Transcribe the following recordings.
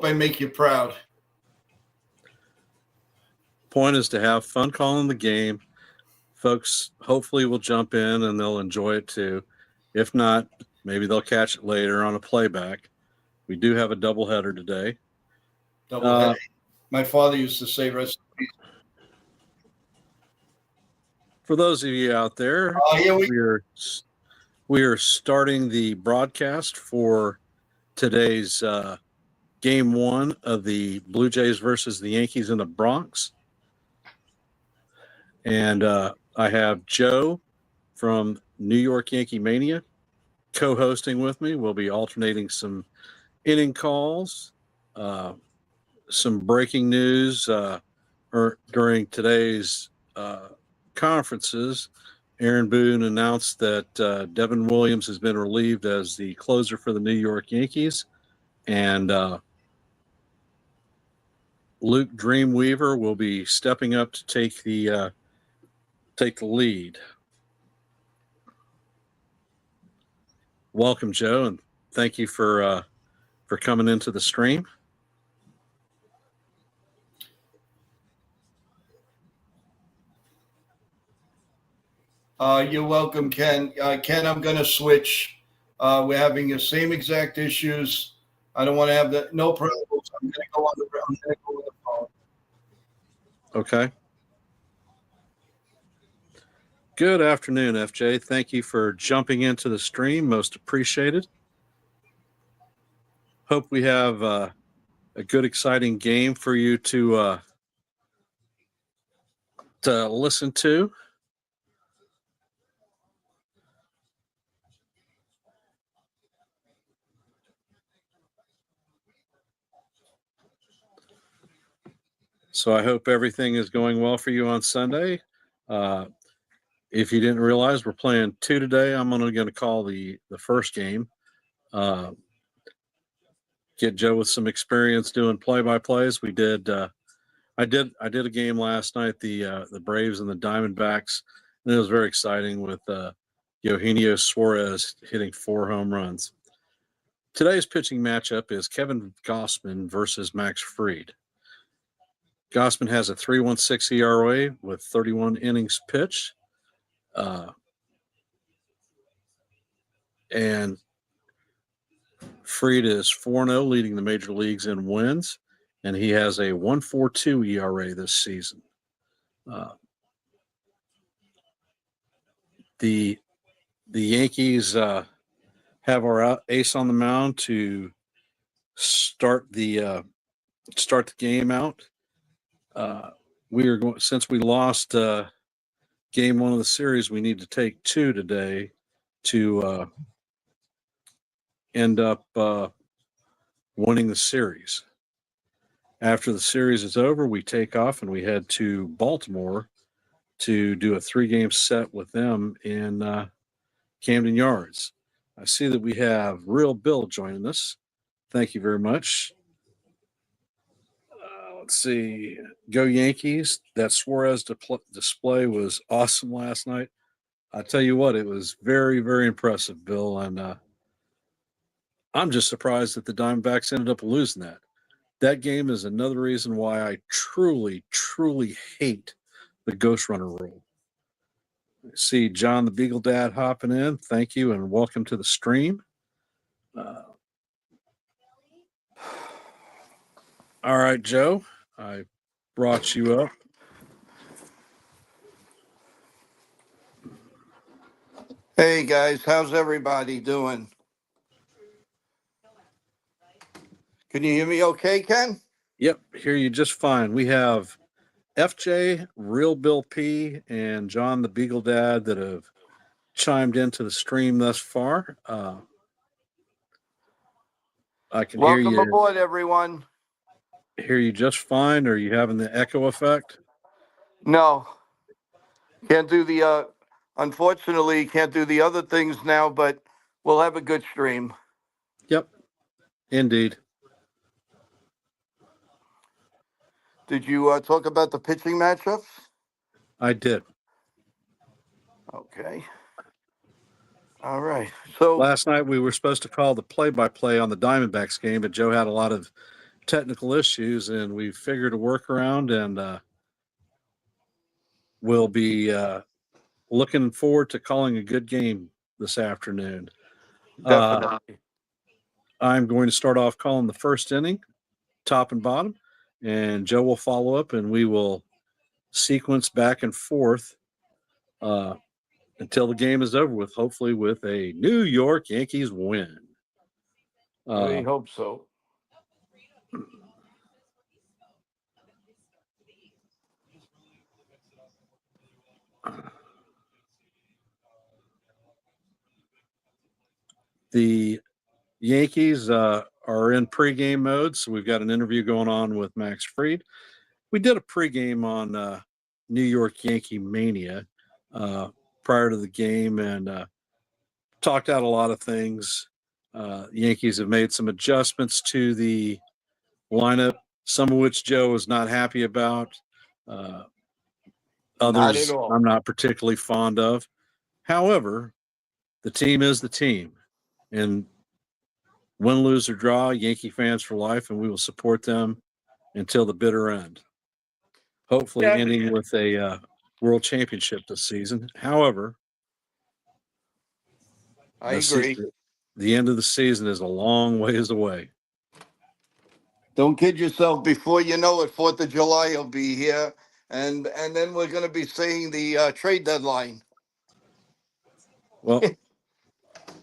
I make you proud. Point is to have fun calling the game. Folks hopefully will jump in and they'll enjoy it too. If not, maybe they'll catch it later on a playback. We do have a doubleheader today. Doubleheader. My father used to say rest in peace. For those of you out there, we are starting the broadcast for today's Game 1 of the Blue Jays versus the Yankees in the Bronx. And I have Joe from New York Yankee Mania co-hosting with me. We'll be alternating some inning calls, some breaking news during today's conferences. Aaron Boone announced that Devin Williams has been relieved as the closer for the New York Yankees, and Luke Dreamweaver will be stepping up to take the lead. Welcome, Joe, and thank you for coming into the stream. You're welcome, Ken. Ken, I'm going to switch. We're having the same exact issues. I don't want to have no problems. I'm going to go on the phone. Okay. Good afternoon, FJ. Thank you for jumping into the stream. Most appreciated. Hope we have a good, exciting game for you to listen to. So I hope everything is going well for you on Sunday. If you didn't realize, we're playing 2 today. I'm only going to call the first game. Get Joe with some experience doing play-by-plays. We did. I did a game last night, the Braves and the Diamondbacks, and it was very exciting with Eugenio Suarez hitting 4 home runs. Today's pitching matchup is Kevin Gausman versus Max Fried. Gausman has a 3.16 ERA with 31 innings pitched. And Fried is 4-0, leading the major leagues in wins, and he has a 1.42 ERA this season. The Yankees have our ace on the mound to start the game out. We are going, since we lost game 1 of the series, we need to take 2 today to end up winning the series. After the series is over, we take off and we head to Baltimore to do a 3-game set with them in Camden Yards. I see that we have Real Bill joining us. Thank you very much. Let's see. Go Yankees. That Suarez display was awesome last night. I tell you what, it was very, very impressive, Bill. And I'm just surprised that the Diamondbacks ended up losing that. That game is another reason why I truly, truly hate the Ghost Runner rule. I see John the Beagle Dad hopping in. Thank you and welcome to the stream. All right, Joe, I brought you up. Hey, guys. How's everybody doing? Can you hear me okay, Ken? Yep, hear you just fine. We have FJ, Real Bill P, and John the Beagle Dad that have chimed into the stream thus far. I can hear you. Welcome aboard, everyone. Hear you just fine. Are you having the echo effect? No. Can't do the, unfortunately, can't do the other things now, but we'll have a good stream. Yep, indeed. Did you talk about the pitching matchups? I did. Okay. All right. So last night we were supposed to call the play-by-play on the Diamondbacks game, but Joe had a lot of technical issues, and we figured a workaround, and we'll be looking forward to calling a good game this afternoon. Definitely. I'm going to start off calling the first inning, top and bottom, and Joe will follow up, and we will sequence back and forth until the game is over with, hopefully with a New York Yankees win. We hope so. The Yankees are in pregame mode, so we've got an interview going on with Max Fried. We did a pregame on New York Yankee Mania prior to the game and talked out a lot of things. Yankees have made some adjustments to the lineup, some of which Joe is not happy about. Not Others at all. I'm not particularly fond of. However, the team is the team. And win, lose, or draw, Yankee fans for life, and we will support them until the bitter end. Hopefully, ending with a world championship this season. However, I agree. The end of the season is a long ways away. Don't kid yourself. Before you know it, 4th of July will be here, and then we're going to be seeing the trade deadline. Well,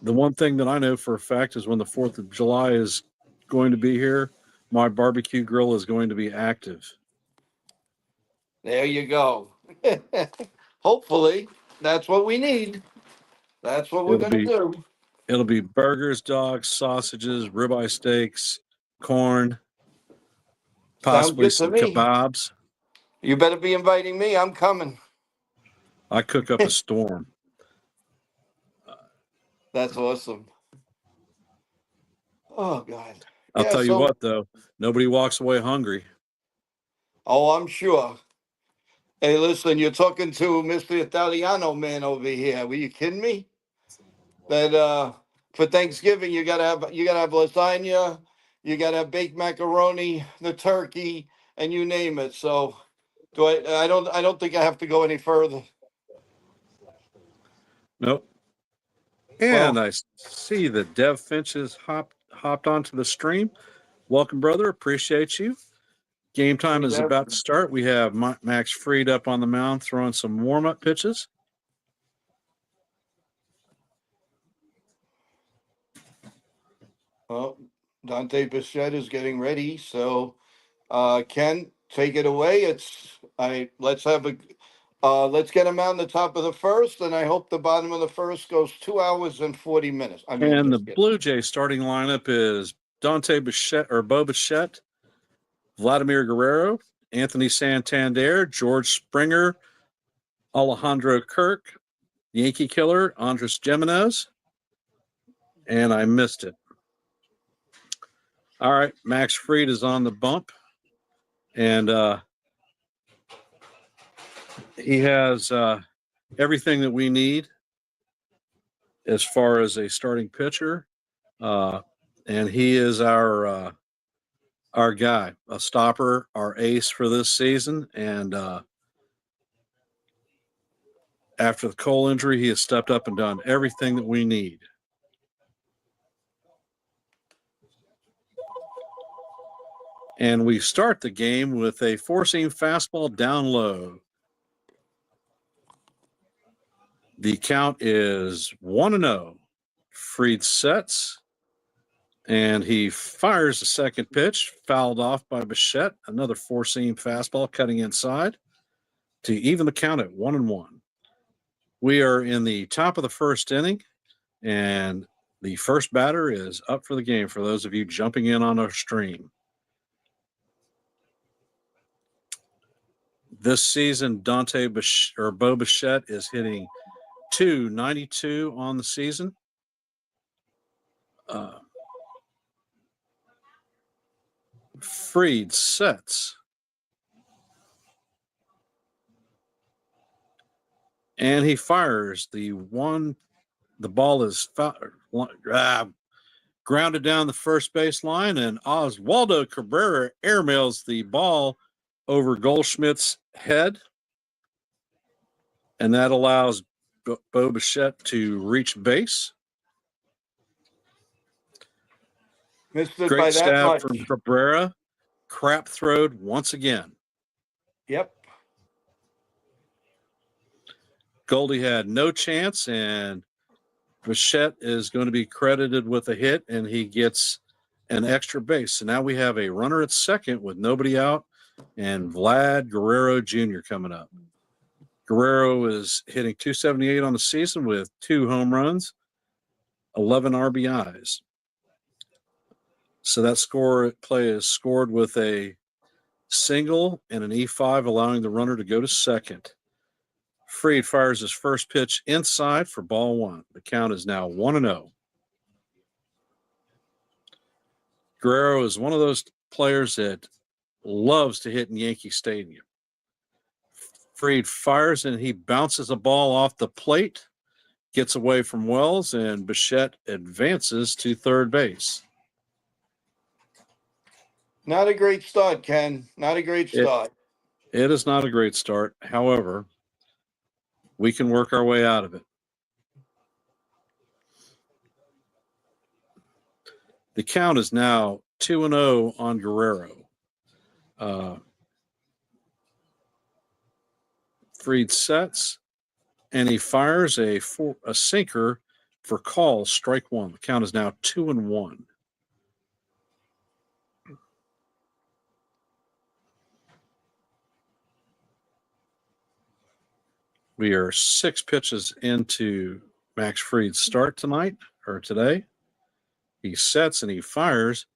the one thing that I know for a fact is when the 4th of July is going to be here, my barbecue grill is going to be active. There you go. Hopefully, that's what we need. That's what we're It'll going to be do. It'll be burgers, dogs, sausages, ribeye steaks, corn, Sounds possibly good to some me. kebabs. You better be inviting me. I'm coming. I cook up a storm. That's awesome. Oh, God. I'll Yeah, tell you so, what, though, nobody walks away hungry. oh, I'm sure. Hey, listen, you're talking to Mr. Italiano man over here. Were you kidding me? That for Thanksgiving you gotta have lasagna, you gotta have baked macaroni, the turkey, and you name it. So do I don't think I have to go any further. Nope. And Well, I see that Dev Finch has hopped onto the stream. Welcome, brother. Appreciate you. Game time hey, is Dev. about to start. We have Max Fried up on the mound throwing some warm-up pitches. Well, Dante Bichette is getting ready. So Ken, take it away. Let's get him on the top of the first, and I hope the bottom of the first goes 2 hours and 40 minutes. I mean, I'm And the just kidding. Blue Jay starting lineup is Dante Bichette or Bo Bichette, Vladimir Guerrero, Anthony Santander, George Springer, Alejandro Kirk, Yankee Killer, Andres Gimenez, and I missed it. All right, Max Fried is on the bump, and he has everything that we need as far as a starting pitcher, and he is our guy, a stopper, our ace for this season, and after the Cole injury, he has stepped up and done everything that we need. And we start the game with a four-seam fastball down low. The count is 1-0. Fried sets, and he fires the second pitch, fouled off by Bichette. Another four-seam fastball cutting inside to even the count at 1-1. We are in the top of the first inning, and the first batter is up for the game for those of you jumping in on our stream. This season, Bo Bichette is hitting .292 on the season. Fried sets. And he fires the ball is Grounded down the first base line, and Oswaldo Cabrera airmails the ball over Goldschmidt's head. And that allows Bo Bichette to reach base. Missed it by Great that stab much. from Cabrera. Crap throwed once again. Yep. Goldie had no chance, and Bichette is going to be credited with a hit, and he gets an extra base. So now we have a runner at second with nobody out, and Vlad Guerrero Jr. coming up. Guerrero is hitting .278 on the season with 2 home runs, 11 RBIs. So that play is scored with a single and an E5, allowing the runner to go to second. Fried fires his first pitch inside for ball 1. The count is now 1-0. Guerrero is one of those players that loves to hit in Yankee Stadium. Fried fires and he bounces a ball off the plate, gets away from Wells, and Bichette advances to third base. Not a great start, Ken. Not a great start. It is not a great start. However, we can work our way out of it. The count is now 2-0 on Guerrero. Fried sets, and he fires a sinker for call, strike 1. The count is now 2-1. We are 6 pitches into Max Fried's start today. He sets and he fires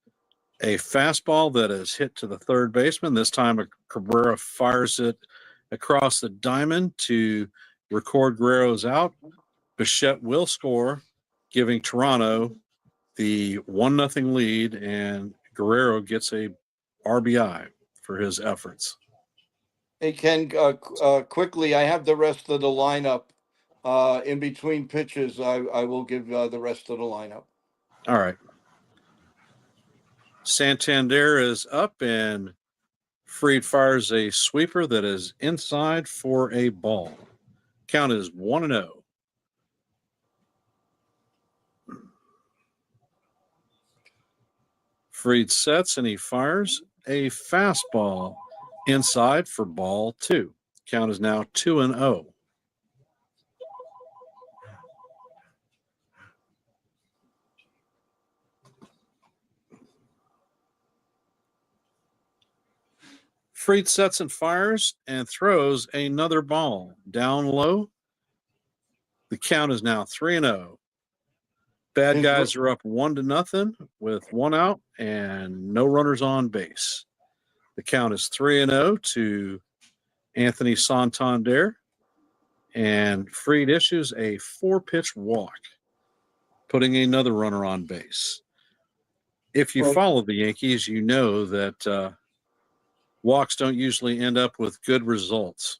a fastball that is hit to the third baseman. This time Cabrera fires it across the diamond to record Guerrero's out. Bichette will score, giving Toronto the 1-0 lead, and Guerrero gets a RBI for his efforts. Hey, Ken, quickly, I have the rest of the lineup. In between pitches, I will give the rest of the lineup. All right. Santander is up, and Fried fires a sweeper that is inside for a ball. Count is 1-0. Fried sets and he fires a fastball inside for ball 2. Count is now 2-0. Fried sets and fires and throws another ball down low. The count is now 3-0. Bad guys are up 1-0 with 1 out and no runners on base. The count is 3-0 to Anthony Santander, and Fried issues a 4-pitch walk, putting another runner on base. If you follow the Yankees, you know that walks don't usually end up with good results.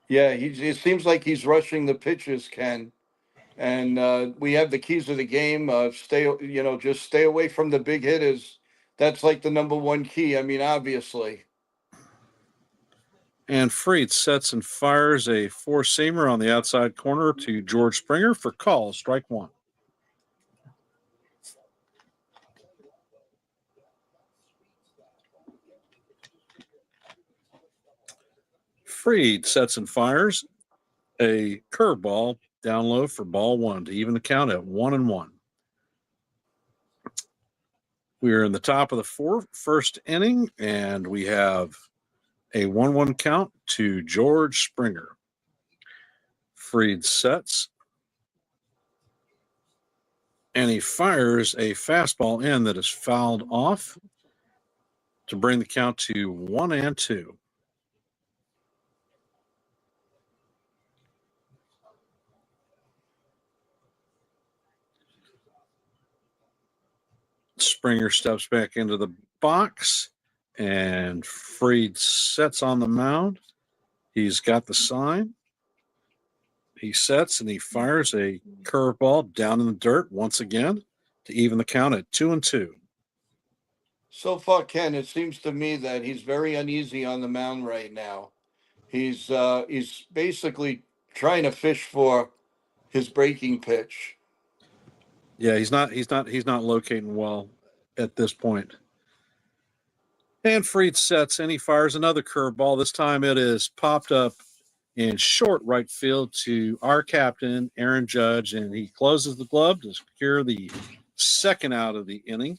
Yeah, it seems like he's rushing the pitches, Ken. And we have the keys of the game. Just stay away from the big hitters. That's like the number 1 key. I mean, obviously. And Fried sets and fires a 4-seamer on the outside corner to George Springer for call, strike 1. Fried sets and fires a curveball down low for ball 1 to even the count at 1-1. We are in the top of the first inning, and we have a 1-1 count to George Springer. Fried sets, and he fires a fastball in that is fouled off to bring the count to 1-2. Springer steps back into the box, and Fried sets on the mound. He's got the sign. He sets and he fires a curveball down in the dirt once again to even the count at 2-2. So far, Ken, it seems to me that he's very uneasy on the mound right now. He's basically trying to fish for his breaking pitch. Yeah, he's not locating well at this point. And Fried sets and he fires another curveball. This time it is popped up in short right field to our captain, Aaron Judge, and he closes the glove to secure the second out of the inning.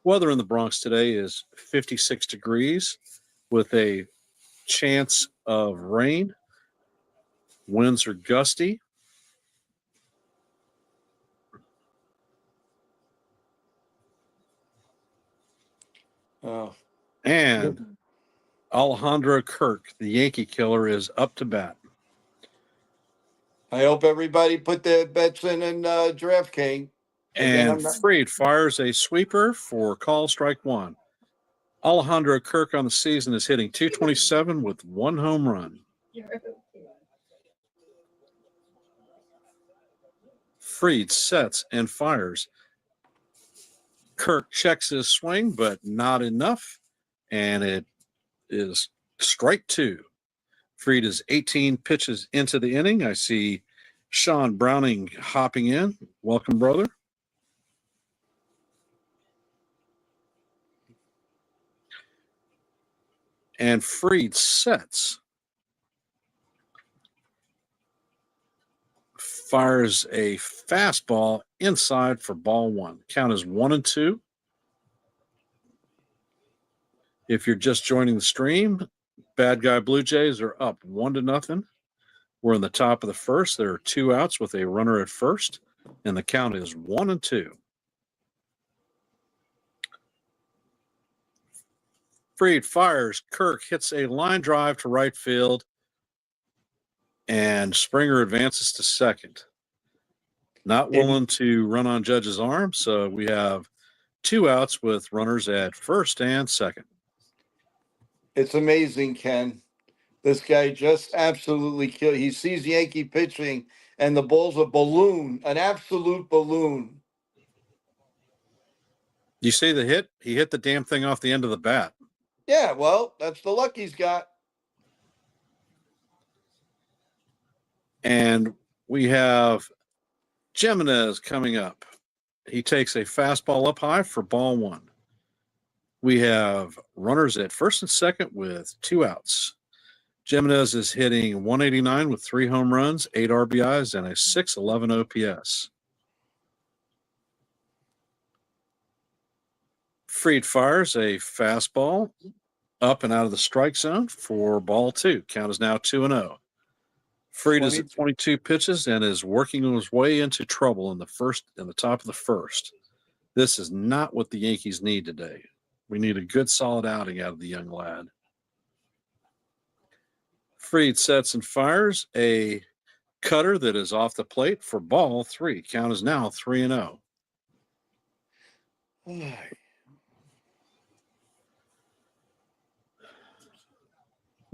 Weather in the Bronx today is 56 degrees with a chance of rain. Winds are gusty. Oh. And Alejandro Kirk, the Yankee killer, is up to bat. I hope everybody put their bets in DraftKings. Again, And Fried fires a sweeper for call strike one. Alejandro Kirk on the season is hitting .227 with one home run. Fried sets and fires. Kirk checks his swing, but not enough. And it is strike two. Fried is 18 pitches into the inning. I see Sean Browning hopping in. Welcome, brother. And Fried sets. Fires a fastball inside for ball one. Count is 1-2. If you're just joining the stream, Bad Guy Blue Jays are up 1-0. We're in the top of the first. There are two outs with a runner at first, and the count is 1-2. Fried fires. Kirk hits a line drive to right field, and Springer advances to second. Not willing to run on Judge's arm, so we have two outs with runners at first and second. It's amazing, Ken. This guy just absolutely killed. He sees Yankee pitching, and the ball's a balloon, an absolute balloon. You see the hit? He hit the damn thing off the end of the bat. Yeah, well, that's the luck he's got. And we have Jimenez coming up. He takes a fastball up high for ball one. We have runners at first and second with two outs. Jimenez is hitting .189 with 3 home runs, 8 RBIs, and a .611 OPS. Fried fires a fastball up and out of the strike zone for ball two. Count is now 2-0. Fried is at 22 pitches and is working his way into trouble in the top of the first. This is not what the Yankees need today. We need a good solid outing out of the young lad. Fried sets and fires a cutter that is off the plate for ball three. Count is now 3-0.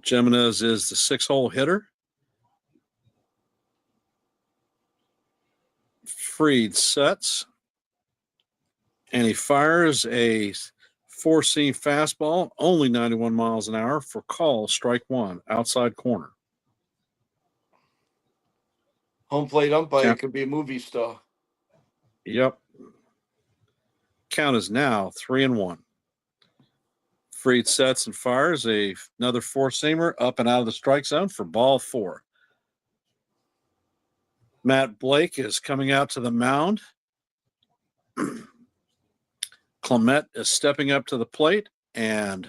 Jimenez is the 6-hole hitter. Fried sets, and he fires a four-seam fastball, only 91 miles an hour for call, strike one, outside corner. Home plate umpire could be a movie star. Yep. Count is now 3-1. Fried sets and fires another four-seamer up and out of the strike zone for ball four. Matt Blake is coming out to the mound. Clement is stepping up to the plate, and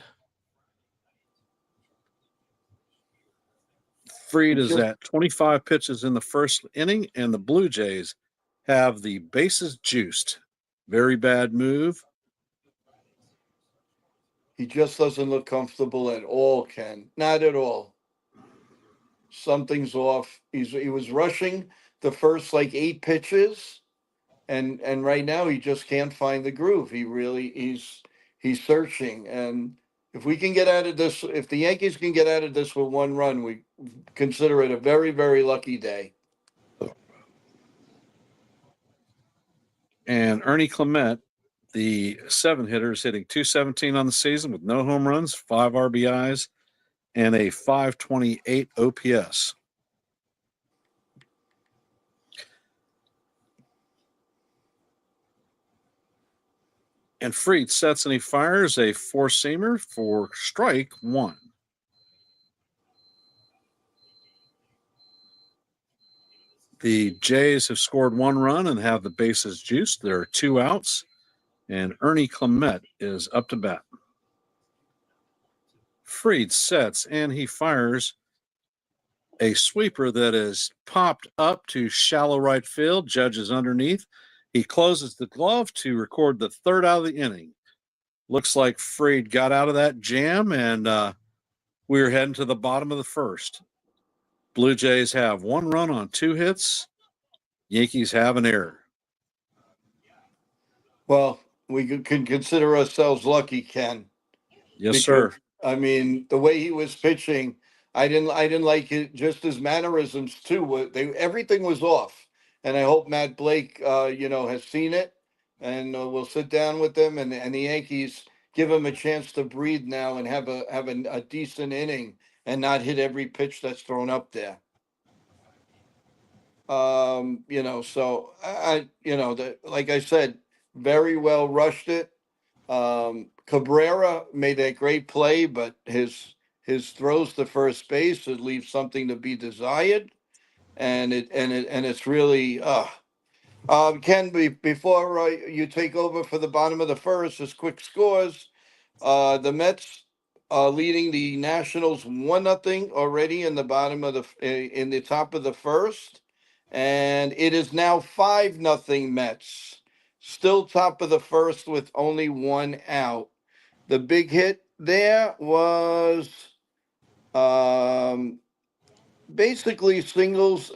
Fried is at 25 pitches in the first inning, and the Blue Jays have the bases juiced. Very bad move. He just doesn't look comfortable at all, Ken. Not at all. Something's off. He was rushing the first 8 pitches, and right now he just can't find the groove. He's searching, and if we can get out of this, if the Yankees can get out of this with one run, we consider it a very, very lucky day. And Ernie Clement, the 7-hitter, is hitting .217 on the season with no home runs, 5 RBIs, and a .528 OPS. And Fried sets and he fires a 4-seamer for strike 1. The Jays have scored 1 run and have the bases juiced. There are 2 outs, and Ernie Clement is up to bat. Fried sets and he fires a sweeper that is popped up to shallow right field. Judge is underneath. He closes the glove to record the 3rd out of the inning. Looks like Fried got out of that jam, and we're heading to the bottom of the 1st. Blue Jays have 1 run on 2 hits. Yankees have an error. Well, we can consider ourselves lucky, Ken. Yes, sir. I mean, the way he was pitching, I didn't like it. Just his mannerisms too. Everything was off, and I hope Matt Blake, has seen it, and we'll sit down with them, and the Yankees give him a chance to breathe now and have a decent inning and not hit every pitch that's thrown up there. So like I said, very well rushed it. Cabrera made a great play, but his throws to first base would leave something to be desired, and it's really Ken, before you take over for the bottom of the 1st, just quick scores. The Mets are leading the Nationals 1-0 already in the in the top of the 1st, and it is now 5-0 Mets. Still top of the 1st with only 1 out. The big hit there was basically singles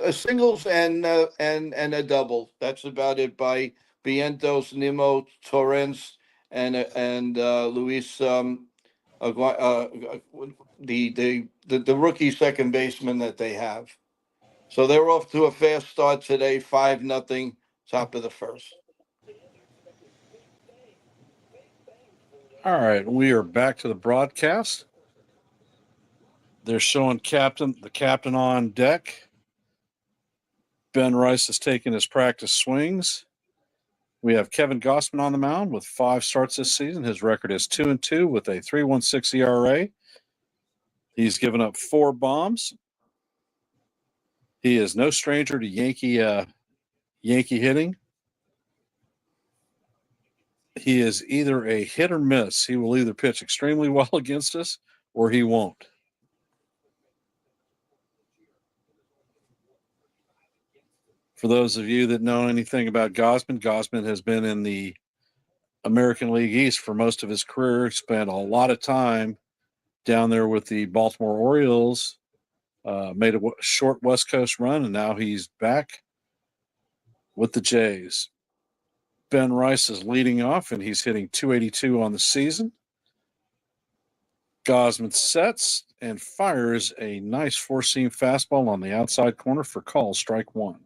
and a double. That's about it by Vientos, Nimmo, Torrens, and Luis, the rookie second baseman that they have. So they're off to a fast start today, 5-0, top of the 1st. All right, we are back to the broadcast. They're showing the captain on deck. Ben Rice is taking his practice swings. We have Kevin Gossman on the mound with 5 starts this season. His record is 2-2 with a 3.16 ERA. He's given up 4 bombs. He is no stranger to Yankee hitting. He is either a hit or miss. He will either pitch extremely well against us or he won't. For those of you that know anything about Gossman has been in the American League East for most of his career. Spent a lot of time down there with the Baltimore Orioles, made a short West Coast run, and now he's back with the Jays. Ben Rice is leading off, and he's hitting .282 on the season. Gossman sets and fires a nice 4-seam fastball on the outside corner for call, strike 1.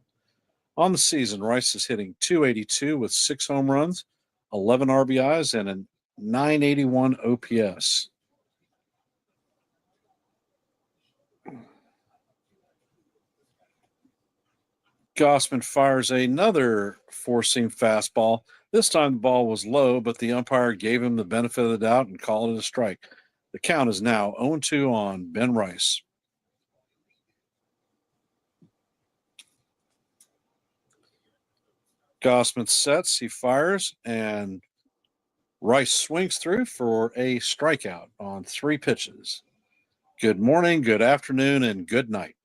On the season, Rice is hitting .282 with 6 home runs, 11 RBIs, and a .981 OPS. Gossman fires another 4-seam fastball. This time the ball was low, but the umpire gave him the benefit of the doubt and called it a strike. The count is now 0-2 on Ben Rice. Gossman sets, he fires, and Rice swings through for a strikeout on 3 pitches. Good morning, good afternoon, and good night.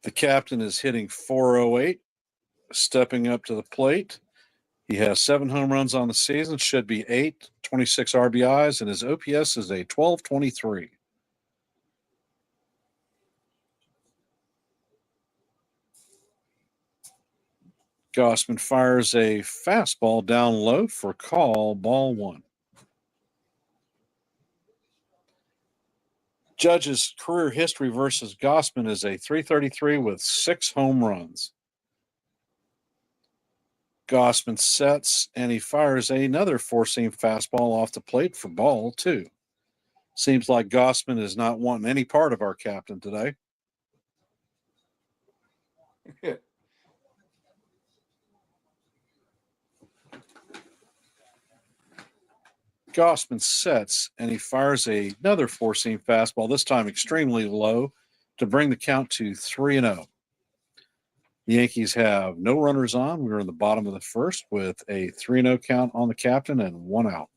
The captain is hitting .408, stepping up to the plate. He has 7 home runs on the season, should be 8, 26 RBIs, and his OPS is a .1223. Gossman fires a fastball down low for call, ball 1. Judge's career history versus Gossman is a 333 with 6 home runs. Gossman sets and he fires another four-seam fastball off the plate for ball 2. Seems like Gossman is not wanting any part of our captain today. Gossman sets and he fires another four-seam fastball, this time extremely low, to bring the count to 3-0. The Yankees have no runners on. We're in the bottom of the first with a 3-0 count on the captain and 1 out.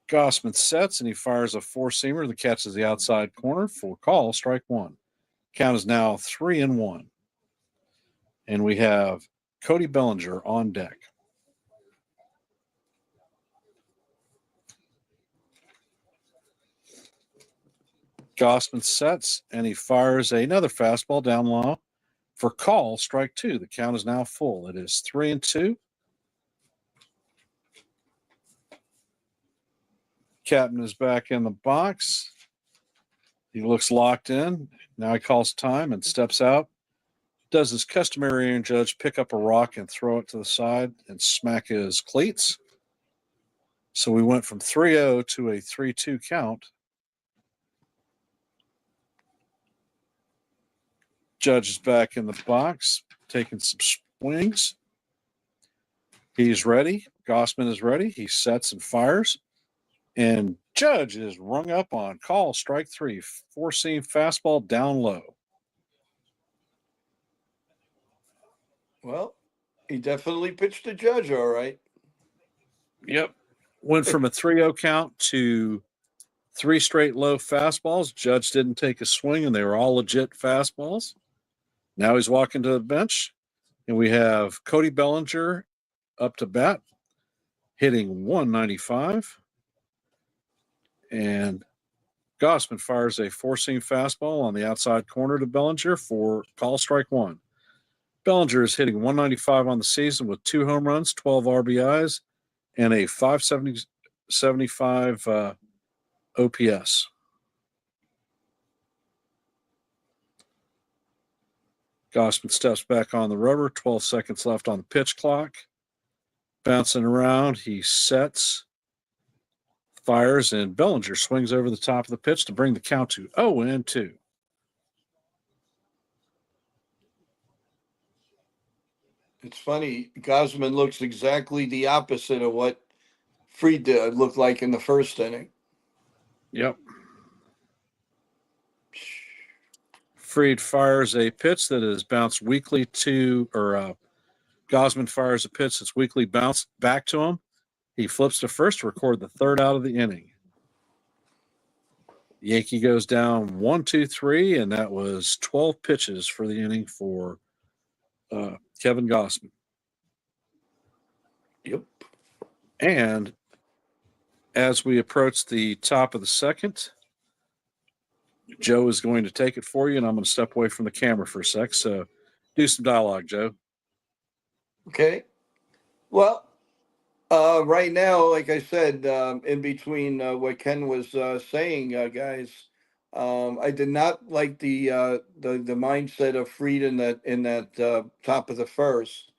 Gossman sets and he fires a four-seamer that catches the outside corner for call, strike 1. Count is now 3-1. And we have Cody Bellinger on deck. Gossman sets and he fires another fastball down low for call, strike 2. The count is now full. It is 3-2. Captain is back in the box. He looks locked in. Now he calls time and steps out. Does his customary Aaron Judge pick up a rock and throw it to the side and smack his cleats. So we went from 3-0 to a 3-2 count. Judge is back in the box, taking some swings. He's ready. Gossman is ready. He sets and fires. And Judge is rung up on call, strike 3. Four-seam fastball down low. Well, he definitely pitched to Judge, all right. Yep. Went from a 3-0 count to 3 straight low fastballs. Judge didn't take a swing, and they were all legit fastballs. Now he's walking to the bench, and we have Cody Bellinger up to bat, hitting 195. And Gossman fires a four-seam fastball on the outside corner to Bellinger for call, strike 1. Bellinger is hitting 195 on the season with 2 home runs, 12 RBIs, and a 575 OPS. Gossman steps back on the rubber, 12 seconds left on the pitch clock. Bouncing around, he sets, fires, and Bellinger swings over the top of the pitch to bring the count to 0-2. It's funny, Gosman looks exactly the opposite of what Fried looked like in the first inning. Yep. Fried fires a pitch that is bounced weakly to, or Gosman fires a pitch that's weakly bounced back to him. He flips to first to record the 3rd out of the inning. Yankee goes down 1-2-3, and that was 12 pitches for the inning for Kevin Gossman. Yep. And as we approach the top of the second, Joe is going to take it for you, and I'm going to step away from the camera for a sec. So do some dialogue, Joe. Okay. Well, right now, like I said, in between what Ken was saying, guys, I did not like the mindset of Fried in that top of the first.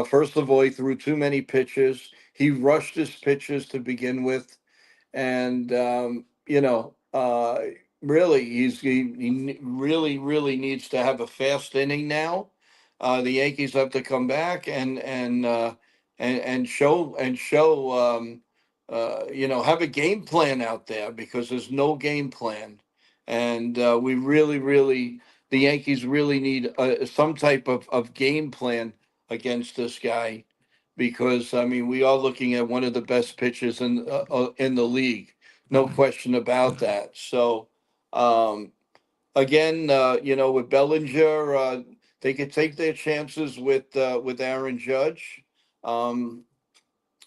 First of all, he threw too many pitches. He rushed his pitches to begin with, and really, he really needs to have a fast inning now. The Yankees have to come back and show have a game plan out there, because there's no game plan, and we really the Yankees really need some type of game plan against this guy, because I mean, we are looking at one of the best pitchers in the league, no question about that. So again, with Bellinger, they could take their chances with Aaron Judge. I'm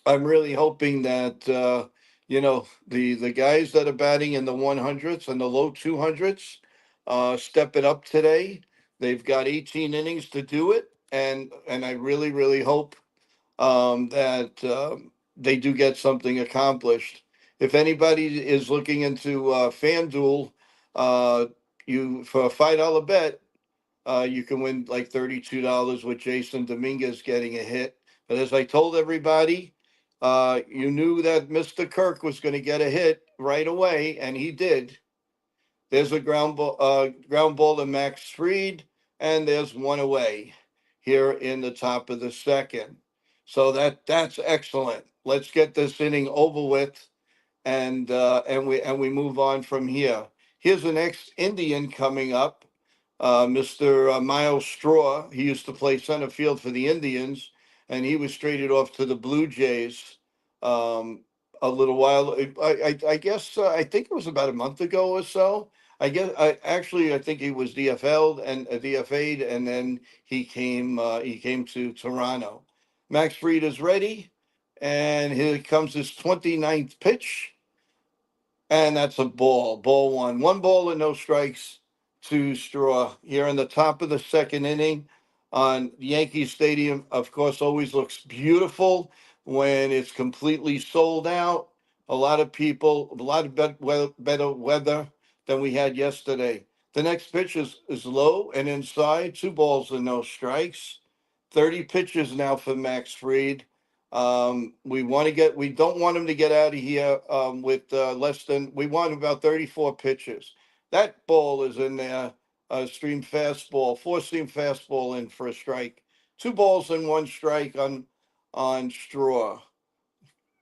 really hoping that the guys that are batting in the 100s and the low 200s step it up today. They've got 18 innings to do it, and I really hope that they do get something accomplished. If anybody is looking into FanDuel, uh, you for a $5 bet, you can win like $32 with Jason Dominguez getting a hit. But as I told everybody, you knew that Mr. Kirk was going to get a hit right away, and he did. There's a ground ball to Max Fried, and there's one away here in the top of the second. So that's excellent. Let's get this inning over with, and we move on from here. Here's an ex-Indian coming up, Mr. Miles Straw. He used to play center field for the Indians, and he was traded off to the Blue Jays um, a little while. I guess I think it was about a month ago or so. I think he was DFL'd and DFA'd, and then he came to Toronto. Max Fried is ready, and here comes his 29th pitch. And that's a ball. Ball one. One ball and no strikes to Straw. Here in the top of the second inning on Yankee Stadium, of course, always looks beautiful when it's completely sold out. A lot of people, a lot of better weather than we had yesterday. The next pitch is low and inside. Two balls and no strikes. 30 pitches now for Max Fried. We don't want him to get out of here with less than, we want about 34 pitches. That ball is in there, stream fastball, four-seam fastball in for a strike. Two balls and one strike on Straw.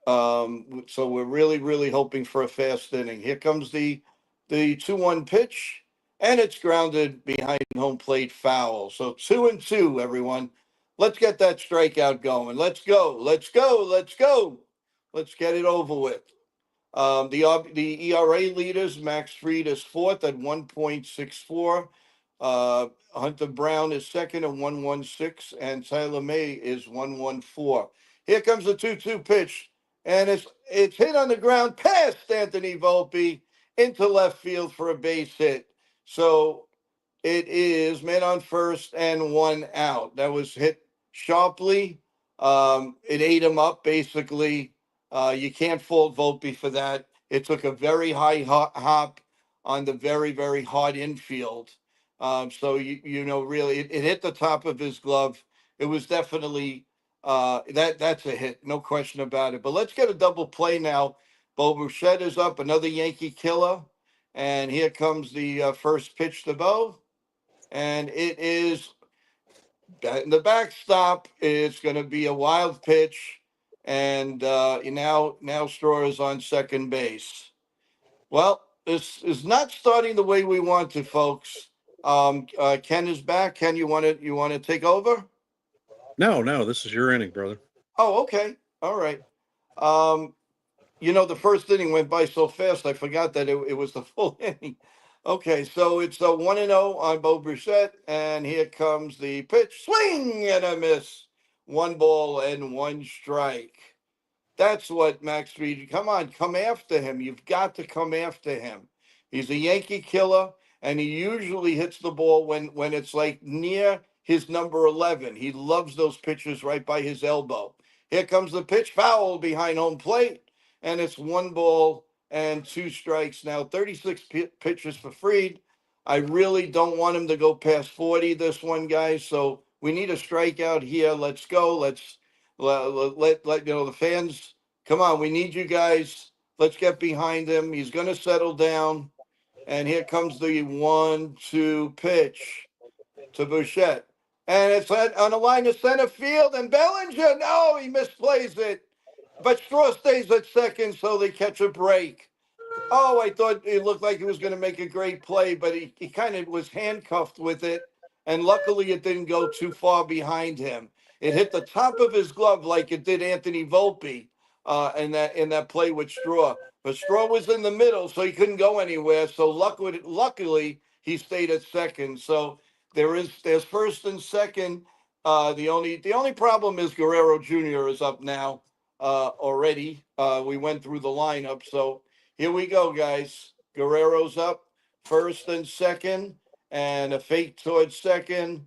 So we're really, really hoping for a fast inning. Here comes the 2-1 pitch, and it's grounded behind home plate foul. So 2-2, everyone. Let's get that strikeout going. Let's go. Let's go. Let's go. Let's get it over with. The ERA leaders, Max Fried is fourth at 1.64. Hunter Brown is second at 1.16, and Tyler May is 1.14. Here comes the 2-2 pitch, and it's hit on the ground past Anthony Volpe into left field for a base hit. So it is man on first and one out. That was hit sharply. It ate him up, basically. You can't fault Volpe for that. It took a very high hop on the very, very hard infield. So, really, it hit the top of his glove. It was definitely that's a hit, no question about it. But let's get a double play now. Bo Bichette is up, another Yankee killer. And here comes the first pitch to Bo. And it is in the backstop. It's going to be a wild pitch, and now Straw is on second base. Well, this is not starting the way we want to, folks. Ken is back. Ken, you want to take over? No, this is your inning, brother. Oh, okay, all right. Um, the first inning went by so fast, I forgot that it was the full inning. Okay, so it's a 1-0 on Bo Bichette, and here comes the pitch. Swing and a miss. One ball and one strike. That's what Max Fried. Come on, come after him. You've got to come after him. He's a Yankee killer, and he usually hits the ball when it's like near his number 11. He loves those pitches right by his elbow. Here comes the pitch, foul behind home plate, and it's one ball and two strikes now. 36 pitches for Fried. I really don't want him to go past 40 this one, guys. So we need a strikeout here. Let's go. Let the fans come on. We need you guys. Let's get behind him. He's going to settle down. And here comes the 1-2 pitch to Bichette. And it's on the line to center field. And Bellinger, no, he misplays it. But Straw stays at second, so they catch a break. Oh, I thought it looked like he was going to make a great play, but he kind of was handcuffed with it. And luckily, it didn't go too far behind him. It hit the top of his glove like it did Anthony Volpe in that play with Straw. But Straw was in the middle, so he couldn't go anywhere. So luckily, he stayed at second. So there's first and second. The only problem is Guerrero Jr. is up now already. We went through the lineup, so here we go, guys. Guerrero's up first and second, and a fake towards second.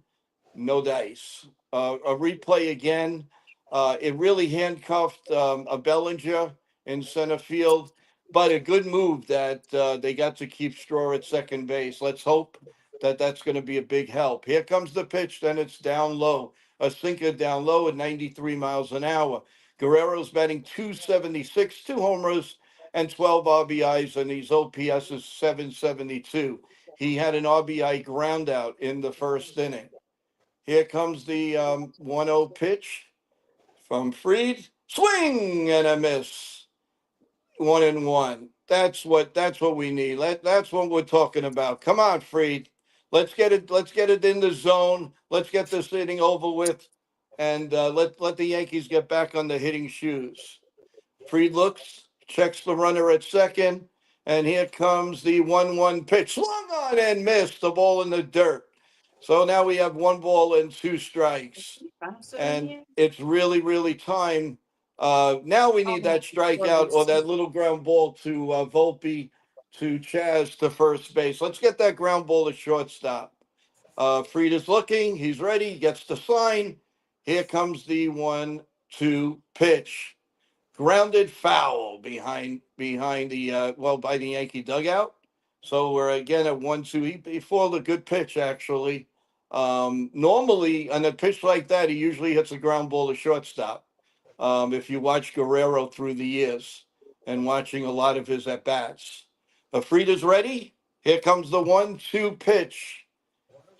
No dice. A replay again. It really handcuffed a Bellinger in center field, but a good move that they got to keep Straw at second base. Let's hope that that's going to be a big help. Here comes the pitch, then it's down low. A sinker down low at 93 miles an hour. Guerrero's batting 276, 2 homers, and 12 RBIs, and his OPS is 772. He had an RBI ground out in the first inning. Here comes the 1-0 pitch from Fried. Swing and a miss. 1-1. That's what we need. That's what we're talking about. Come on, Fried. Let's get it. Let's get it in the zone. Let's get this inning over with, and let the Yankees get back on the hitting shoes. Fried looks, checks the runner at second, and here comes the 1-1 pitch. Swung on and missed. The ball in the dirt. So now we have 1 ball and 2 strikes, and it's really, really time. Now we need that strikeout or that little ground ball to Volpe, to Chaz to first base. Let's get that ground ball to shortstop. Fried is looking. He's ready. Gets the sign. Here comes the 1-2 pitch. Grounded foul behind the by the Yankee dugout. So we're again at 1-2. He fouled a good pitch actually. Normally on a pitch like that, he usually hits a ground ball to shortstop. If you watch Guerrero through the years and watching a lot of his at bats, Fried is ready. Here comes the 1-2 pitch,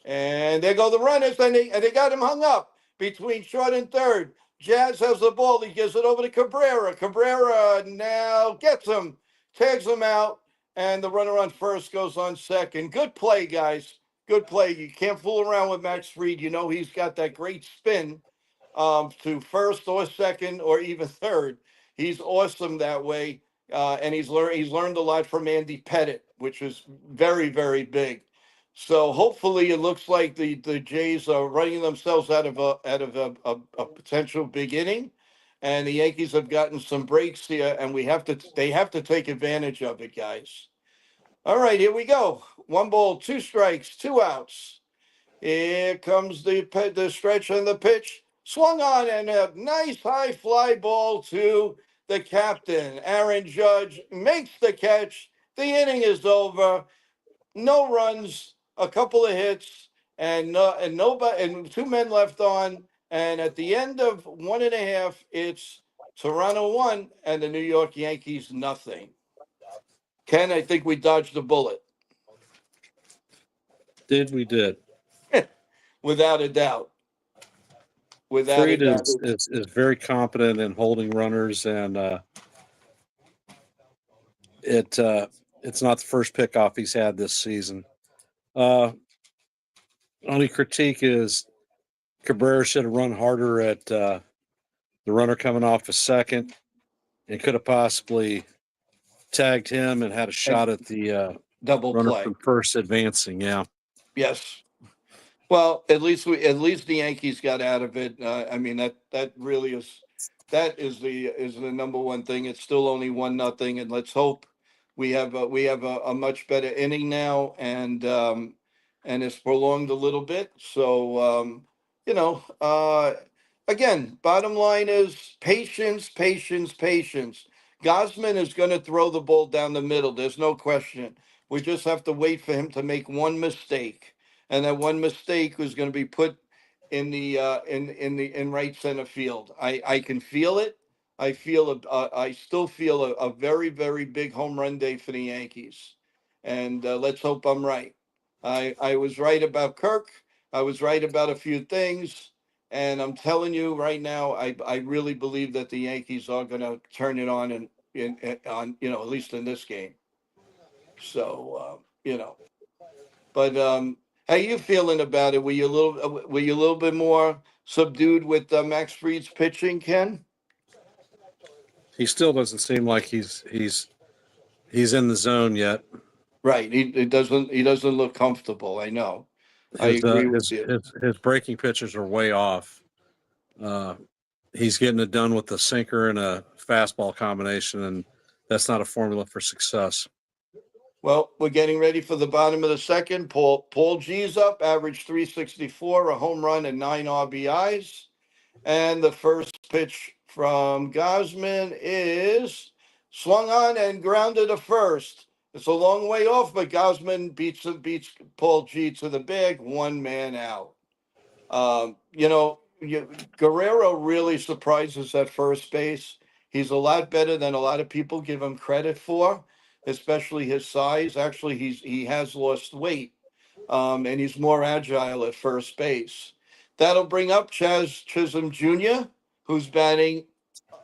and there go the runners, and they got him hung up between short and third. Jazz has the ball. He gives it over to Cabrera. Cabrera now gets him, tags him out, and the runner on first goes on second. Good play, guys. Good play. You can't fool around with Max Fried. You know he's got that great spin to first or second or even third. He's awesome that way, and he's learned a lot from Andy Pettit, which is very, very big. So hopefully, it looks like the Jays are running themselves out of a potential big inning, and the Yankees have gotten some breaks here, and they have to take advantage of it, guys. All right, here we go. 1 ball, 2 strikes, 2 outs. Here comes the stretch and the pitch. Swung on and a nice high fly ball to the captain. Aaron Judge makes the catch. The inning is over. No runs, a couple of hits, and nobody, and 2 men left on. And at the end of 1.5, it's Toronto 1 and the New York Yankees nothing. Ken, I think we dodged a bullet. We did. Without a doubt. Without a Fried doubt. is very competent in holding runners, and it's not the first pickoff he's had this season. Only critique is Cabrera should have run harder at the runner coming off a second, and could have possibly tagged him and had a shot at the Double runner play. from first advancing. Yeah. Yes. Well, at least the Yankees got out of it. I mean that really is the number one thing. It's still only 1-0, and let's hope we have a much better inning now, and it's prolonged a little bit. So again, bottom line is patience, patience, patience. Gosman is going to throw the ball down the middle. There's no question. We just have to wait for him to make one mistake, and that one mistake was going to be put in the in right center field. I can feel it. I still feel a very, very big home run day for the Yankees, and let's hope I'm right. I was right about Kirk. I was right about a few things, and I'm telling you right now, I really believe that the Yankees are going to turn it on, and on at least in this game. So but how you feeling about it? Were you a little bit more subdued with Max Fried's pitching, Ken? He still doesn't seem like he's in the zone yet. Right. He doesn't look comfortable. I know. I His agree with you. his breaking pitches are way off. He's getting it done with the sinker and a fastball combination, and that's not a formula for success. Well, we're getting ready for the bottom of the second. Paul G's up, average 364, a home run and 9 RBIs. And the first pitch from Gosman is swung on and grounded to first. It's a long way off, but Gosman beats Paul G to the bag, 1 man out. Guerrero really surprises at first base. He's a lot better than a lot of people give him credit for, especially his size. Actually, he has lost weight, and he's more agile at first base. That'll bring up Chaz Chisholm Jr., who's batting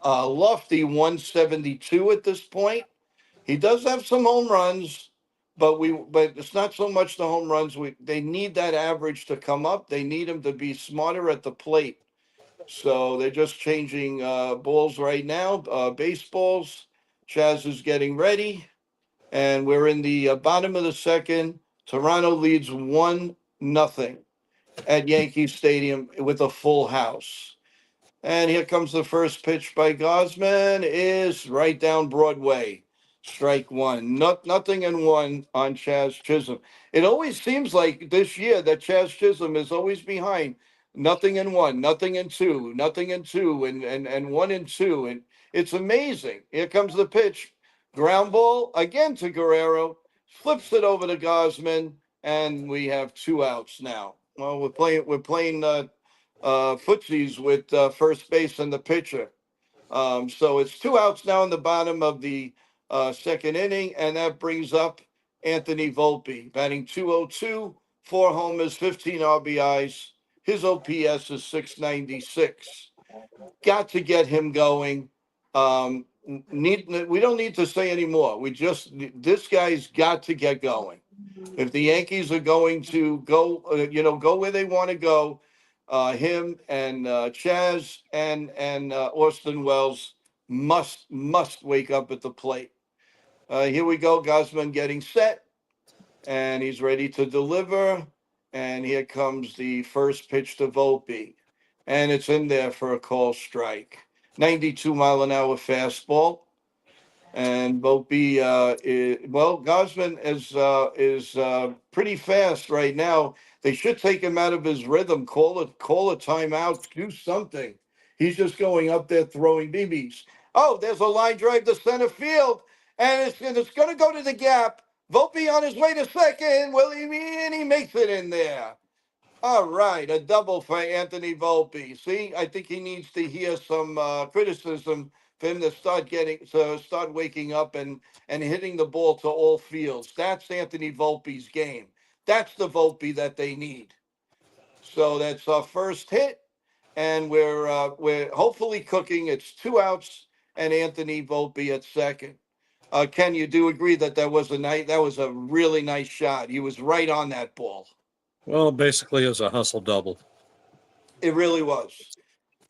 a lofty 172 at this point. He does have some home runs, but it's not so much the home runs. They need that average to come up. They need him to be smarter at the plate. So they're just changing balls right now, baseballs. Chaz is getting ready, and we're in the bottom of the second. Toronto leads 1-0 at Yankee Stadium with a full house. And here comes the first pitch by Gosman, is right down Broadway. Strike one. Nothing in one on Chaz Chisholm. It always seems like this year that Chaz Chisholm is always behind. Nothing in one, nothing in two, nothing in two, and 1 and 2. And it's amazing. Here comes the pitch. Ground ball again to Guerrero. Flips it over to Gosman, and we have 2 outs now. Well, we're playing footsies with first base and the pitcher. So it's 2 outs now in the bottom of the second inning, and that brings up Anthony Volpe, batting 202, 4 homers, 15 RBIs. His OPS is 696. Got to get him going. We don't need to say anymore. This guy's got to get going. If the Yankees are going to go where they want to go, him and Chaz and Austin Wells must wake up at the plate. Here we go. Gosman getting set, and he's ready to deliver. And here comes the first pitch to Volpe, and it's in there for a call strike. 92-mile-an-hour fastball. And Volpe, Gosman is pretty fast right now. They should take him out of his rhythm. Call a timeout. Do something. He's just going up there throwing BBs. Oh, there's a line drive to center field, and it's going to go to the gap. Volpe on his way to second. And he makes it in there. All right, a double for Anthony Volpe. See, I think he needs to hear some criticism for him to start waking up and hitting the ball to all fields. That's Anthony Volpe's game. That's the Volpe that they need. So that's our first hit, and we're hopefully cooking. It's 2 outs and Anthony Volpe at second. Ken, you do agree that was a really nice shot. He was right on that ball. Well, basically, it was a hustle double. It really was.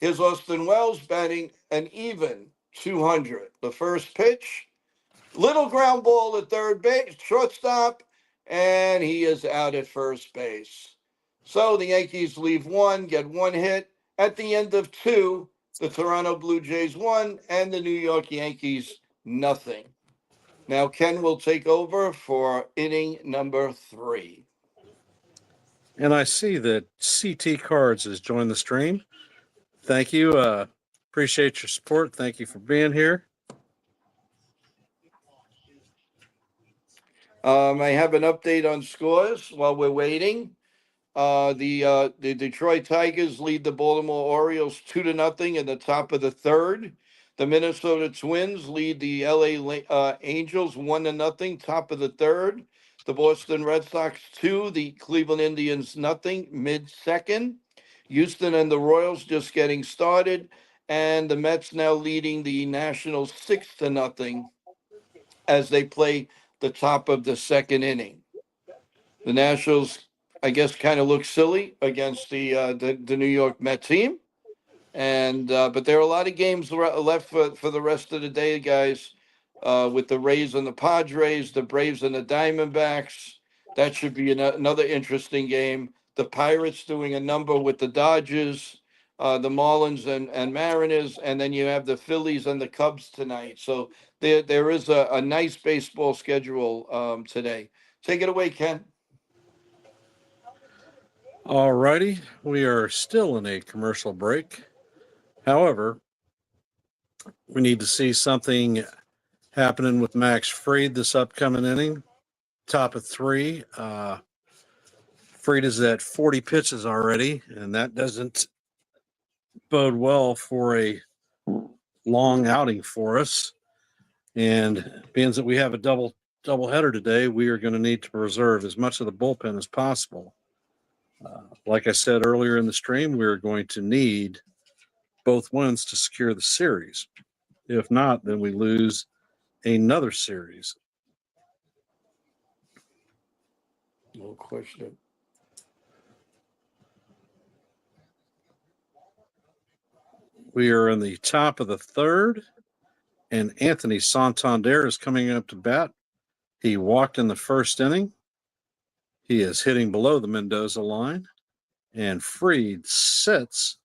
Here's Austin Wells batting an even 200. The first pitch, little ground ball at third base, shortstop, and he is out at first base. So the Yankees leave 1, get 1 hit. At the end of 2, the Toronto Blue Jays 1 and the New York Yankees nothing. Now Ken will take over for inning number 3. And I see that CT Cards has joined the stream. Thank you. Appreciate your support. Thank you for being here. I have an update on scores while we're waiting. The Detroit Tigers lead the Baltimore Orioles 2-0 in the top of the third. The Minnesota Twins lead the LA Angels 1-0, top of the third. The Boston Red Sox 2, the Cleveland Indians 0, mid-second. Houston and the Royals just getting started, and the Mets now leading the Nationals 6-0 as they play the top of the second inning. The Nationals, I guess, kind of look silly against the New York Met team, and but there are a lot of games left for the rest of the day, guys. With the Rays and the Padres, the Braves and the Diamondbacks, that should be another interesting game. The Pirates doing a number with the Dodgers, the Marlins and Mariners, and then you have the Phillies and the Cubs tonight. So there is a nice baseball schedule today. Take it away, Ken. All righty. We are still in a commercial break. However, We need to see something happening with Max Fried this upcoming inning. Top of 3. Fried is at 40 pitches already, and that doesn't bode well for a long outing for us. And being that we have a double header today, we are going to need to preserve as much of the bullpen as possible. Like I said earlier in the stream, we're going to need both wins to secure the series. If not, then we lose another series. No question. We are in the top of the 3rd, and Anthony Santander is coming up to bat. He walked in the 1st inning. He is hitting below the Mendoza line, and Fried sits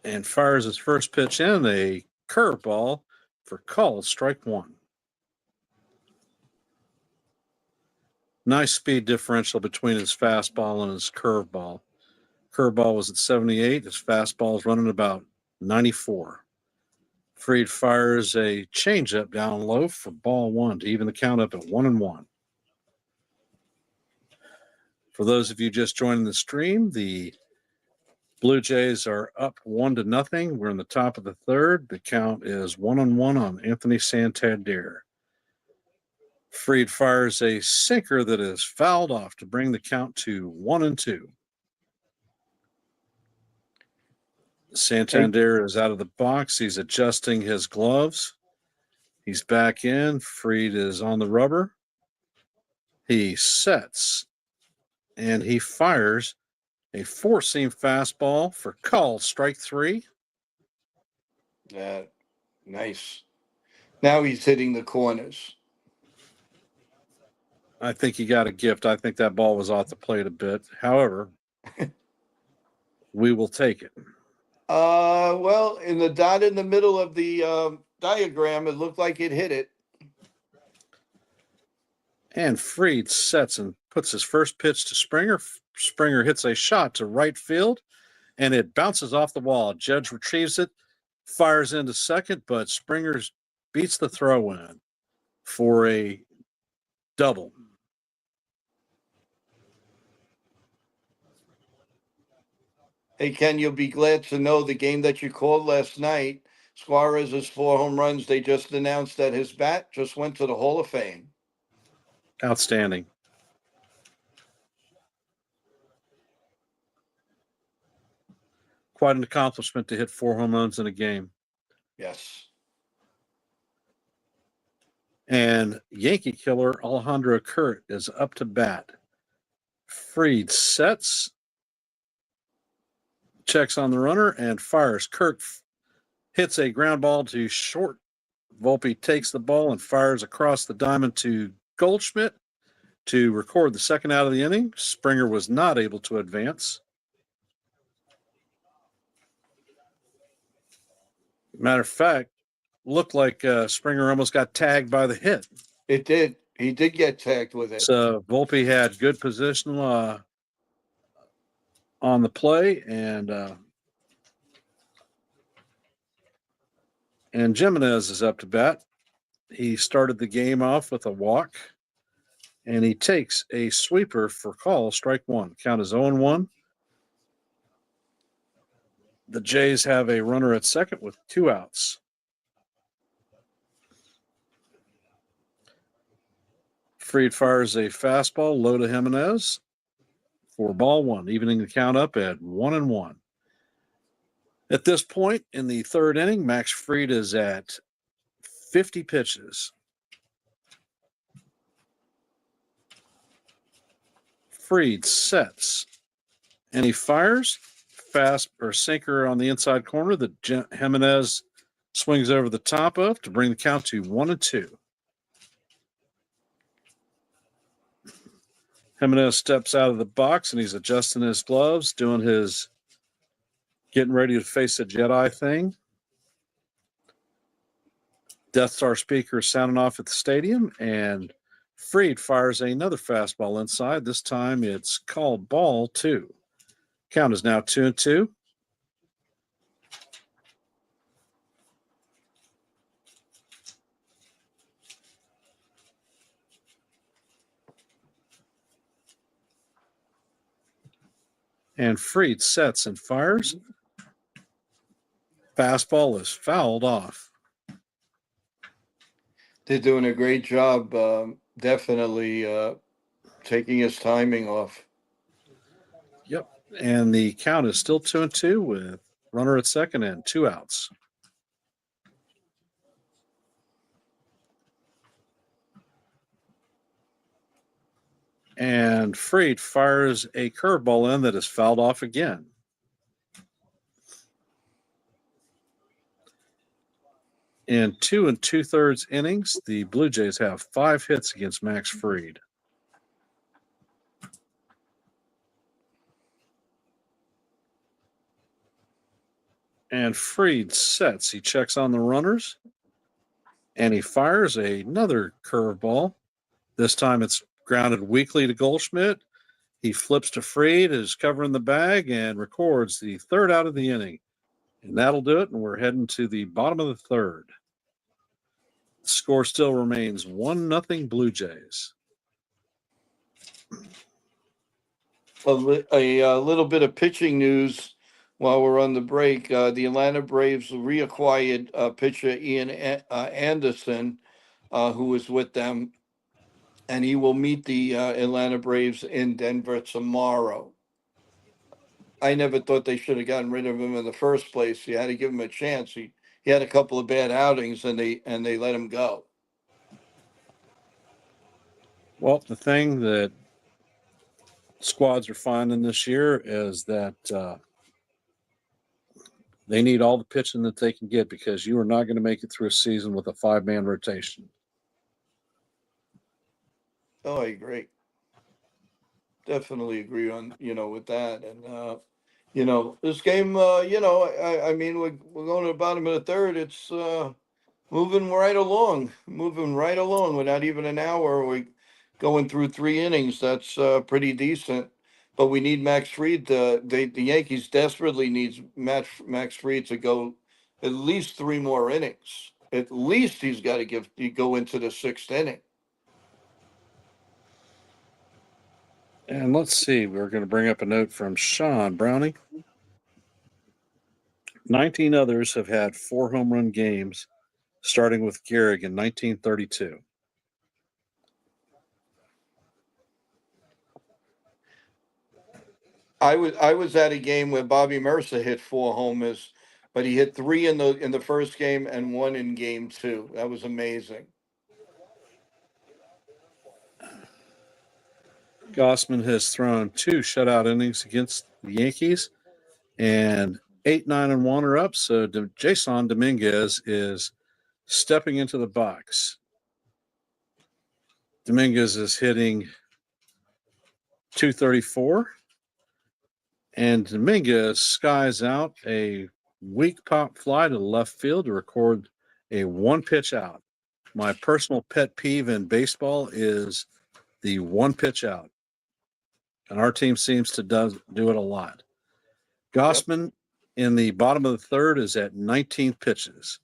and fires his first pitch in, a curveball for call, strike 1. Nice speed differential between his fastball and his curveball. Curveball was at 78. His fastball is running about 94. Fried fires a changeup down low for ball 1 to even the count up at 1-1. For those of you just joining the stream, the Blue Jays are up 1-0. We're in the top of the 3rd. The count is 1-1 on Anthony Santander. Fried fires a sinker that is fouled off to bring the count to 1-2. Santander is out of the box. He's adjusting his gloves. He's back in. Fried is on the rubber. He sets and he fires a 4-seam fastball for call, strike 3. Yeah, nice. Now he's hitting the corners. I think he got a gift. I think that ball was off the plate a bit. However, we will take it. Well, in the dot in the middle of the diagram, it looked like it hit it. And Fried sets and puts his first pitch to Springer. Springer hits a shot to right field, and it bounces off the wall. Judge retrieves it, fires into second, but Springer beats the throw in for a double. Hey, Ken, you'll be glad to know the game that you called last night, Suarez's 4 home runs, they just announced that his bat just went to the Hall of Fame. Outstanding. Quite an accomplishment to hit 4 home runs in a game. Yes. And Yankee killer Alejandro Kurt is up to bat. Fried sets, checks on the runner, and fires. Kurt hits a ground ball to short. Volpe takes the ball and fires across the diamond to Goldschmidt to record the second out of the inning. Springer was not able to advance. Matter of fact, looked like Springer almost got tagged by the hit. It did. He did get tagged with it. So Volpe had good position on the play, and Jimenez is up to bat. He started the game off with a walk, and he takes a sweeper for call, strike 1. Count is 0-1. The Jays have a runner at second with 2 outs. Fried fires a fastball low to Jimenez for ball 1, evening the count up at 1-1. At this point in the 3rd inning, Max Fried is at 50 pitches. Fried sets, and he fires fast or sinker on the inside corner that Jimenez swings over the top of to bring the count to 1-2. Jimenez steps out of the box and he's adjusting his gloves, doing his getting ready to face a Jedi thing. Death Star speaker sounding off at the stadium, and Fried fires another fastball inside. This time it's called ball 2. Count is now 2-2. And Fried sets and fires. Fastball is fouled off. They're doing a great job. Definitely taking his timing off. Yep. And the count is still 2-2 with runner at second and 2 outs. And Fried fires a curveball in that is fouled off again. In 2 2/3 innings, the Blue Jays have 5 hits against Max Fried. And Fried sets. He checks on the runners. And he fires another curveball. This time it's grounded weakly to Goldschmidt. He flips to Fried, is covering the bag, and records the third out of the inning. And that'll do it. And we're heading to the bottom of the third. The score still remains 1-0 Blue Jays. A little bit of pitching news while we're on the break. The Atlanta Braves reacquired pitcher Ian Anderson, who was with them, and he will meet the Atlanta Braves in Denver tomorrow. I never thought they should have gotten rid of him in the first place. You had to give him a chance. He had a couple of bad outings, and they let him go. Well, the thing that squads are finding this year is that they need all the pitching that they can get because you are not going to make it through a season with a 5-man rotation. Oh, I agree. Definitely agree on with that, and this game. I mean, we're going to the bottom of the third. It's moving right along, without even an hour. We're going through 3 innings. That's pretty decent. But we need Max Fried. The Yankees desperately needs Max Fried to go at least 3 more innings. At least he's got to go into the 6th inning. And let's see, we're going to bring up a note from Sean Browning. 19 others have had 4 home run games, starting with Gehrig in 1932. I was at a game where Bobby Mercer hit 4 homers, but he hit 3 in the first game and 1 in game 2. That was amazing. Gossman has thrown 2 shutout innings against the Yankees, and 8, 9, and 1 are up. So Jason Dominguez is stepping into the box. Dominguez is hitting .234, and Dominguez skies out a weak pop fly to the left field to record a 1-pitch out. My personal pet peeve in baseball is the 1-pitch out, and our team seems to do it a lot. Gossman in the bottom of the third is at 19 pitches.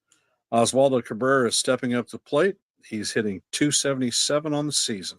Oswaldo Cabrera is stepping up to the plate. He's hitting .277 on the season.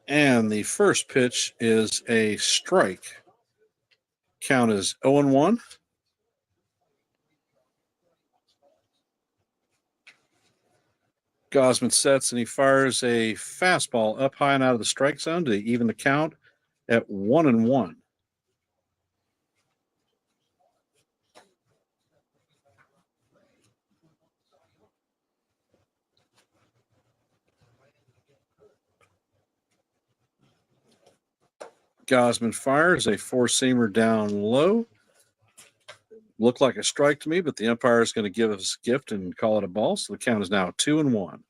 And the first pitch is a strike. Count is 0-1. Gosman sets and he fires a fastball up high and out of the strike zone to even the count at 1-1. Gosman fires a 4-seamer down low. Looked like a strike to me, but the umpire is going to give us a gift and call it a ball. So the count is now 2-1.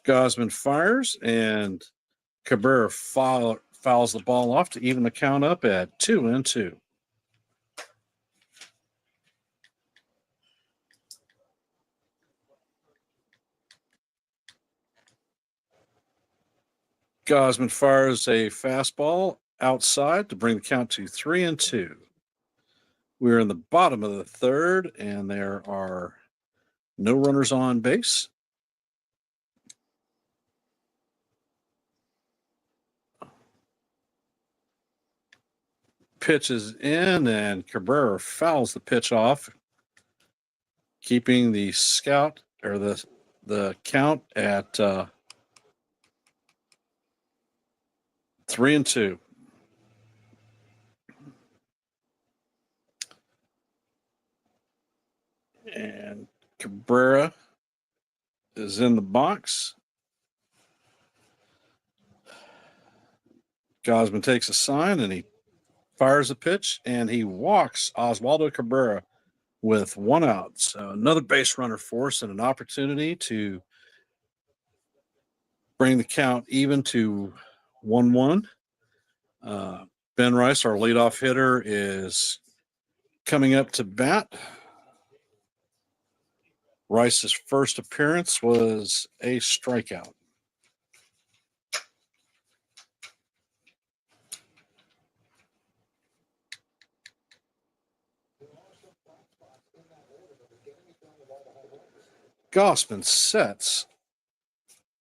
Gosman fires, and Cabrera fouls the ball off to even the count up at 2-2. Gosman fires a fastball outside to bring the count to 3-2. We're in the bottom of the third, and there are no runners on base. Pitch is in, and Cabrera fouls the pitch off, keeping the scout or the count at 3-2. And Cabrera is in the box. Gosman takes a sign and he fires a pitch, and he walks Oswaldo Cabrera with 1 out. So another base runner for us and an opportunity to bring the count even to 1-1. Ben Rice, our leadoff hitter, is coming up to bat. Rice's first appearance was a strikeout. Gosman sets,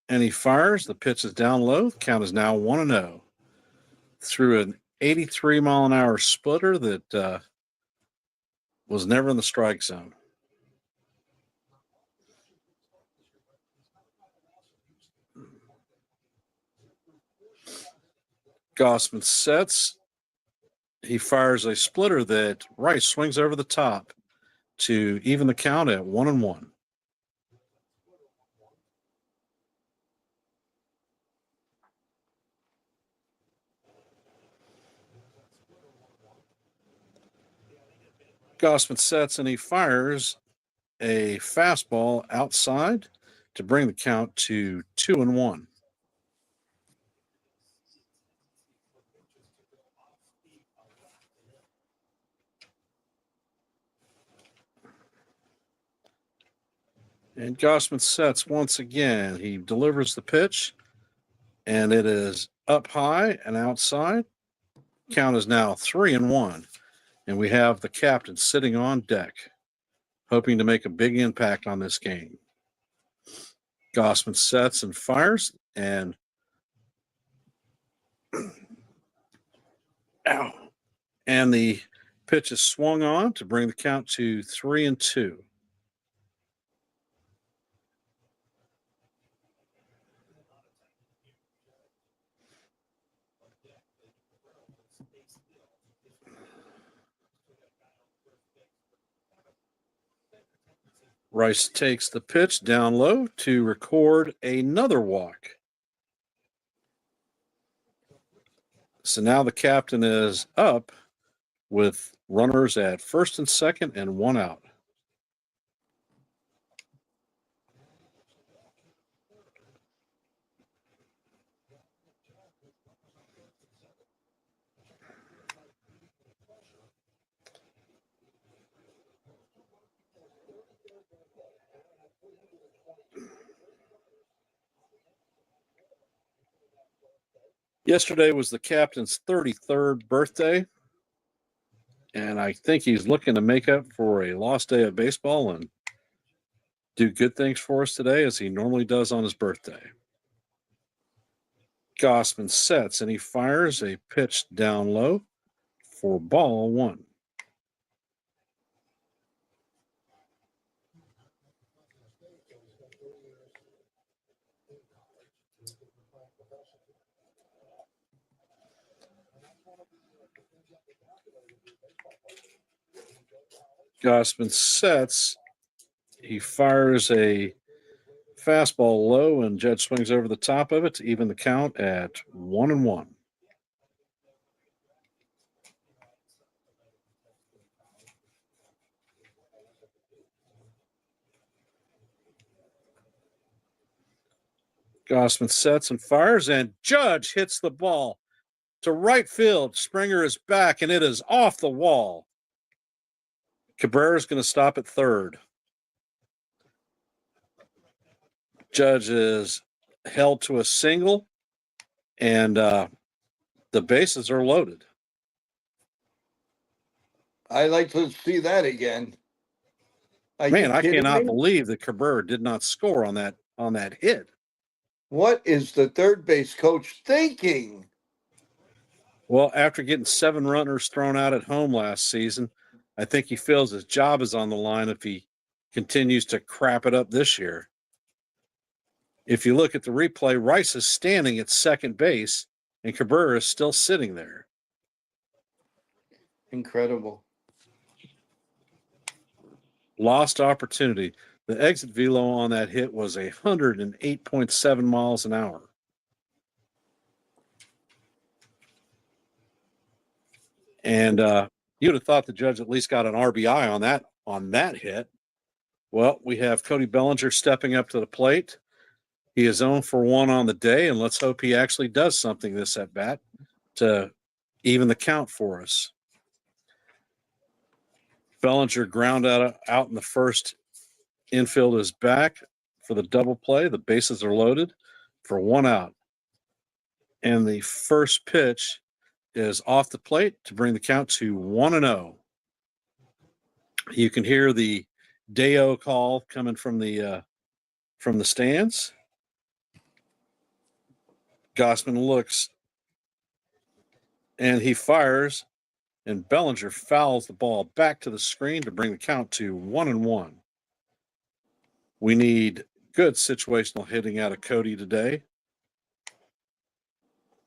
and he fires. The pitch is down low. The count is now 1-0. Through an 83-mile-an-hour splitter that was never in the strike zone. Gosman sets. He fires a splitter that Rice swings over the top to even the count at 1-1. Gosman sets, and he fires a fastball outside to bring the count to 2-1. And Gosman sets once again. He delivers the pitch, and it is up high and outside. Count is now 3-1, and we have the captain sitting on deck, hoping to make a big impact on this game. Gosman sets and fires, and the pitch is swung on to bring the count to 3-2. Rice takes the pitch down low to record another walk. So now the captain is up with runners at first and second and 1 out. Yesterday was the captain's 33rd birthday, and I think he's looking to make up for a lost day of baseball and do good things for us today, as he normally does on his birthday. Gosman sets, and he fires a pitch down low for ball 1. Gosman sets. He fires a fastball low, and Judge swings over the top of it to even the count at 1-1. Gossman sets and fires, and Judge hits the ball to right field. Springer is back, and it is off the wall. Cabrera's going to stop at third. Judge is held to a single, and the bases are loaded. I like to see that again. Are you Man, I kidding cannot me? believe that Cabrera did not score on that hit. What is the third base coach thinking? Well, after getting 7 runners thrown out at home last season, I think he feels his job is on the line if he continues to crap it up this year. If you look at the replay, Rice is standing at second base, and Cabrera is still sitting there. Incredible. Lost opportunity. The exit velo on that hit was 108.7 miles an hour. And you'd have thought the Judge at least got an RBI on that hit. Well, we have Cody Bellinger stepping up to the plate. He is 0 for 1 on the day, and let's hope he actually does something this at bat to even the count for us. Bellinger ground out in the first. Infield is back for the double play. The bases are loaded for 1 out. And the first pitch is off the plate to bring the count to 1-0. You can hear the Deo call coming from the stands. Gossman looks, and he fires, and Bellinger fouls the ball back to the screen to bring the count to 1-1. We need good situational hitting out of Cody today.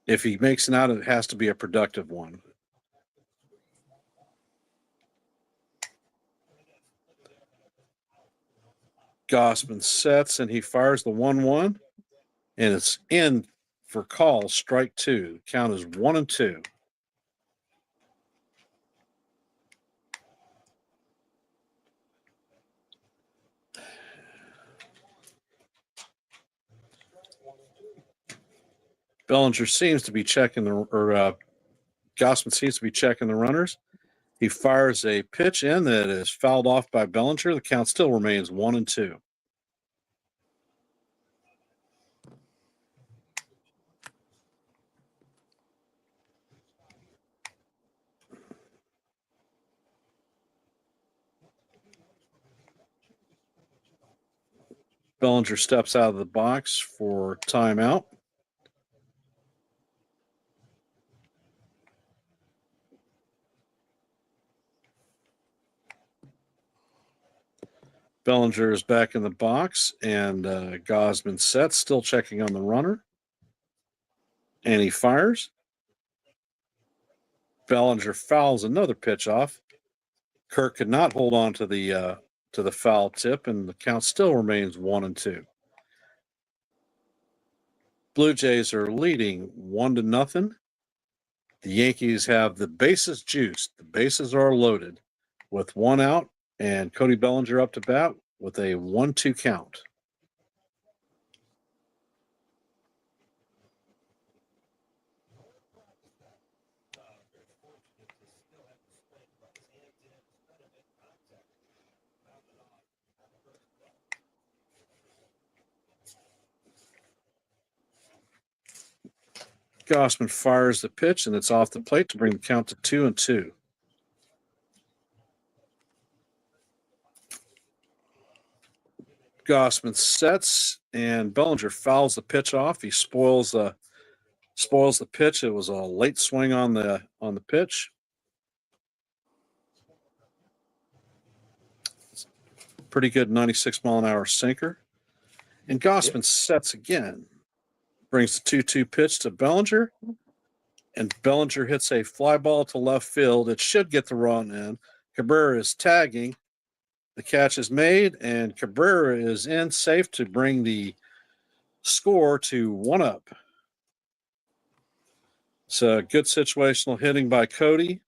If he makes an out, it has to be a productive one. Gossman sets, and he fires the 1-1, and it's in for call, strike 2. Count is 1-2. Bellinger seems to be checking Gossman seems to be checking the runners. He fires a pitch in that is fouled off by Bellinger. The count still remains 1-2. Bellinger steps out of the box for timeout. Bellinger is back in the box, and Gossman sets, still checking on the runner. And he fires. Bellinger fouls another pitch off. Kirk could not hold on to the foul tip, and the count still remains 1-2. Blue Jays are leading 1-0. The Yankees have the bases juiced. The bases are loaded with 1 out, and Cody Bellinger up to bat with a 1-2 count. Gossman fires the pitch, and it's off the plate to bring the count to 2-2. Gossman sets, and Bellinger fouls the pitch off. He spoils the pitch. It was a late swing on the pitch. Pretty good 96-mile-an-hour sinker. And Gossman sets again. Brings the 2-2 pitch to Bellinger. And Bellinger hits a fly ball to left field. It should get the run in. Cabrera is tagging. The catch is made, and Cabrera is in safe to bring the score to 1-up. So good situational hitting by Cody.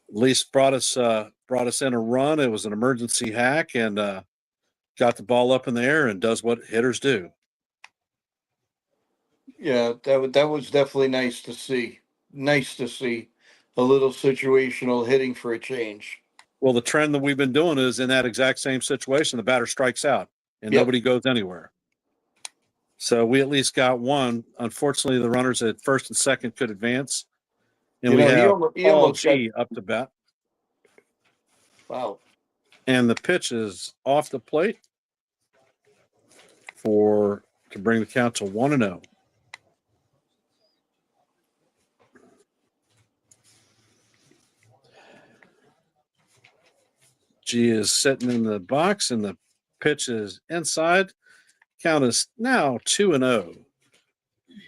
At least brought us in a run. It was an emergency hack, and got the ball up in the air and does what hitters do. Yeah, that was definitely nice to see. Nice to see a little situational hitting for a change. Well, the trend that we've been doing is in that exact same situation, the batter strikes out and Yep. nobody goes anywhere. So we at least got one. Unfortunately, the runners at first and second could advance. And You we know, have he Paul almost got G up to bat. wow. And the pitch is off the plate to bring the count to 1-0. G is sitting in the box and the pitch is inside. Count is now 2-0.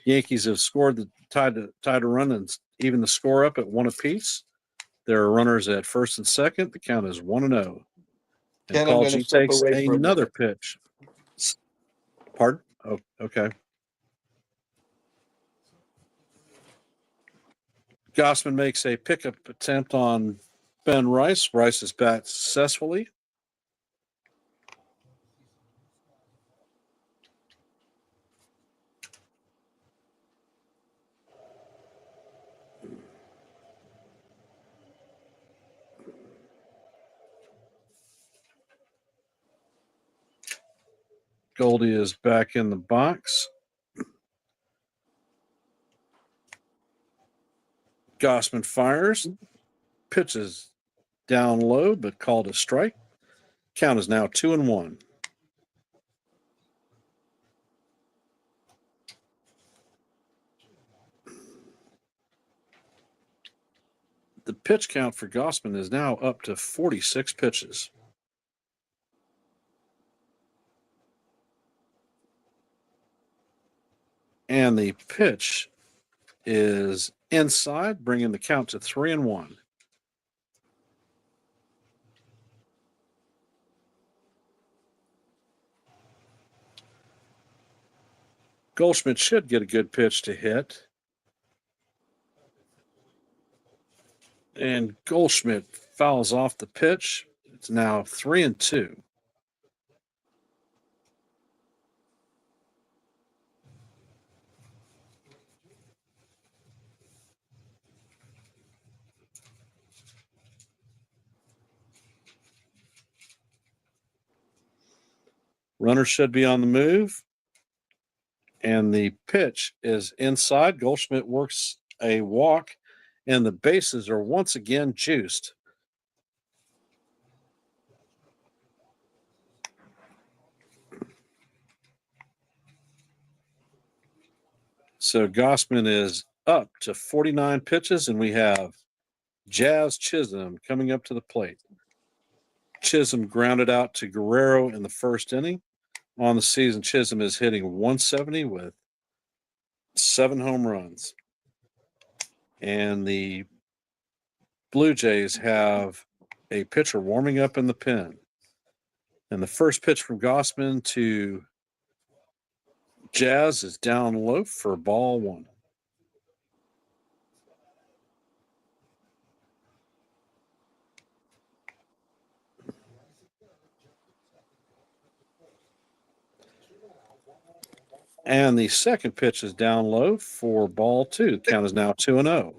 Yankees have scored tied a run and even the score up at 1 apiece. There are runners at first and second. The count is 1-0. And Ken, I'm Paul going to G step takes away for a another minute. pitch. Pardon? Oh, okay. Gossman makes a pickup attempt on Ben Rice. Rice is bat successfully. Goldie is back in the box. Gossman fires. Pitches down low, but called a strike. Count is now 2-1. The pitch count for Gossman is now up to 46 pitches. And the pitch is inside, bringing the count to 3-1. Goldschmidt should get a good pitch to hit. And Goldschmidt fouls off the pitch. It's now 3-2. Runner should be on the move. And the pitch is inside. Goldschmidt works a walk, and the bases are once again juiced. So Gossman is up to 49 pitches, and we have Jazz Chisholm coming up to the plate. Chisholm grounded out to Guerrero in the first inning. On the season, Chisholm is hitting 170 with 7 home runs. And the Blue Jays have a pitcher warming up in the pen. And the first pitch from Gossman to Jazz is down low for ball 1. And the second pitch is down low for ball 2. The count is now 2-0.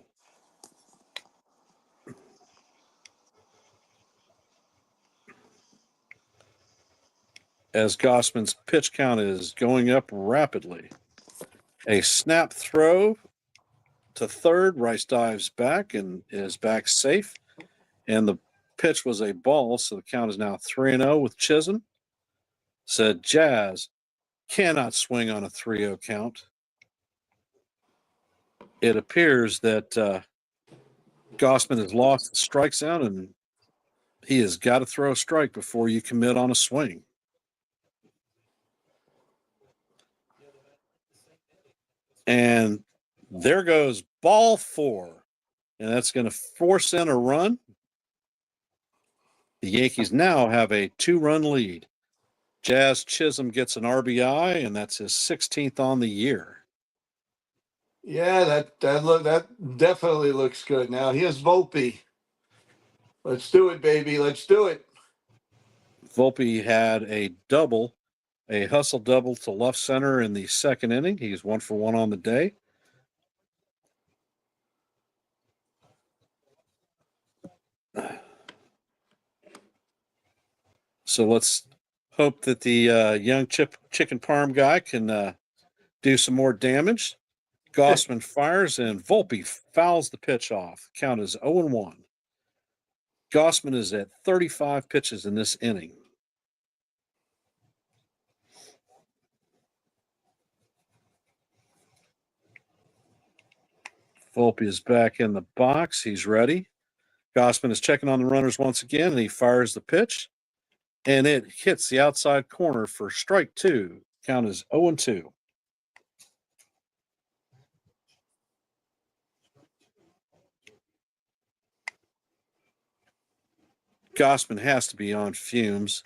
As Gossman's pitch count is going up rapidly. A snap throw to third. Rice dives back and is back safe. And the pitch was a ball, so the count is now 3-0 with Chisholm. Said Jazz cannot swing on a 3-0 count. It appears that Gossman has lost the strike zone, and he has got to throw a strike before you commit on a swing. And there goes ball 4. And that's going to force in a run. The Yankees now have a 2-run lead. Jazz Chisholm gets an RBI, and that's his 16th on the year. Yeah, that definitely looks good. Now here's Volpe. Let's do it, baby. Let's do it. Volpe had a double a hustle double to left center in the second inning. He's 1 for 1 on the day. So let's hope that the young chicken parm guy can do some more damage. Gossman fires and Volpe fouls the pitch off. Count is 0-1. Gossman is at 35 pitches in this inning. Volpe is back in the box. He's ready. Gossman is checking on the runners once again, and he fires the pitch, and it hits the outside corner for strike 2. Count is 0-2. Gossman has to be on fumes.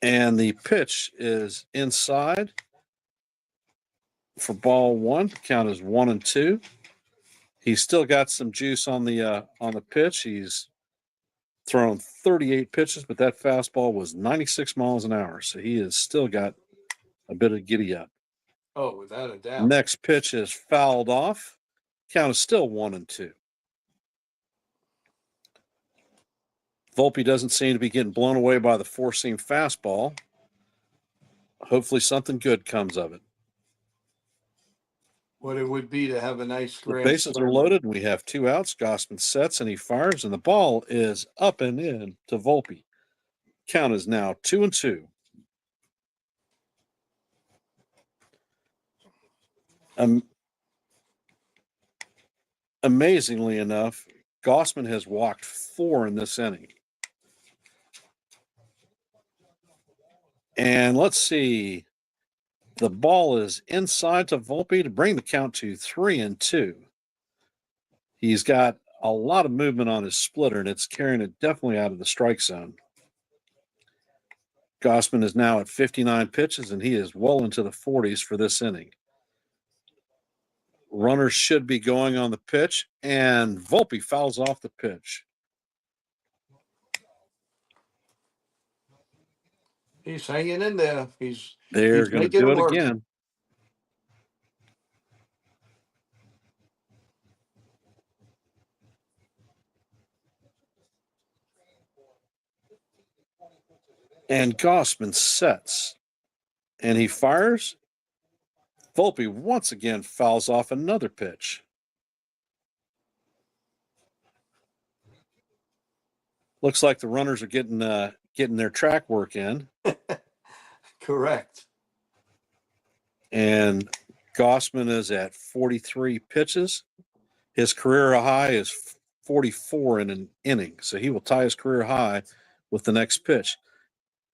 And the pitch is inside for ball 1. Count is 1-2. He's still got some juice on the pitch. He's thrown 38 pitches, but that fastball was 96 miles an hour. So he has still got a bit of giddy up. Oh, without a doubt. Next pitch is fouled off. Count is still 1-2. Volpe doesn't seem to be getting blown away by the four-seam fastball. Hopefully something good comes of it. What it would be to have a nice The grand bases slam. are loaded, and we have 2 outs. Gossman sets, and he fires, and the ball is up and in to Volpe. Count is now 2-2. Amazingly enough, Gossman has walked 4 in this inning. And let's see. The ball is inside to Volpe to bring the count to 3-2. He's got a lot of movement on his splitter, and it's carrying it definitely out of the strike zone. Gossman is now at 59 pitches, and he is well into the 40s for this inning. Runners should be going on the pitch, and Volpe fouls off the pitch. He's hanging in there. They're going to do it work. again. And Gossman sets, and he fires. Volpe once again fouls off another pitch. Looks like the runners are getting their track work in. Correct. And Gossman is at 43 pitches. His career high is 44 in an inning, so he will tie his career high with the next pitch.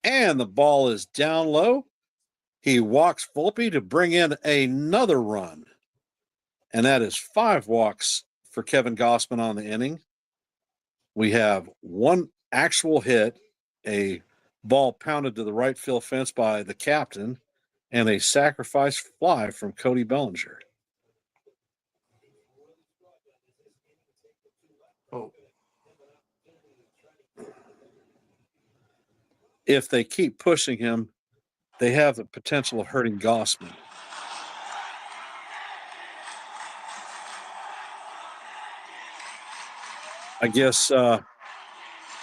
And the ball is down low. He walks Volpe to bring in another run. And that is 5 walks for Kevin Gossman on the inning. We have 1 actual hit, a ball pounded to the right field fence by the captain, and a sacrifice fly from Cody Bellinger. Oh. If they keep pushing him, they have the potential of hurting Gossman. I guess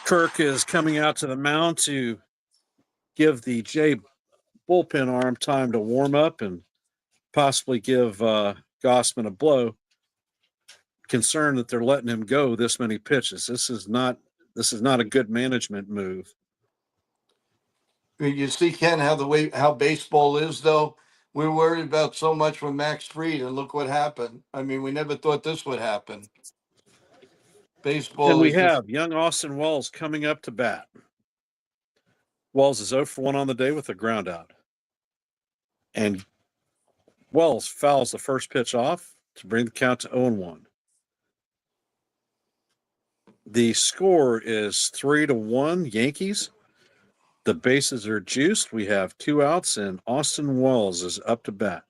Kirk is coming out to the mound to give the J bullpen arm time to warm up and possibly give Gossman a blow. Concerned that they're letting him go this many pitches. This is not a good management move. You see, Ken, how baseball is, though. We're worried about so much with Max Fried, and look what happened. I mean, we never thought this would happen. Baseball. And we have young Austin Wells coming up to bat. Wells is 0 for 1 on the day with a ground out. And Wells fouls the first pitch off to bring the count to 0-1. The score is 3-1 Yankees. The bases are juiced. We have 2 outs, and Austin Wells is up to bat.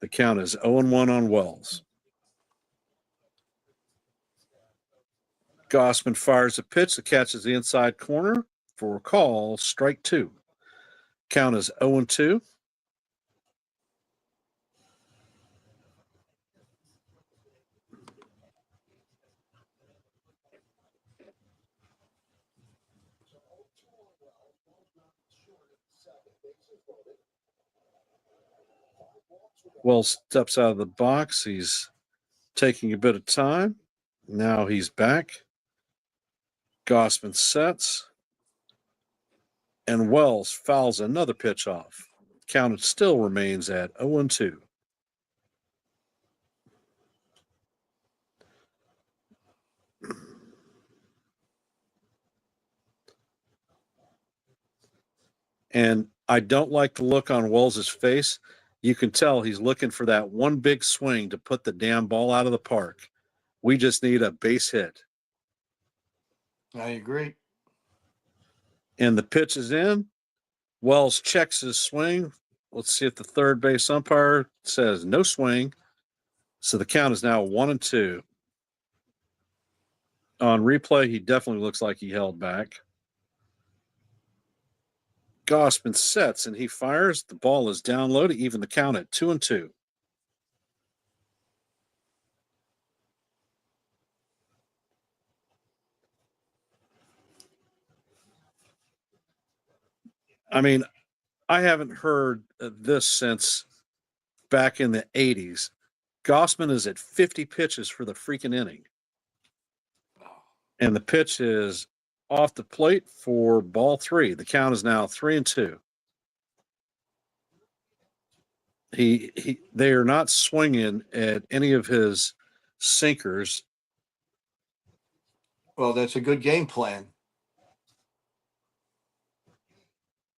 The count is 0-1 on Wells. Gossman fires a pitch that catches the inside corner. for a call, strike 2. Count is 0-2. Wells steps out of the box. He's taking a bit of time. Now he's back. Gossman sets. And Wells fouls another pitch off. Count still remains at 0-2. And I don't like the look on Wells's face. You can tell he's looking for that one big swing to put the damn ball out of the park. We just need a base hit. I agree. And the pitch is in. Wells checks his swing. Let's see if the third base umpire says no swing. So the count is now 1-2. On replay, he definitely looks like he held back. Gossman sets and he fires. The ball is down low to even the count at 2-2. I mean, I haven't heard this since back in the 80s. Gossman is at 50 pitches for the freaking inning. And the pitch is off the plate for ball 3. The count is now 3-2. They are not swinging at any of his sinkers. Well, that's a good game plan.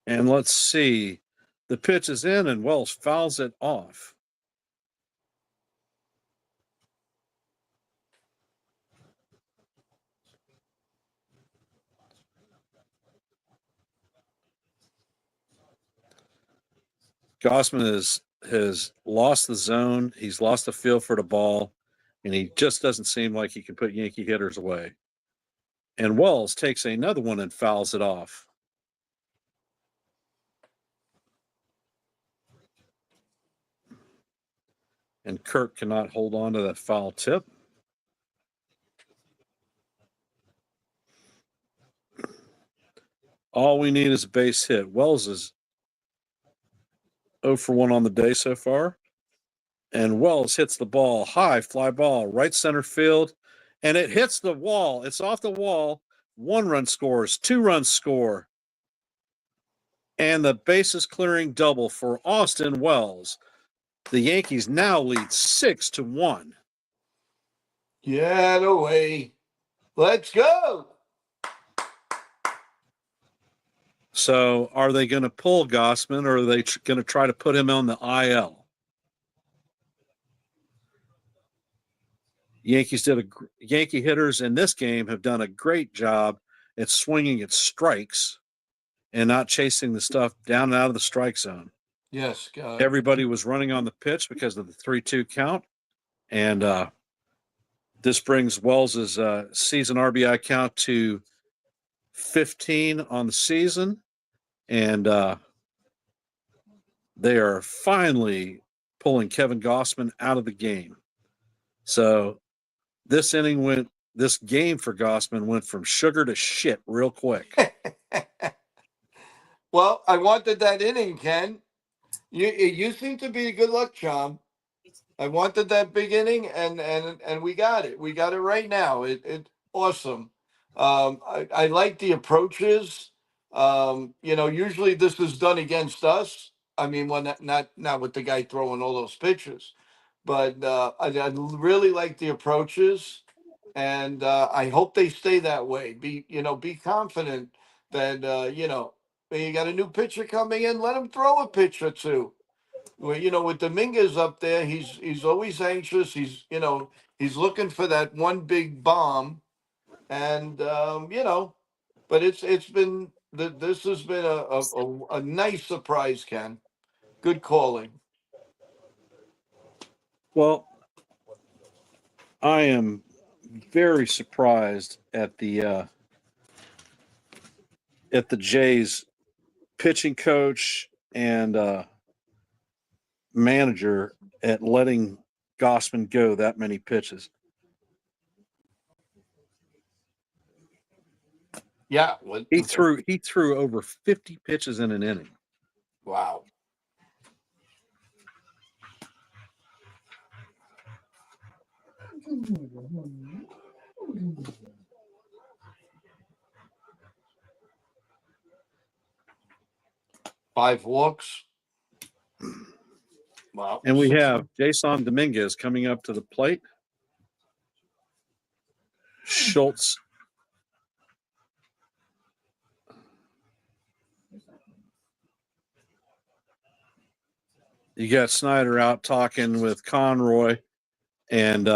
And let's see. The pitch is in and Wells fouls it off. Gossman has lost the zone. He's lost the feel for the ball, and he just doesn't seem like he can put Yankee hitters away. And Wells takes another one and fouls it off. And Kirk cannot hold on to that foul tip. All we need is a base hit. Wells is 0 for 1 on the day so far. And Wells hits the ball high, fly ball, right center field, and it hits the wall. It's off the wall. 1 run scores, 2 runs score. And the bases clearing double for Austin Wells. The Yankees now lead 6-1. Get away. Let's go. So are they going to pull Gossman, or are they going to try to put him on the IL? Yankee hitters in this game have done a great job at swinging at strikes and not chasing the stuff down and out of the strike zone. Yes. Everybody was running on the pitch because of the 3-2 count. And this brings Wells's season RBI count to 15 on the season. And they are finally pulling Kevin Gossman out of the game. So this game for Gossman went from sugar to shit real quick. Well, I wanted that inning, Ken. You seem to be a good luck charm. I wanted that big inning, and we got it. We got it right now. It awesome. I like the approaches. Usually this is done against us. I mean, when not with the guy throwing all those pitches, but I really like the approaches, and I hope they stay that way. Be confident that when you got a new pitcher coming in, let him throw a pitch or two. Well, with Dominguez up there, he's always anxious. He's looking for that one big bomb, and but it's been this has been a nice surprise, Ken. Good calling. Well, I am very surprised at the at the Jays pitching coach and manager at letting Gossman go that many pitches. Yeah. He threw over 50 pitches in an inning. Wow. Five walks. Wow. And we have Jason Dominguez coming up to the plate. Schultz. You got Snyder out talking with Conroy, and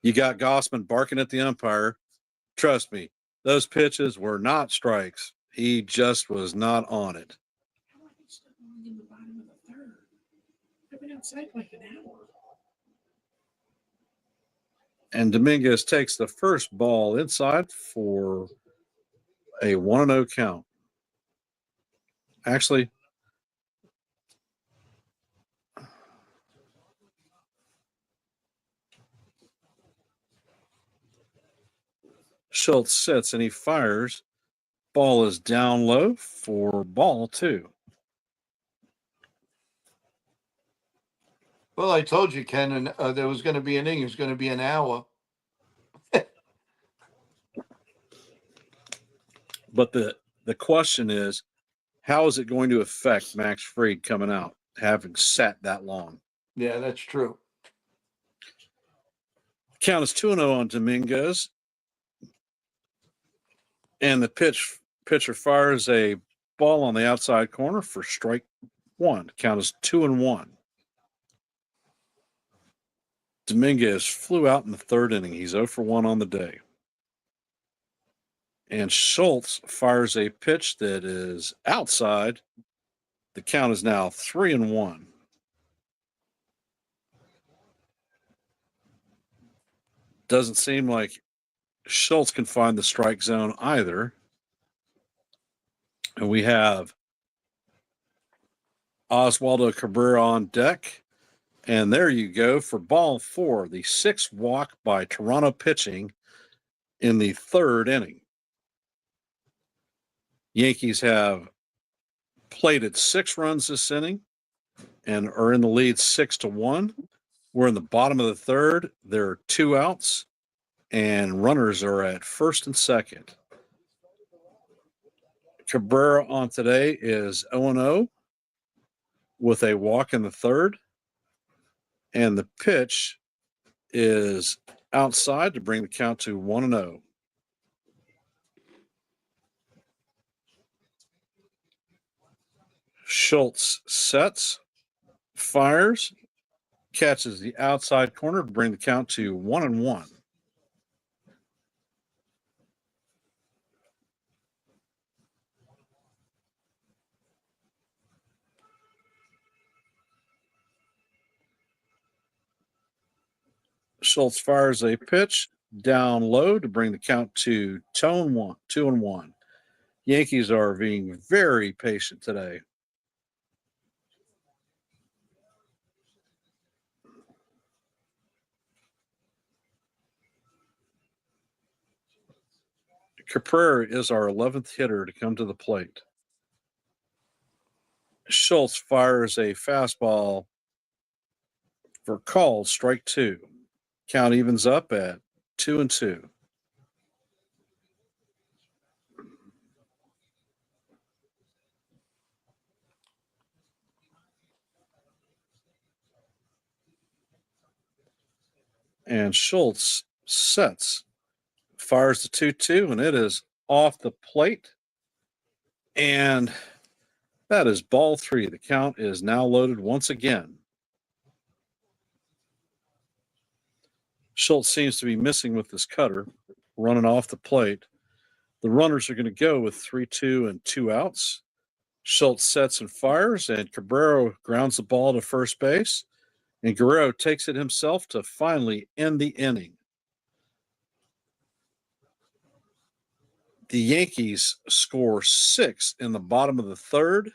you got Gossman barking at the umpire. Trust me, those pitches were not strikes. He just was not on it. And Dominguez takes the first ball inside for a 1-0 count. Actually, Schultz sits and he fires. Ball is down low for ball 2. Well, I told you, Ken, and there was going to be an inning. It was going to be an hour. But the question is, how is it going to affect Max Fried coming out, having sat that long? Yeah, that's true. Count is 2-0 on Dominguez. And the pitcher fires a ball on the outside corner for strike 1. Count is 2-1. Dominguez flew out in the third inning. He's 0 for 1 on the day. And Schultz fires a pitch that is outside. The count is now 3-1. Doesn't seem like Schultz can find the strike zone either. And we have Oswaldo Cabrera on deck. And there you go for ball 4, the 6th walk by Toronto pitching in the third inning. Yankees have plated 6 runs this inning and are in the lead 6-1. We're in the bottom of the third. There are 2 outs, and runners are at first and second. Cabrera on today is 0-0 with a walk in the third, and the pitch is outside to bring the count to 1-0. Schultz sets, fires, catches the outside corner to bring the count to 1-1. Schultz fires a pitch down low to bring the count to 2-1. Yankees are being very patient today. Cabrera is our 11th hitter to come to the plate. Schultz fires a fastball for called strike 2. Count evens up at 2-2. And Schultz sets, fires the 2-2, and it is off the plate. And that is ball 3. The count is now loaded once again. Schultz seems to be missing with this cutter, running off the plate. The runners are going to go with 3-2 and 2 outs. Schultz sets and fires, and Cabrera grounds the ball to first base. And Guerrero takes it himself to finally end the inning. the Yankees score 6 in the bottom of the third.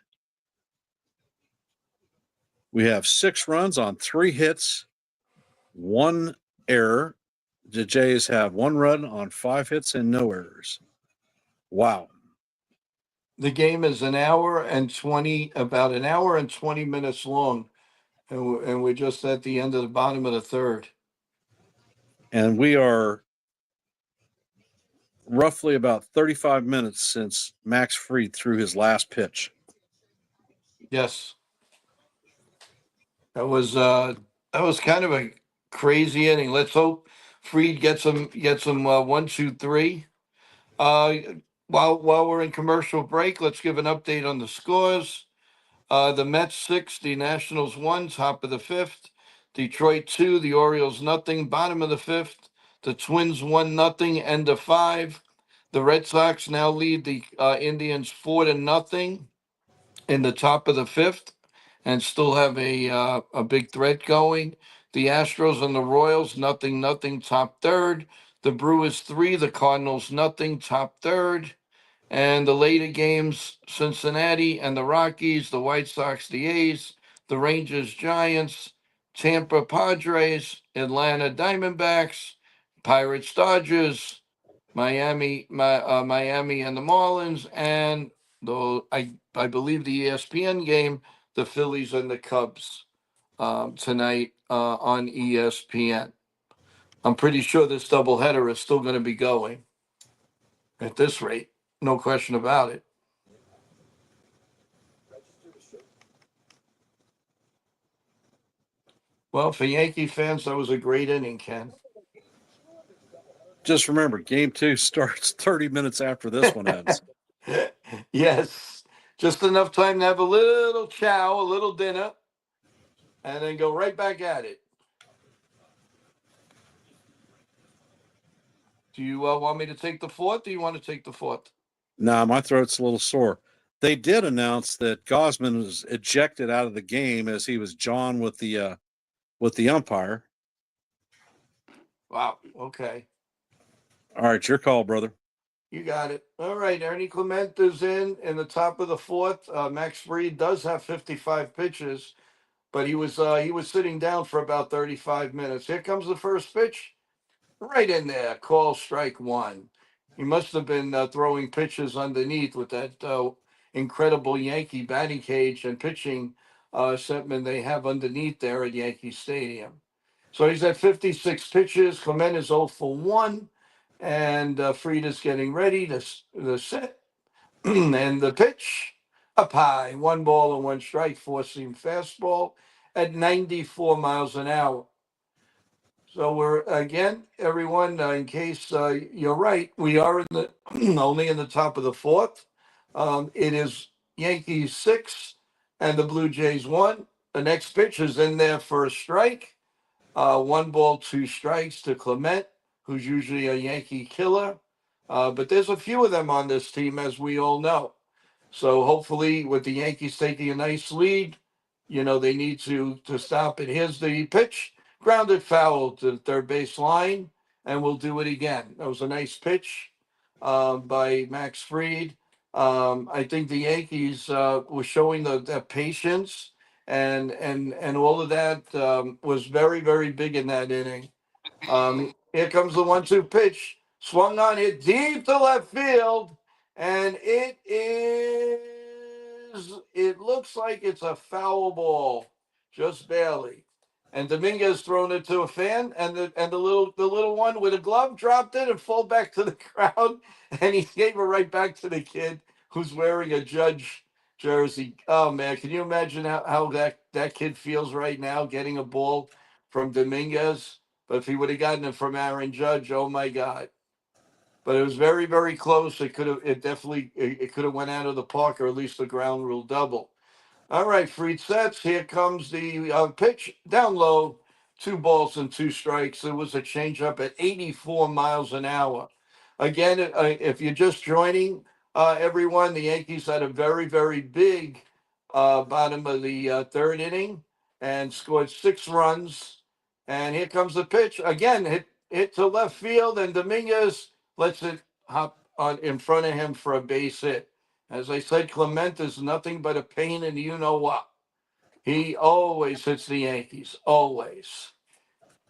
We have 6 runs on 3 hits, 1 error. The Jays have 1 run on 5 hits and no errors. Wow. The game is about an hour and 20 minutes long. And we're just at the end of the bottom of the third. And we are roughly about 35 minutes since Max Fried threw his last pitch. Yes. That was kind of a crazy inning. Let's hope Fried gets some 1, 2, 3. While we're in commercial break, let's give an update on the scores. The Mets 6, the Nationals 1, top of the 5th. Detroit 2, the Orioles nothing, bottom of the 5th. The Twins 1-0, end of 5. The Red Sox now lead the Indians 4-0 in the top of the 5th, and still have a big threat going. The Astros and the Royals 0-0, top third. The Brewers 3, the Cardinals nothing, top third. And the later games, Cincinnati and the Rockies, the White Sox, the A's, the Rangers, Giants, Tampa, Padres, Atlanta, Diamondbacks, Pirates, Dodgers, Miami and the Marlins, and I believe the ESPN game, the Phillies and the Cubs tonight on ESPN. I'm pretty sure this doubleheader is still going to be going at this rate. No question about it. Well, for Yankee fans, that was a great inning, Ken. Just remember, game 2 starts 30 minutes after this one ends. Yes. Just enough time to have a little chow, a little dinner, and then go right back at it. Do you want me to take the 4th? Do you want to take the 4th? Nah, my throat's a little sore. They did announce that Gosman was ejected out of the game as he was jawing with the umpire. Wow. Okay. All right, your call, brother. You got it. All right. Ernie Clement is in the top of the 4th. Max Fried does have 55 pitches, but he was sitting down for about 35 minutes. Here comes the first pitch. Right in there. Call strike 1. He must have been throwing pitches underneath with that incredible Yankee batting cage and pitching segment they have underneath there at Yankee Stadium. So he's at 56 pitches. Clement is 0 for 1. And Fried is getting ready to sit. And the pitch up high. 1 ball and 1 strike, 4-seam fastball at 94 miles an hour. So we're again, everyone. In case you're right, we are in the only in the top of the 4th. It is Yankees 6 and the Blue Jays 1. The next pitch is in there for a strike. 1 ball, 2 strikes to Clement, who's usually a Yankee killer. But there's a few of them on this team, as we all know. So hopefully, with the Yankees taking a nice lead, they need to stop it. Here's the pitch. Grounded foul to the third base line, and we'll do it again. That was a nice pitch by Max Fried. I think the Yankees were showing the patience and all of that was very, very big in that inning. Here comes the 1-2 pitch. Swung on it deep to left field, and it looks like it's a foul ball, just barely. And Dominguez thrown it to a fan, and the little one with a glove dropped it and fall back to the crowd, and he gave it right back to the kid who's wearing a Judge jersey. Oh man, can you imagine how that kid feels right now getting a ball from Dominguez? But if he would have gotten it from Aaron Judge, oh my God. But it was very, very close. It could have went out of the park, or at least the ground rule double. All right, Fried sets. Here comes the pitch down low. 2 balls and 2 strikes. It was a changeup at 84 miles an hour. Again, if you're just joining, everyone, the Yankees had a very, very big bottom of the third inning and scored 6 runs. And here comes the pitch again. Hit to left field, and Dominguez lets it hop on in front of him for a base hit. As I said, Clement is nothing but a pain, and you know what? He always hits the Yankees, always.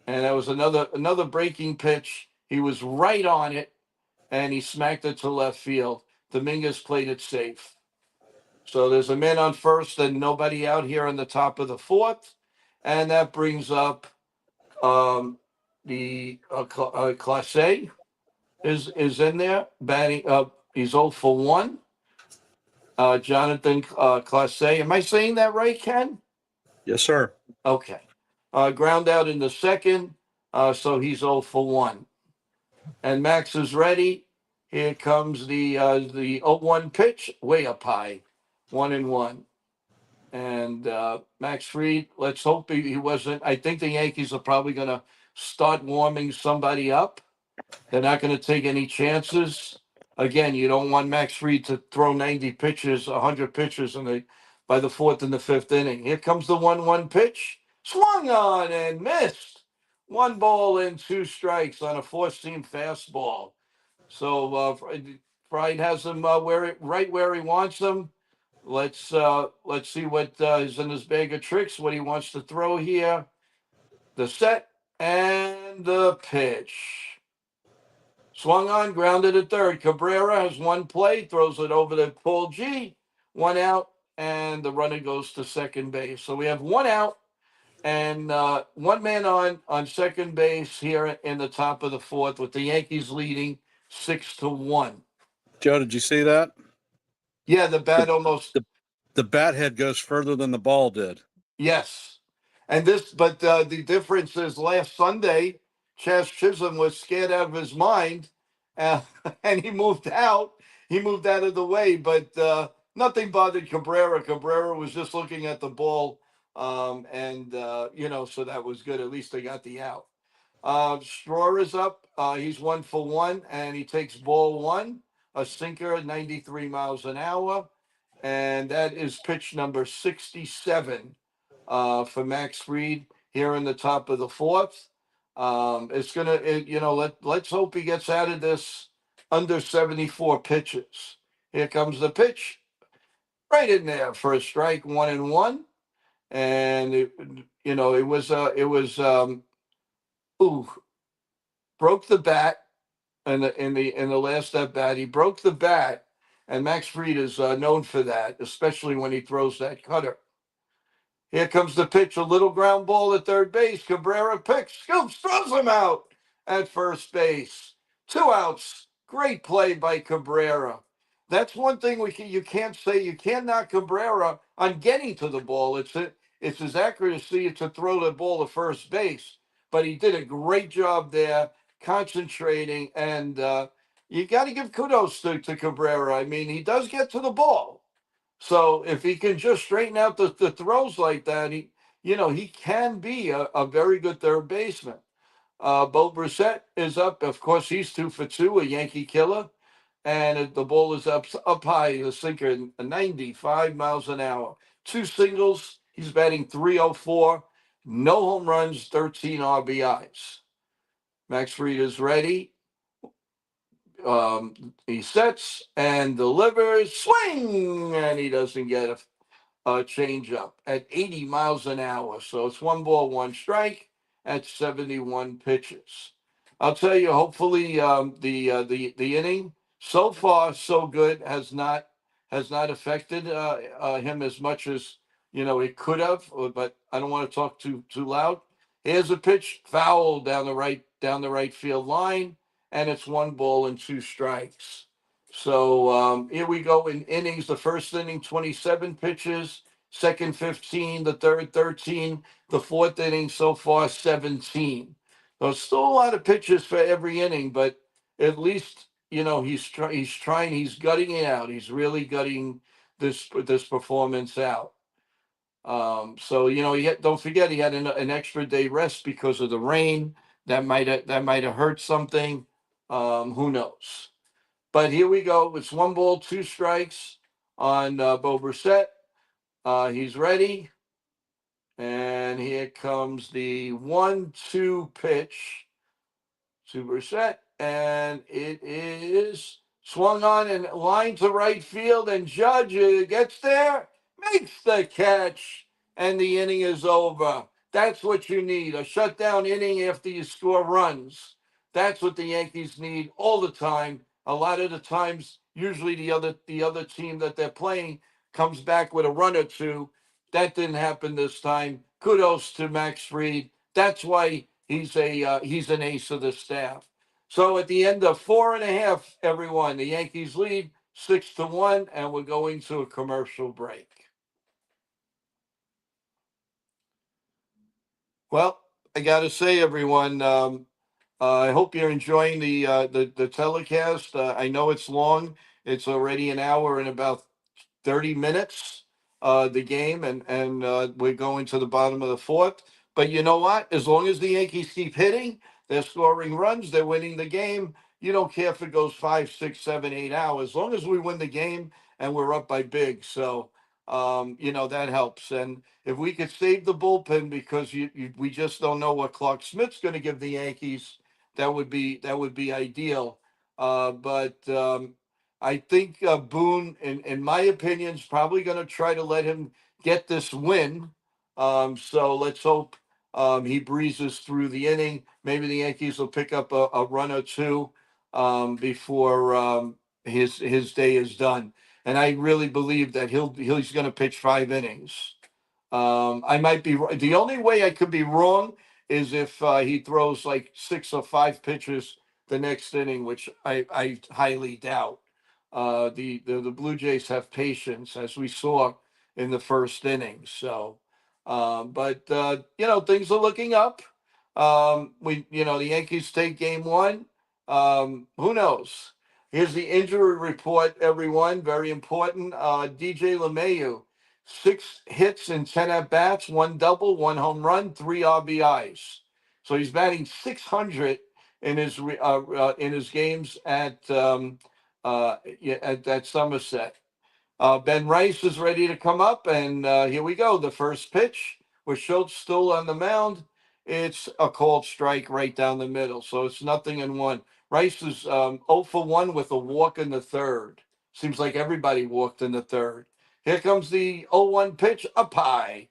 And that was another breaking pitch. He was right on it, and he smacked it to left field. Dominguez played it safe. So there's a man on first and nobody out here in the top of the fourth, and that brings up the Class A is in there batting up. He's 0 for 1. Jonathan Class A. Am I saying that right, Ken? Yes, sir. Okay. Ground out in the second, so he's 0 for 1. And Max is ready. Here comes the 0-1 pitch, way up high, 1-1. And Max Fried, let's hope he wasn't. I think the Yankees are probably going to start warming somebody up. They're not going to take any chances. Again, you don't want Max Fried to throw 90 pitches, 100 pitches by the fourth and the fifth inning. Here comes the 1-1 pitch. Swung on and missed. 1 ball and 2 strikes on a four-seam fastball. So Fried has him right where he wants him. Let's see what is in his bag of tricks, what he wants to throw here. The set and the pitch. Swung on, grounded at third. Cabrera has 1 play, throws it over to Paul G. 1 out, and the runner goes to second base. So we have 1 out and 1 man on second base here in the top of the fourth, with the Yankees leading 6-1. Joe, did you see that? Yeah, the bat almost. The bat head goes further than the ball did. Yes. And but the difference is last Sunday, Chas Chisholm was scared out of his mind, and he moved out. He moved out of the way, but nothing bothered Cabrera. Cabrera was just looking at the ball, so that was good. At least they got the out. Straw is up. He's 1 for 1, and he takes ball 1, a sinker at 93 miles an hour. And that is pitch number 67 for Max Fried here in the top of the fourth. It's gonna, let's hope he gets out of this under 74 pitches. Here comes the pitch, right in there for a strike, 1-1, and broke the bat in the last at bat. He broke the bat, and Max Fried is known for that, especially when he throws that cutter. Here comes the pitch, a little ground ball at third base. Cabrera picks, scoops, throws him out at first base. 2 outs. Great play by Cabrera. That's one thing you can't say. You can't knock Cabrera on getting to the ball. It's his accuracy to throw the ball to first base. But he did a great job there, concentrating, and you got to give kudos to Cabrera. I mean, he does get to the ball. So if he can just straighten out the throws like that, he can be a very good third baseman. Bo Brissett is up. Of course, he's 2 for 2, a Yankee killer. And the ball is up high, the sinker, 95 miles an hour. 2 singles. He's batting 304. No home runs, 13 RBIs. Max Fried is ready. He sets and delivers, swing, and he doesn't get a change up at 80 miles an hour. So it's 1 ball, 1 strike at 71 pitches. I'll tell you, hopefully, the inning so far so good has not affected him as much as it could have. But I don't want to talk too loud. Here's a pitch, foul down the right field line, and it's 1 ball and 2 strikes. So here we go in innings. The first inning, 27 pitches. Second, 15. The third, 13. The fourth inning so far, 17. So it's still a lot of pitches for every inning, but at least he's trying. He's gutting it out. He's really gutting this performance out. So don't forget he had an extra day rest because of the rain. That might have hurt something. Who knows? But here we go. It's 1 ball, 2 strikes on Bo Brissett. He's ready. And here comes the 1-2 pitch to Brissett. And it is swung on and line to right field, and Judge gets there, makes the catch, and the inning is over. That's what you need, a shutdown inning after you score runs. That's what the Yankees need all the time. A lot of the times, usually the other team that they're playing comes back with a run or two. That didn't happen this time. Kudos to Max Fried. That's why he's an ace of the staff. So at the end of 4.5, everyone, the Yankees lead 6-1, and we're going to a commercial break. Well, I got to say, everyone, I hope you're enjoying the telecast. I know it's long. It's already an hour and about 30 minutes, the game, and we're going to the bottom of the fourth. But you know what? As long as the Yankees keep hitting, they're scoring runs, they're winning the game. You don't care if it goes 5, 6, 7, 8 hours. As long as we win the game and we're up by big. So, that helps. And if we could save the bullpen because we just don't know what Clark Smith's going to give the Yankees, that would be ideal. But I think Boone, in my opinion, is probably going to try to let him get this win. So let's hope he breezes through the inning. Maybe the Yankees will pick up a run or two before his day is done. And I really believe that he's going to pitch 5 innings. I might be the only way I could be wrong is if he throws like 6 or 5 pitches the next inning, which I highly doubt. The Blue Jays have patience, as we saw in the first inning. So, but things are looking up. The Yankees take game one. Who knows? Here's the injury report, everyone. Very important. DJ LeMahieu, 6 hits in 10 at bats, 1 double, 1 home run, 3 RBIs. So he's batting 600 in his games at Somerset. Ben Rice is ready to come up, and here we go. The first pitch with Schultz still on the mound. It's a called strike right down the middle, so it's 0-1. Rice is 0 for 1 with a walk in the third. Seems like everybody walked in the third. Here comes the 0-1 pitch, up high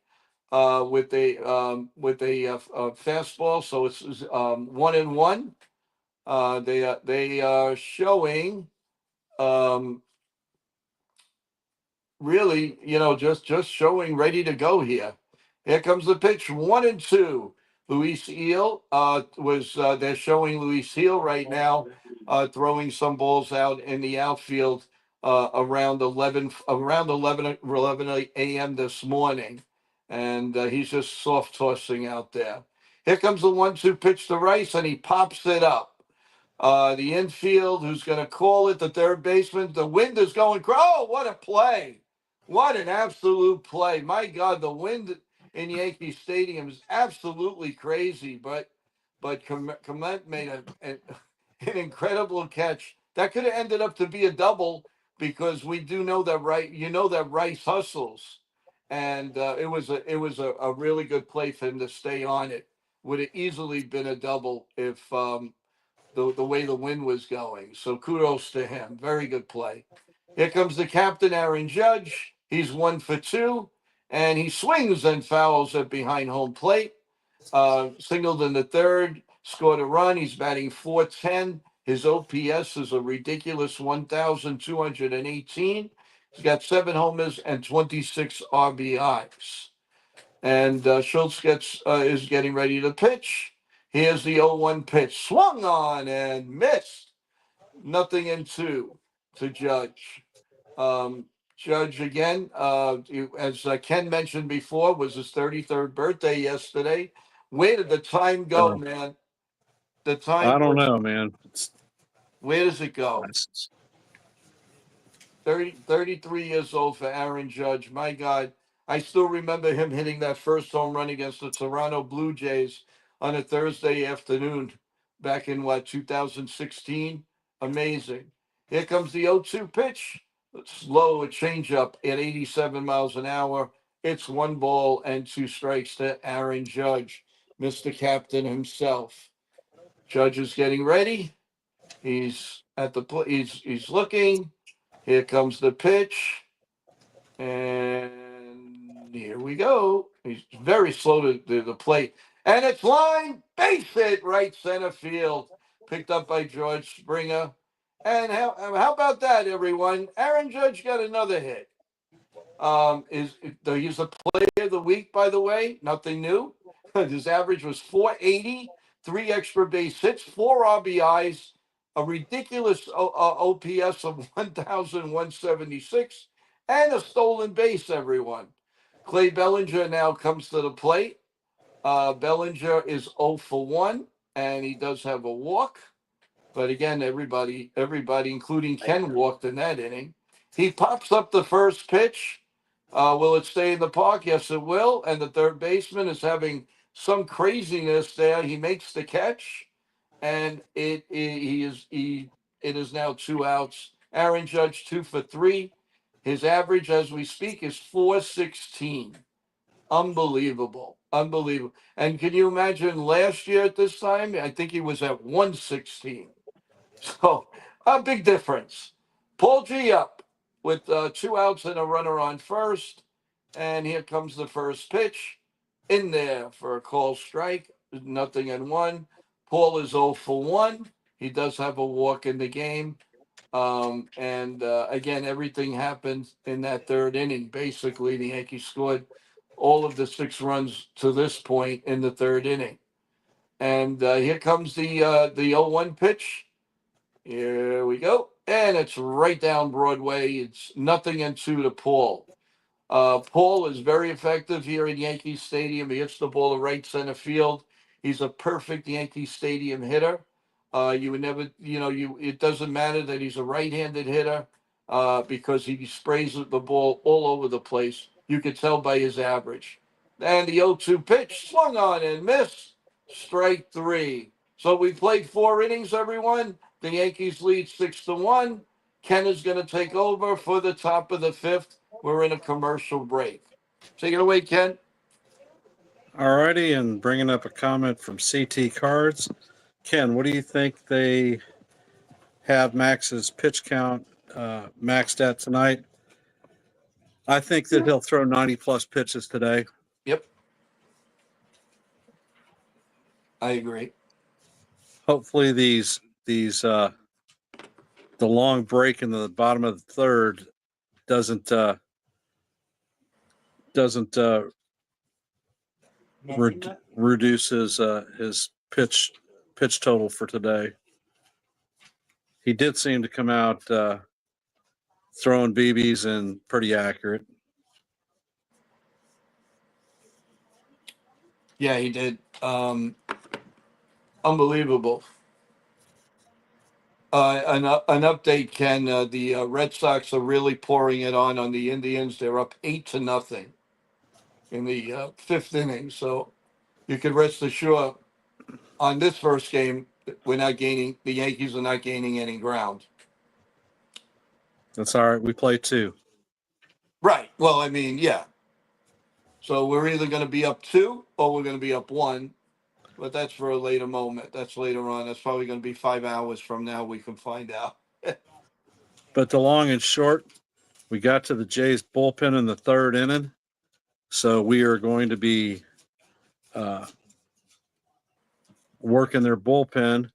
with a fastball, so it's 1-1. They are showing really, just showing ready to go here. Here comes the pitch, 1-2. Luis Eel they're showing Luis Eel right now throwing some balls out in the outfield around 11 a.m. this morning, and he's just soft tossing out there. Here comes the 1-2 pitch to Rice, and he pops it up. The infield, who's going to call it, the third baseman. The wind is going. Oh, what a play! What an absolute play! My God, the wind in Yankee Stadium is absolutely crazy. But Clement made an incredible catch that could have ended up to be a double because we do know that that Rice hustles, and it was a really good play for him to stay on it. Would have easily been a double if the way the wind was going. So kudos to him. Very good play. Here comes the captain, Aaron Judge. He's 1 for 2, and he swings and fouls it behind home plate. Singled in the third, scored a run. He's batting .410. His OPS is a ridiculous 1,218. He's got 7 homers and 26 RBIs. And Schultz is getting ready to pitch. Here's the 0-1 pitch. Swung on and missed. 0-2 to Judge. Judge, again, as Ken mentioned before, was his 33rd birthday yesterday. Where did the time go, man? The time. I don't know, man. Where does it go? 33 years old for Aaron Judge. My God, I still remember him hitting that first home run against the Toronto Blue Jays on a Thursday afternoon back in 2016. Amazing. Here comes the 0-2 pitch. Slow, a changeup at 87 miles an hour. It's 1 ball and 2 strikes to Aaron Judge, Mr. Captain himself. Judge is getting ready. He's at the play. He's looking. Here comes the pitch. And here we go. He's very slow to the plate. And it's line base hit right center field. Picked up by George Springer. And how about that, everyone? Aaron Judge got another hit. He's a player of the week, by the way. Nothing new. His average was 480, 3 extra base hits, 4 RBIs, a ridiculous OPS of 1,176, and a stolen base, everyone. Clay Bellinger now comes to the plate. Bellinger is 0 for 1, and he does have a walk. But again, everybody, including Ken, walked in that inning. He pops up the first pitch. Will it stay in the park? Yes, it will. And the third baseman is having some craziness there. He makes the catch, and it is now 2 outs. Aaron Judge 2 for 3. His average, as we speak, is 416. Unbelievable. And can you imagine last year at this time? I think he was at 116. So a big difference. Paul G up with 2 outs and a runner on first. And here comes the first pitch in there for a call strike. 0-1. Paul is 0 for 1. He does have a walk in the game. Again, everything happened in that third inning. Basically, the Yankees scored all of the 6 runs to this point in the third inning. And here comes the 0-1 pitch. Here we go. And it's right down Broadway. It's 0-2 to Paul. Paul is very effective here at Yankee Stadium. He hits the ball to right center field. He's a perfect Yankee Stadium hitter. You would never, it doesn't matter that he's a right-handed hitter because he sprays the ball all over the place. You could tell by his average. And the 0-2 pitch, swung on and missed. Strike 3. So we played 4 innings, everyone. The Yankees lead 6-1. Ken is going to take over for the top of the 5th. We're in a commercial break. Take it away, Ken. All righty, and bringing up a comment from CT Cards. Ken, what do you think they have Max's pitch count maxed at tonight? I think that he'll throw 90-plus pitches today. Yep. I agree. Hopefully the long break in the bottom of the third doesn't reduce his pitch total for today. He did seem to come out throwing BBs and pretty accurate. Yeah, he did. Unbelievable. An update, Ken. The Red Sox are really pouring it on the Indians. They're up 8-0 in the 5th inning. So you can rest assured on this first game, the Yankees are not gaining any ground. That's all right. We play 2. Right. Well, I mean, yeah. So we're either going to be up 2 or we're going to be up 1. But that's for a later moment. That's later on. That's probably going to be 5 hours from now. We can find out. But the long and short, we got to the Jays bullpen in the 3rd inning. So we are going to be working their bullpen,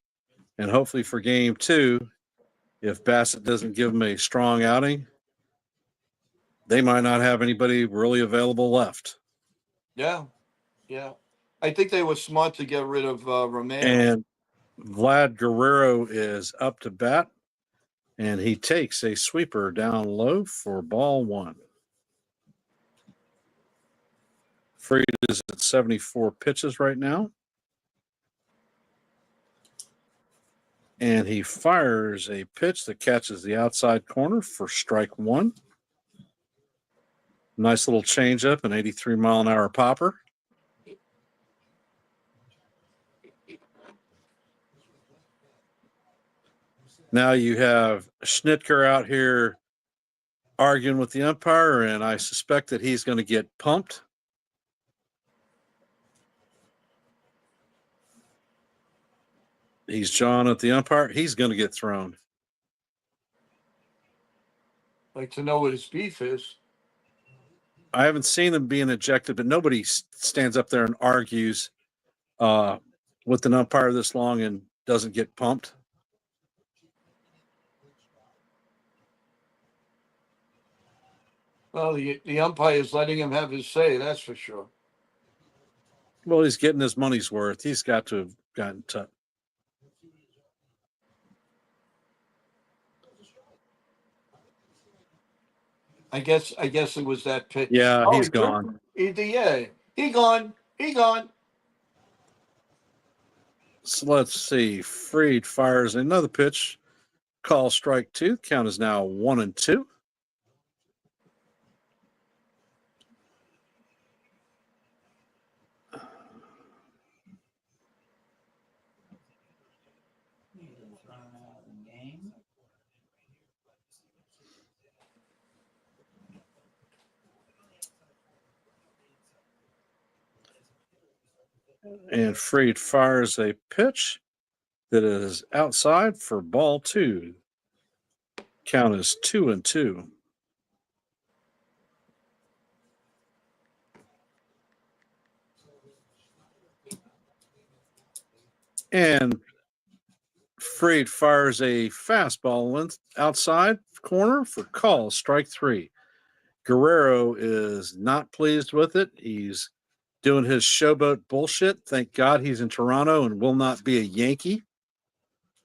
and hopefully for game 2, if Bassett doesn't give them a strong outing, they might not have anybody really available left. Yeah. I think they were smart to get rid of Romero. And Vlad Guerrero is up to bat, and he takes a sweeper down low for ball 1. Fried is at 74 pitches right now. And he fires a pitch that catches the outside corner for strike 1. Nice little changeup, an 83-mile-an-hour popper. Now you have Schnitker out here arguing with the umpire, and I suspect that he's going to get pumped. He's jawing at the umpire. He's going to get thrown. Like to know what his beef is. I haven't seen him being ejected, but nobody stands up there and argues with an umpire this long and doesn't get pumped. Well, the umpire is letting him have his say, that's for sure. Well, he's getting his money's worth. He's got to have gotten tough. I guess it was that pitch. Yeah, Oh, he's he took- gone. Yeah, he gone. He gone. So let's see. Fried fires another pitch. Call strike two. Count is now 1-2. And Fried fires a pitch that is outside for ball two. Count is 2-2. And Fried fires a fastball outside corner for call, strike three. Guerrero is not pleased with it. He's doing his showboat bullshit. Thank God he's in Toronto and will not be a Yankee.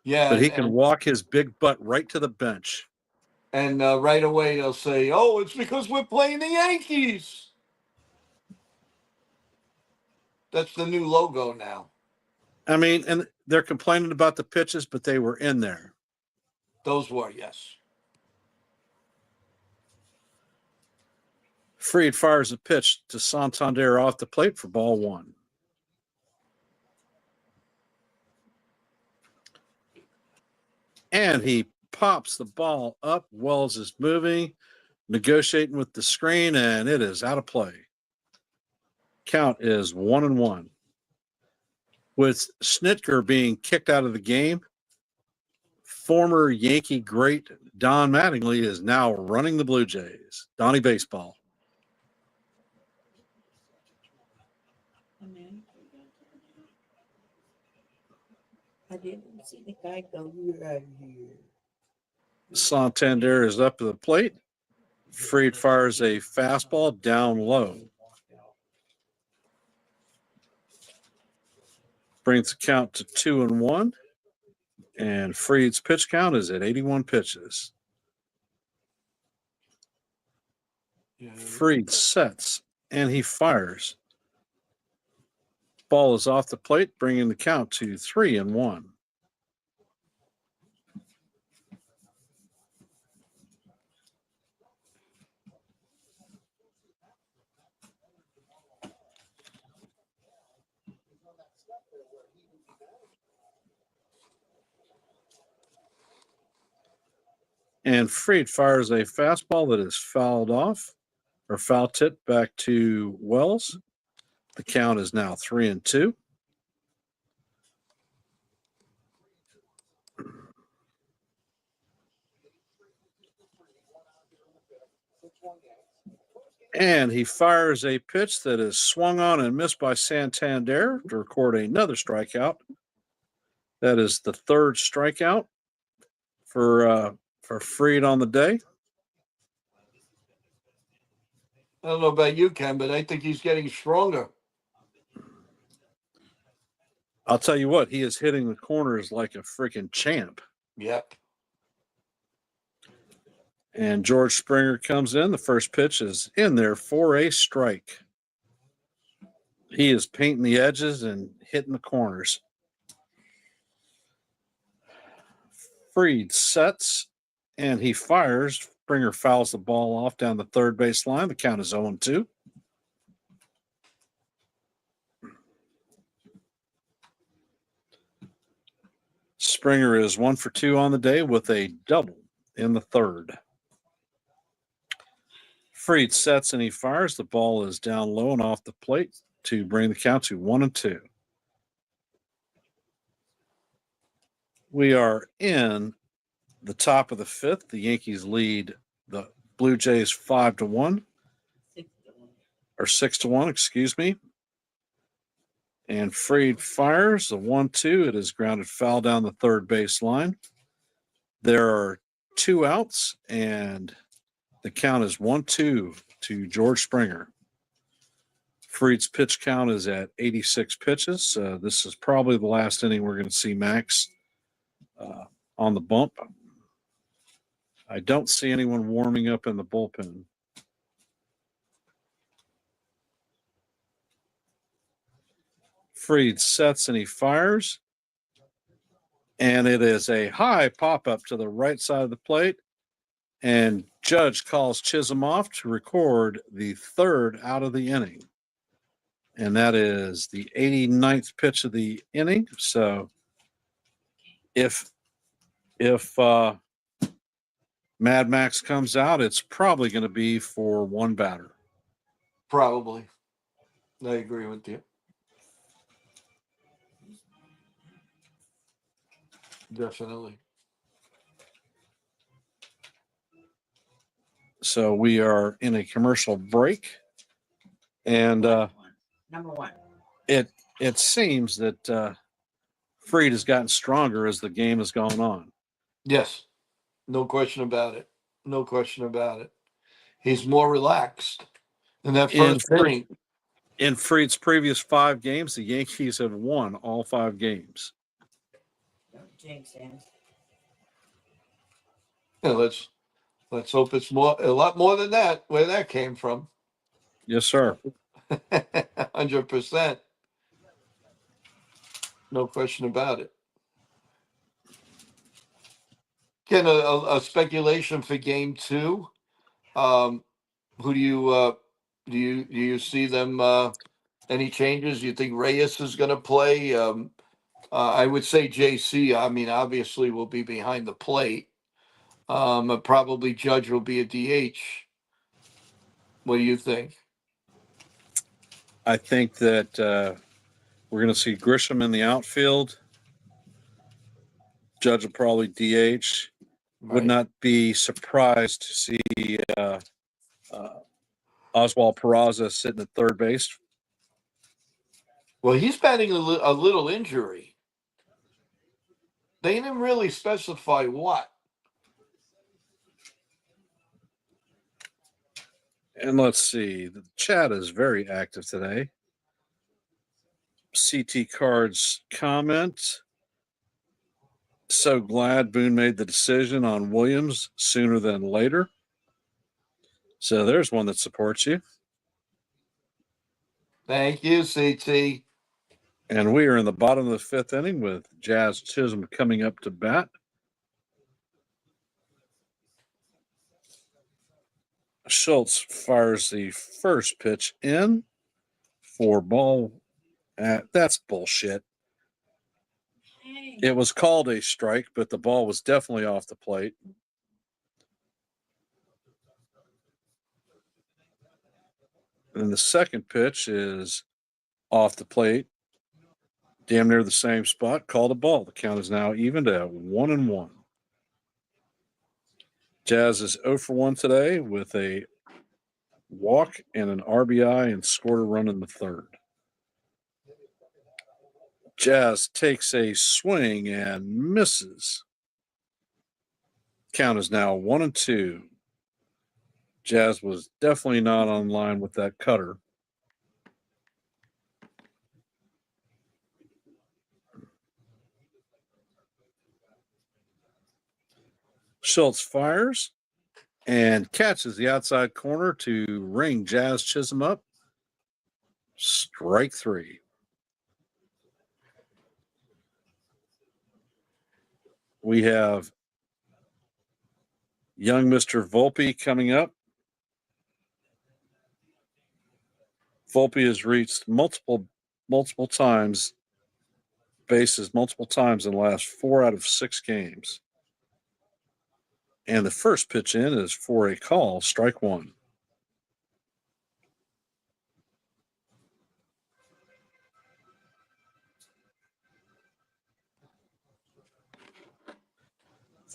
Yeah, But he can walk his big butt right to the bench. And right away they'll say, "Oh, it's because we're playing the Yankees." That's the new logo now. I mean, and they're complaining about the pitches, but they were in there. Those were, yes. Fried fires a pitch to Santander off the plate for ball one. And he pops the ball up. Wells is moving, negotiating with the screen, and it is out of play. Count is 1-1. With Snitker being kicked out of the game, former Yankee great Don Mattingly is now running the Blue Jays. Donnie Baseball. I didn't see the guy go right here. Santander is up to the plate. Fried fires a fastball down low. Brings the count to 2-1. And Fried's pitch count is at 81 pitches. Yeah. Fried sets and he fires. Ball is off the plate, bringing the count to 3-1. And Fried fires a fastball that is fouled off or foul tipped back to Wells. The count is now 3-2. And he fires a pitch that is swung on and missed by Santander to record another strikeout. That is the third strikeout for Fried on the day. I don't know about you, Ken, but I think he's getting stronger. I'll tell you what, he is hitting the corners like a freaking champ. Yep. And George Springer comes in. The first pitch is in there for a strike. He is painting the edges and hitting the corners. Fried sets and he fires. Springer fouls the ball off down the third base line. The count is 0-2. Springer is 1 for 2 on the day with a double in the third. Fried sets and he fires. The ball is down low and off the plate to bring the count to 1-2. We are in the top of the fifth. The Yankees lead the Blue Jays 5-1 6-1. or 6-1, excuse me. And Fried fires the 1-2. It is grounded foul down the third base line. There are 2 outs, and the count is 1-2 to George Springer. Fried's pitch count is at 86 pitches. This is probably the last inning we're going to see Max on the bump. I don't see anyone warming up in the bullpen. Fried sets and he fires. And it is a high pop up to the right side of the plate. And Judge calls Chisholm off to record the 3rd out of the inning. And that is the 89th pitch of the inning. So if Mad Max comes out, it's probably going to be for one batter. Probably. I agree with you. Definitely. So we are in a commercial break, and Number 1. it seems that Fried has gotten stronger as the game has gone on. Yes. No question about it. No question about it. He's more relaxed. In that first inning, In Fried's previous 5 games, the Yankees have won all 5 games. Don't jinx him. yeah, let's hope it's a lot more than that. Where that came from, Yes, sir. 100%. No question about it. Again, a speculation for Game 2. Who do you see them? Any changes? You think Reyes is going to play? I would say JC. I mean, obviously, will be behind the plate. Probably Judge will be a DH. What do you think? I think that we're going to see Grisham in the outfield. Judge will probably DH. Would Right. not be surprised to see Oswald Peraza sitting at third base. Well, he's batting a little injury. They didn't really specify what. And let's see, the chat is very active today. CT Cards comment. So glad Boone made the decision on Williams sooner than later. So there's one that supports you. Thank you, CT. And we are in the bottom of the 5th inning with Jazz Chisholm coming up to bat. Schultz fires the first pitch in for ball. That's bullshit. It was called a strike, but the ball was definitely off the plate. And the second pitch is off the plate, damn near the same spot, called a ball. The count is now evened at 1-1. Jazz is 0 for 1 today with a walk and an RBI and scored a run in the 3rd. Jazz takes a swing and misses. Count is now 1-2. Jazz was definitely not on line with that cutter. Schultz fires and catches the outside corner to ring Jazz Chisholm up. Strike 3. We have young Mr. Volpe coming up. Volpe has reached multiple times bases multiple times in the last 4 out of 6 games. And the first pitch in is for a call, strike 1.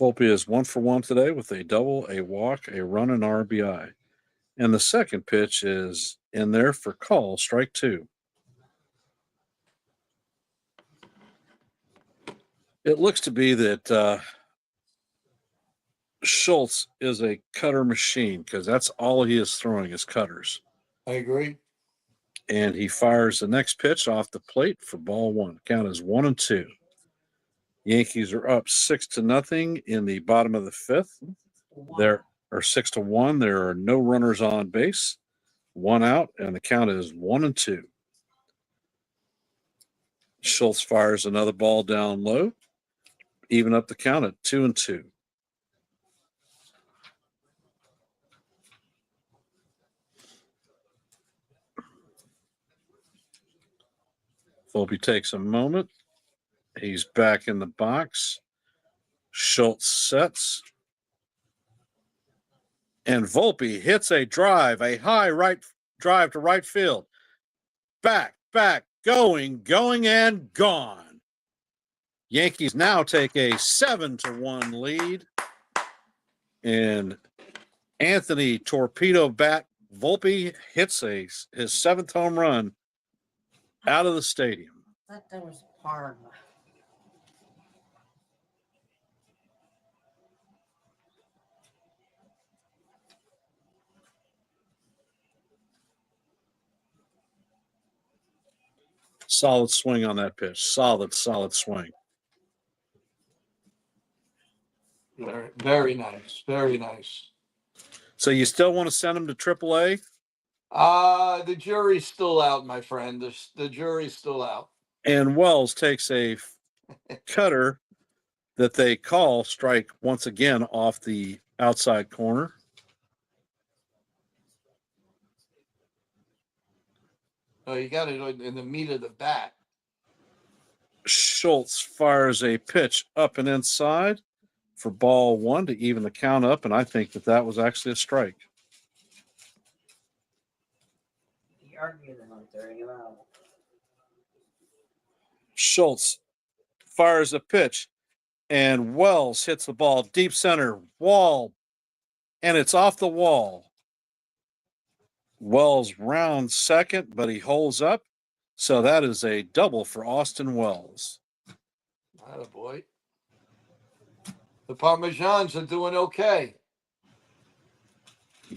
Volpe is 1 for 1 today with a double, a walk, a run, and RBI. And the second pitch is in there for call, strike 2. It looks to be that Schultz is a cutter machine because that's all he is throwing is cutters. I agree. And he fires the next pitch off the plate for ball 1. Count is 1-2. Yankees are up 6-0 in the bottom of the 5th. There are 6-1. There are no runners on base, 1 out, and the count is 1-2. Schultz fires another ball down low, even up the count at 2-2. Volpe takes a moment. He's back in the box. Schultz sets. And Volpe hits a drive, a high right drive to right field. Back, going, and gone. Yankees now take a 7-1 lead. And Anthony Torpedo Bat Volpe hits his 7th home run out of the stadium. I thought that was Parma. Solid swing on that pitch. Solid swing. Very, very nice. Very nice. So you still want to send him to AAA? The jury's still out, my friend. The jury's still out. And Wells takes a cutter that they call strike once again off the outside corner. Oh, you got it in the meat of the bat. Schultz fires a pitch up and inside for ball 1 to even the count up, and I think that was actually a strike. He argued on throwing him out. Schultz fires a pitch, and Wells hits the ball deep center wall, and it's off the wall. Wells rounds second, but he holds up. So that is a double for Austin Wells. Attaboy. The Parmesans are doing okay.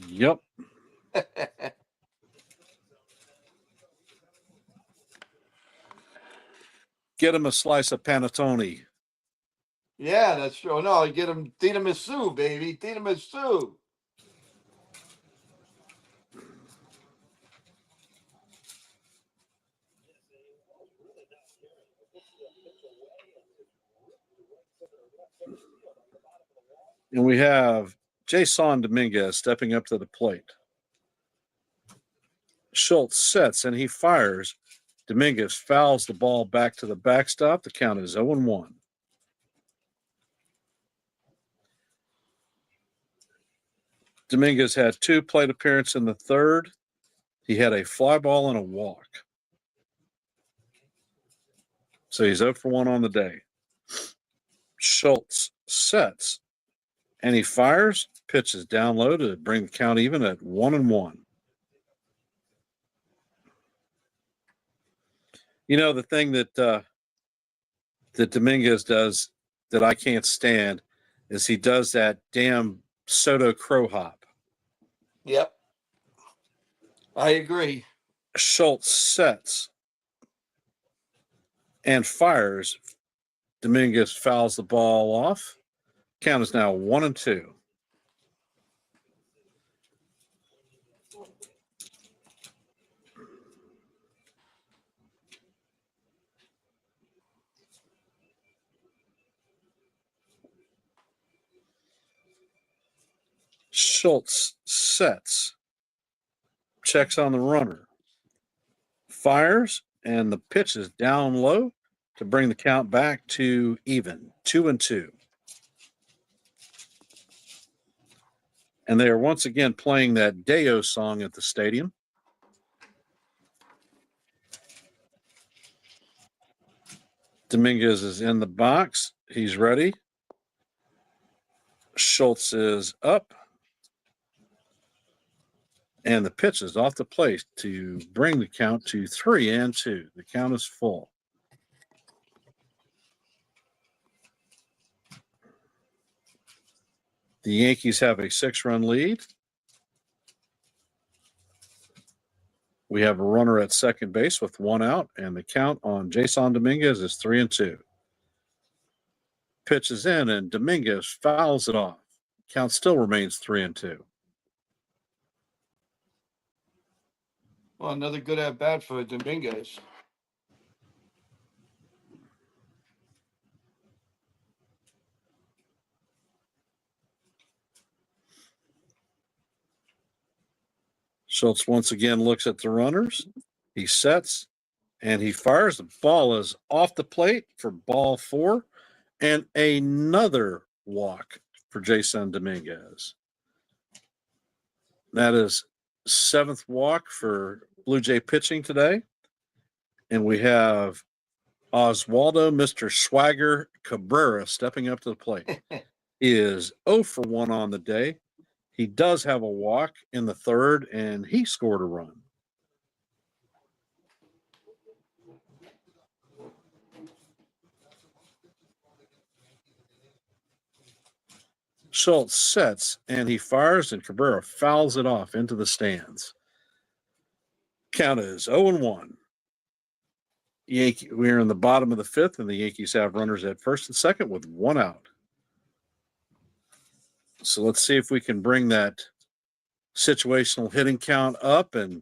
Yep. Get him a slice of panettone. Yeah, that's true. No, get them tiramisu, baby. Tiramisu. And we have Jason Dominguez stepping up to the plate. Schultz sets and he fires. Dominguez fouls the ball back to the backstop. The count is 0-1. Dominguez had 2 plate appearances in the 3rd. He had a fly ball and a walk. So he's 0 for 1 on the day. Schultz sets and he fires. Pitch is down low to bring the count even at 1-1. You know, the thing that Dominguez does that I can't stand is he does that damn Soto crow hop. Yep. I agree. Schultz sets and fires. Dominguez fouls the ball off. Count is now 1-2. Schultz sets, checks on the runner, fires, and the pitch is down low to bring the count back to even, 2-2. And they are once again playing that Deo song at the stadium. Dominguez is in the box. He's ready. Schultz is up. And the pitch is off the plate to bring the count to 3-2. The count is full. The Yankees have a 6-run lead. We have a runner at second base with 1 out, and the count on Jason Dominguez is 3-2. Pitch is in, and Dominguez fouls it off. Count still remains 3-2. Well, another good at bat for Dominguez. Schultz once again looks at the runners. He sets and he fires. The ball is off the plate for ball 4, and another walk for Jason Dominguez. That is 7th walk for Blue Jay pitching today. And we have Oswaldo, Mr. Swagger Cabrera, stepping up to the plate. He is 0 for 1 on the day. He does have a walk in the 3rd, and he scored a run. Schultz sets, and he fires, and Cabrera fouls it off into the stands. Count is 0-1. We're in the bottom of the 5th, and the Yankees have runners at first and second with 1 out. So let's see if we can bring that situational hitting count up and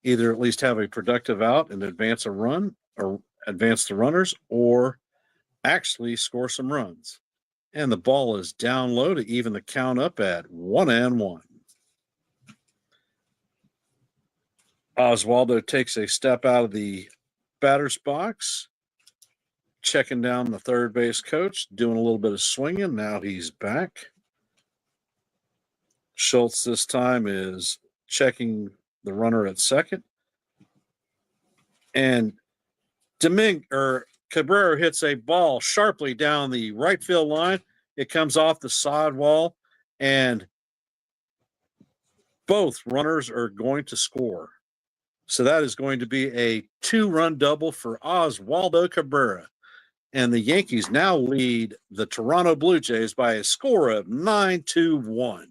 either at least have a productive out and advance a run or advance the runners, or actually score some runs. And the ball is down low to even the count up at 1-1. Oswaldo takes a step out of the batter's box, checking down the third base coach, doing a little bit of swinging. Now he's back. Schultz this time is checking the runner at second. And Cabrera hits a ball sharply down the right field line. It comes off the sidewall, and both runners are going to score. So that is going to be a 2-run double for Oswaldo Cabrera. And the Yankees now lead the Toronto Blue Jays by a score of 9-1.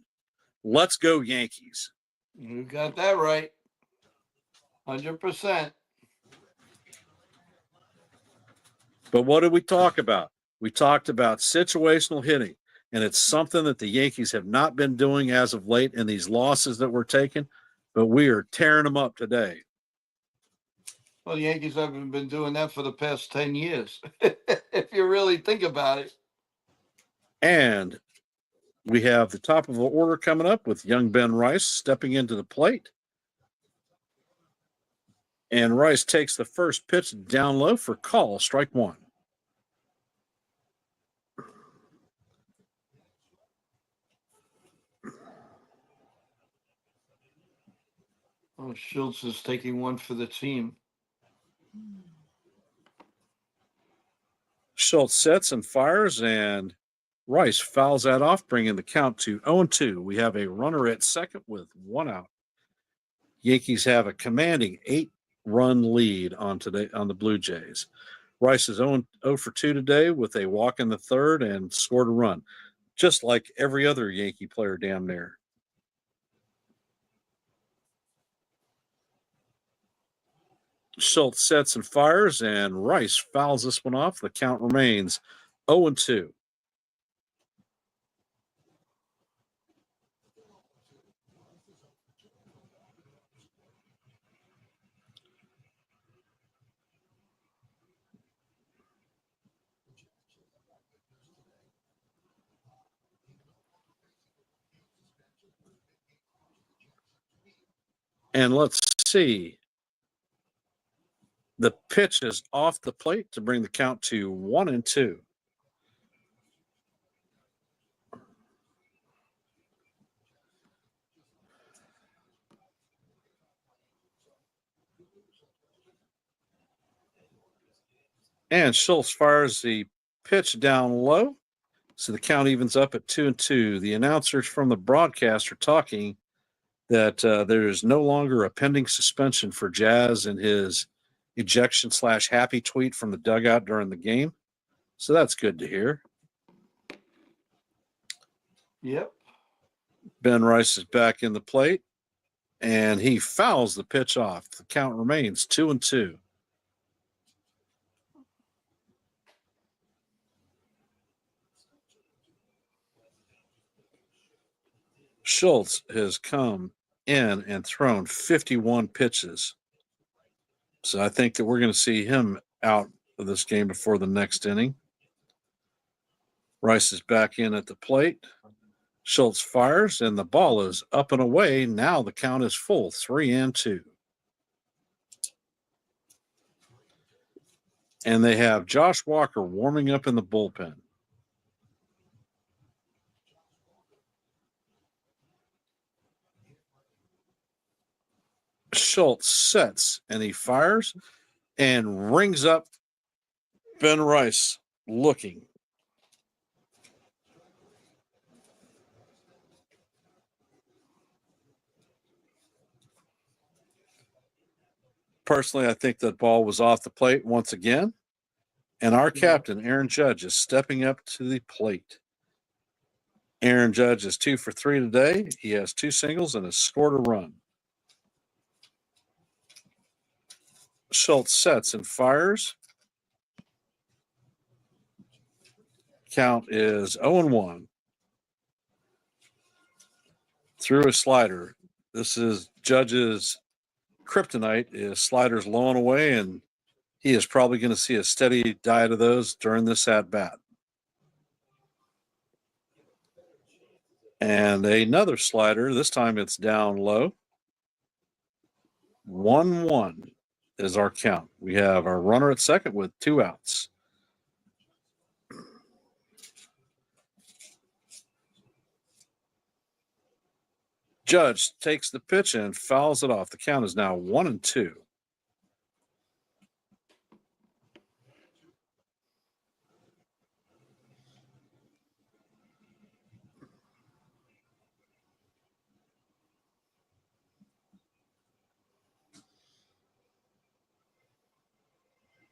Let's go, Yankees. You got that right. 100%. But what did we talk about? We talked about situational hitting, and it's something that the Yankees have not been doing as of late in these losses that we're taking, but we are tearing them up today. Well, the Yankees haven't been doing that for the past 10 years, if you really think about it. And we have the top of the order coming up with young Ben Rice stepping into the plate. And Rice takes the first pitch down low for call, strike 1. Oh, Schultz is taking one for the team. Schultz sets and fires, and Rice fouls that off, bringing the count to 0-2. We have a runner at second with 1 out. Yankees have a commanding 8-run lead on the Blue Jays. Rice is 0 for 2 today with a walk in the 3rd and scored a run, just like every other Yankee player damn near. Schultz sets and fires, and Rice fouls this one off. The count remains 0-2. And let's see. The pitch is off the plate to bring the count to 1-2. And Schultz fires the pitch down low. So the count evens up at 2-2. The announcers from the broadcast are talking that there is no longer a pending suspension for Jazz and his ejection/happy tweet from the dugout during the game. So that's good to hear. Yep. Ben Rice is back in the plate, and he fouls the pitch off. The count remains 2-2. Schultz has come in and thrown 51 pitches. So I think that we're going to see him out of this game before the next inning. Rice is back in at the plate. Schultz fires, and the ball is up and away. Now the count is full, 3-2. And they have Josh Walker warming up in the bullpen. Schultz sets, and he fires and rings up Ben Rice looking. Personally, I think that ball was off the plate once again. And our captain, Aaron Judge, is stepping up to the plate. Aaron Judge is 2 for 3 today. He has 2 singles and has scored a run. Schultz sets and fires. Count is 0-1. Through a slider. This is Judge's kryptonite. His slider's low and away, and he is probably going to see a steady diet of those during this at-bat. And another slider. This time it's down low. 1-1 is our count. We have our runner at second with 2 outs. Judge takes the pitch and fouls it off. The count is now 1-2.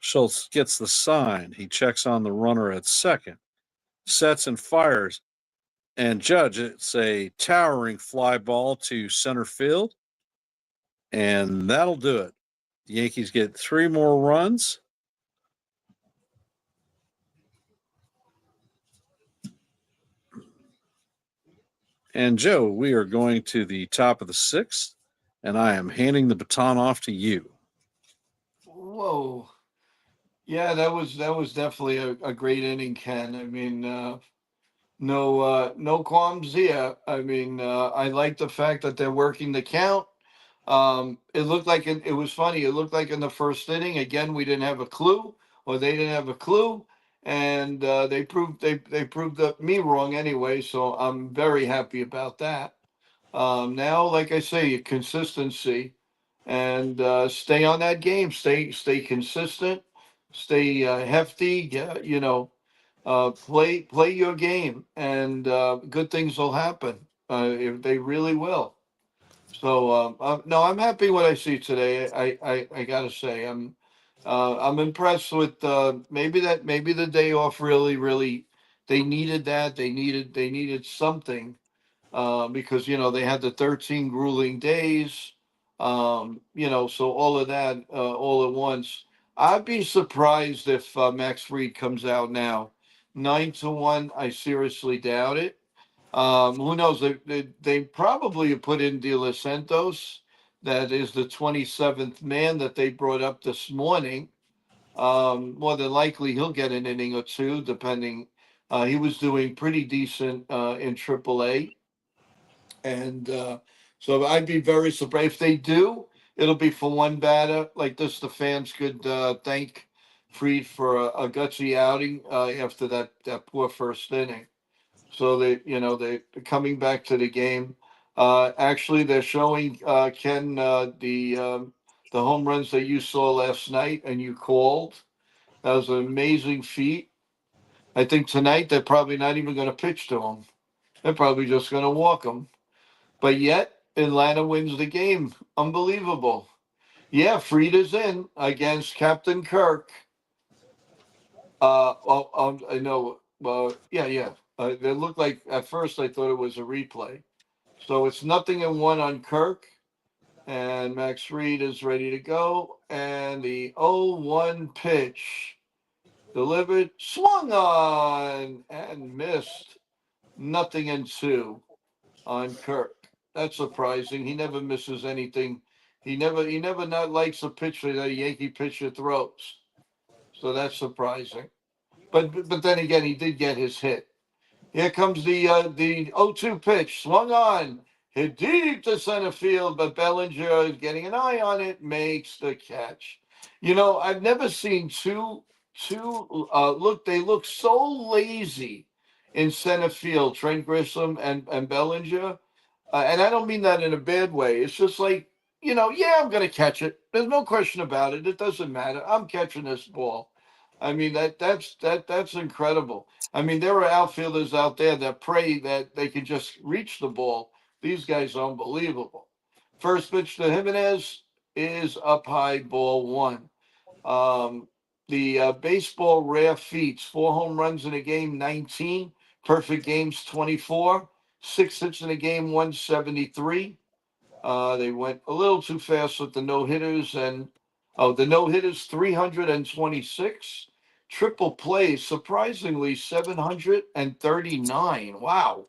Schultz gets the sign. He checks on the runner at second, sets and fires. And Judge, it's a towering fly ball to center field. And that'll do it. The Yankees get 3 more runs. And Joe, we are going to the top of the 6th, and I am handing the baton off to you. Whoa. Yeah, that was definitely a great inning, Ken. I mean, no qualms here. I mean, I like the fact that they're working the count. It looked like it was funny. It looked like in the first inning, again, we didn't have a clue, or they didn't have a clue, and they proved me wrong anyway. So I'm very happy about that. Now, like I say, consistency, and stay on that game. Stay consistent. Stay hefty. Play your game, and good things will happen. If they really will. So no, I'm happy what I see today. I gotta say I'm impressed with maybe the day off really they needed that. They needed something because they had the 13 grueling days. So all of that all at once. I'd be surprised if Max Fried comes out now. 9-1, I seriously doubt it. Who knows? They probably put in De Los Santos. That is the 27th man that they brought up this morning. More than likely, he'll get an inning or two, depending. He was doing pretty decent in AAA. And so I'd be very surprised if they do. It'll be for one batter like this. The fans could thank Fried for a gutsy outing after that poor first inning. So they're coming back to the game. Actually, they're showing Ken the home runs that you saw last night and you called. That was an amazing feat. I think tonight they're probably not even going to pitch to him. They're probably just going to walk him. But yet, Atlanta wins the game. Unbelievable. Yeah, Frieda's in against Captain Kirk. I know. Yeah. They looked like, at first I thought it was a replay. So it's 0-1 on Kirk. And Max Fried is ready to go. And the 0-1 pitch delivered, swung on, and missed. 0-2 on Kirk. That's surprising. He never misses anything. He never not likes a pitcher that a Yankee pitcher throws. So that's surprising. But then again, he did get his hit. Here comes the 0-2 pitch, swung on, hit deep to center field, but Bellinger, getting an eye on it, makes the catch. You know, I've never seen two they look so lazy in center field, Trent Grisham and Bellinger. And I don't mean that in a bad way. It's just like, yeah, I'm going to catch it. There's no question about it. It doesn't matter. I'm catching this ball. I mean, that's incredible. I mean, there are outfielders out there that pray that they can just reach the ball. These guys are unbelievable. First pitch to Jimenez is up high, ball one. The baseball rare feats: 4 home runs in a game, 19. Perfect games, 24. 6 hits in a game, 173. They went a little too fast with the no hitters, and the no hitters, 326. Triple plays, surprisingly, 739. Wow.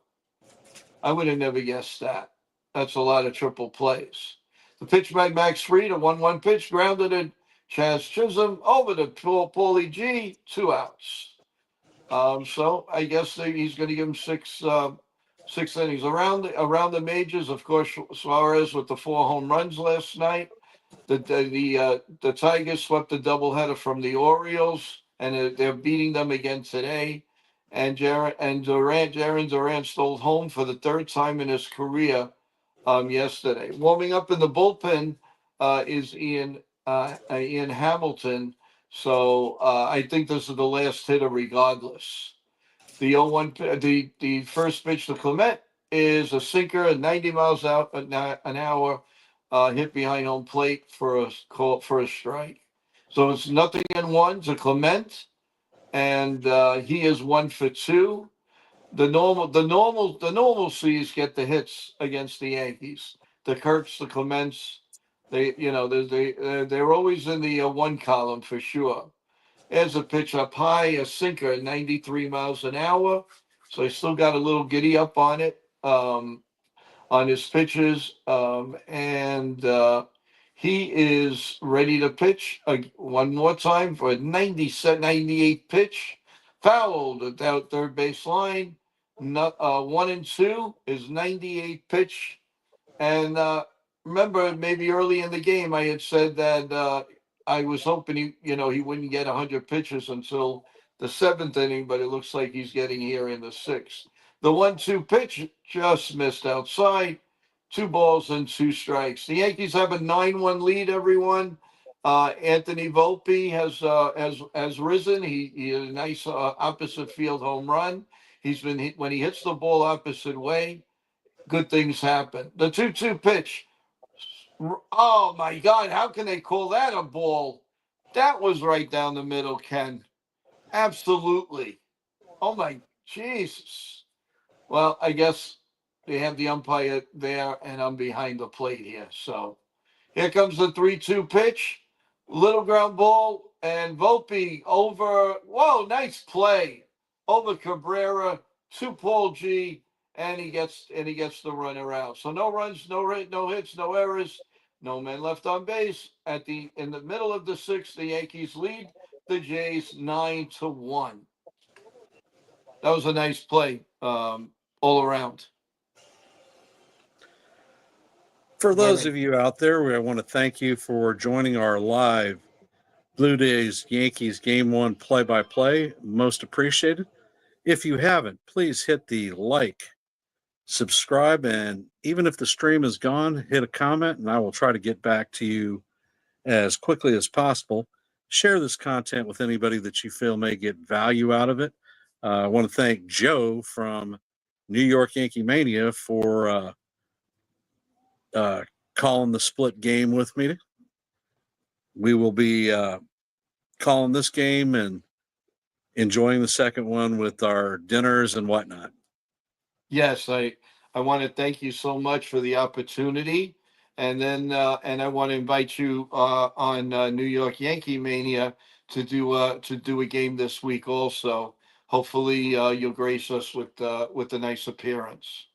I would have never guessed that. That's a lot of triple plays. The pitch by Max Fried, a 1-1 pitch, grounded at Chaz Chisholm over to Paulie G, 2 outs. So I guess he's going to give him six innings around the majors. Of course, Suarez with the 4 home runs last night. The Tigers swept the doubleheader from the Orioles, and they're beating them again today. And Jaron Durant stole home for the third time in his career yesterday. Warming up in the bullpen is Ian Hamilton. So I think this is the last hitter, regardless. The 0-1, the first pitch to Clement is a sinker at 90 miles out an hour, hit behind home plate for a strike. So it's 0-1 to Clement, and he is 1 for 2. The normalcies get the hits against the Yankees. The Kirks, the Clements, they're always in the one column for sure. There's a pitch up high, a sinker at 93 miles an hour. So he still got a little giddy up on it, on his pitches. And he is ready to pitch one more time for a 98 pitch. Fouled at that third base line. 1-2 is 98 pitch. And remember, maybe early in the game, I had said that I was hoping he wouldn't get 100 pitches until the 7th inning, but it looks like he's getting here in the 6th. The 1-2 pitch just missed outside. 2 balls and 2 strikes. The Yankees have a 9-1 lead. Everyone. Anthony Volpe has risen. He had a nice opposite field home run. When he hits the ball opposite way, good things happen. The 2-2 pitch. Oh my God! How can they call that a ball? That was right down the middle, Ken. Absolutely. Oh my Jesus. Well, I guess they have the umpire there, and I'm behind the plate here. So here comes the 3-2 pitch. Little ground ball, and Volpe over. Whoa, nice play over Cabrera to Paul G, and he gets the runner out. So no runs, no hits, no errors, no men left on base. In the middle of the 6th, the Yankees lead the Jays 9-1. That was a nice play all around. For those of you out there, I want to thank you for joining our live Blue Jays Yankees Game 1 play-by-play. Most appreciated. If you haven't, please hit the like, subscribe, and even if the stream is gone, hit a comment, and I will try to get back to you as quickly as possible. Share this content with anybody that you feel may get value out of it. I want to thank Joe from New York Yankee Mania for calling the split game with me. We will be calling this game and enjoying the second one with our dinners and whatnot. Yes, I want to thank you so much for the opportunity, and then and I want to invite you on New York Yankee Mania to do a game this week also. Hopefully, you'll grace us with a nice appearance.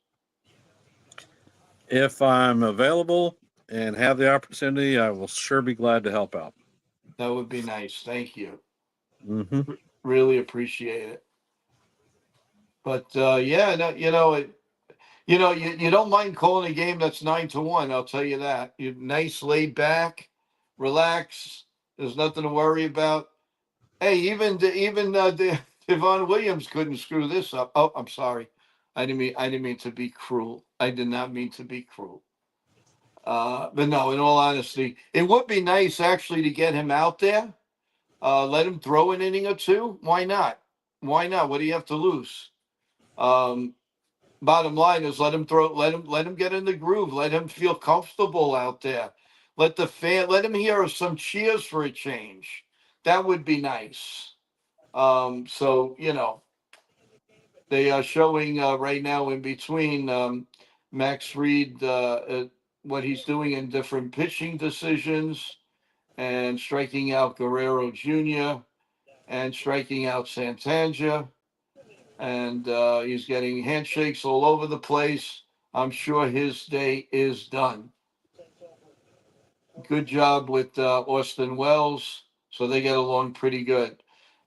If I'm available and have the opportunity, I will sure be glad to help out. That would be nice. Thank you. Mm-hmm. Really appreciate it. But yeah, no, you don't mind calling a game that's 9-1. I'll tell you that. You're nice, laid back, relax. There's nothing to worry about. Hey, Devon Williams couldn't screw this up. Oh, I'm sorry. I didn't mean to be cruel. I did not mean to be cruel. But no, in all honesty, it would be nice actually to get him out there. Let him throw an inning or two. Why not? Why not? What do you have to lose? Um, Bottom line is let him get in the groove, let him feel comfortable out there, let him hear some cheers for a change. That would be nice. So they are showing right now in between Max Reed what he's doing in different pitching decisions and striking out Guerrero Jr. and striking out Santana, and he's getting handshakes all over the place. I'm sure his day is done. Good job with Austin Wells, so they get along pretty good.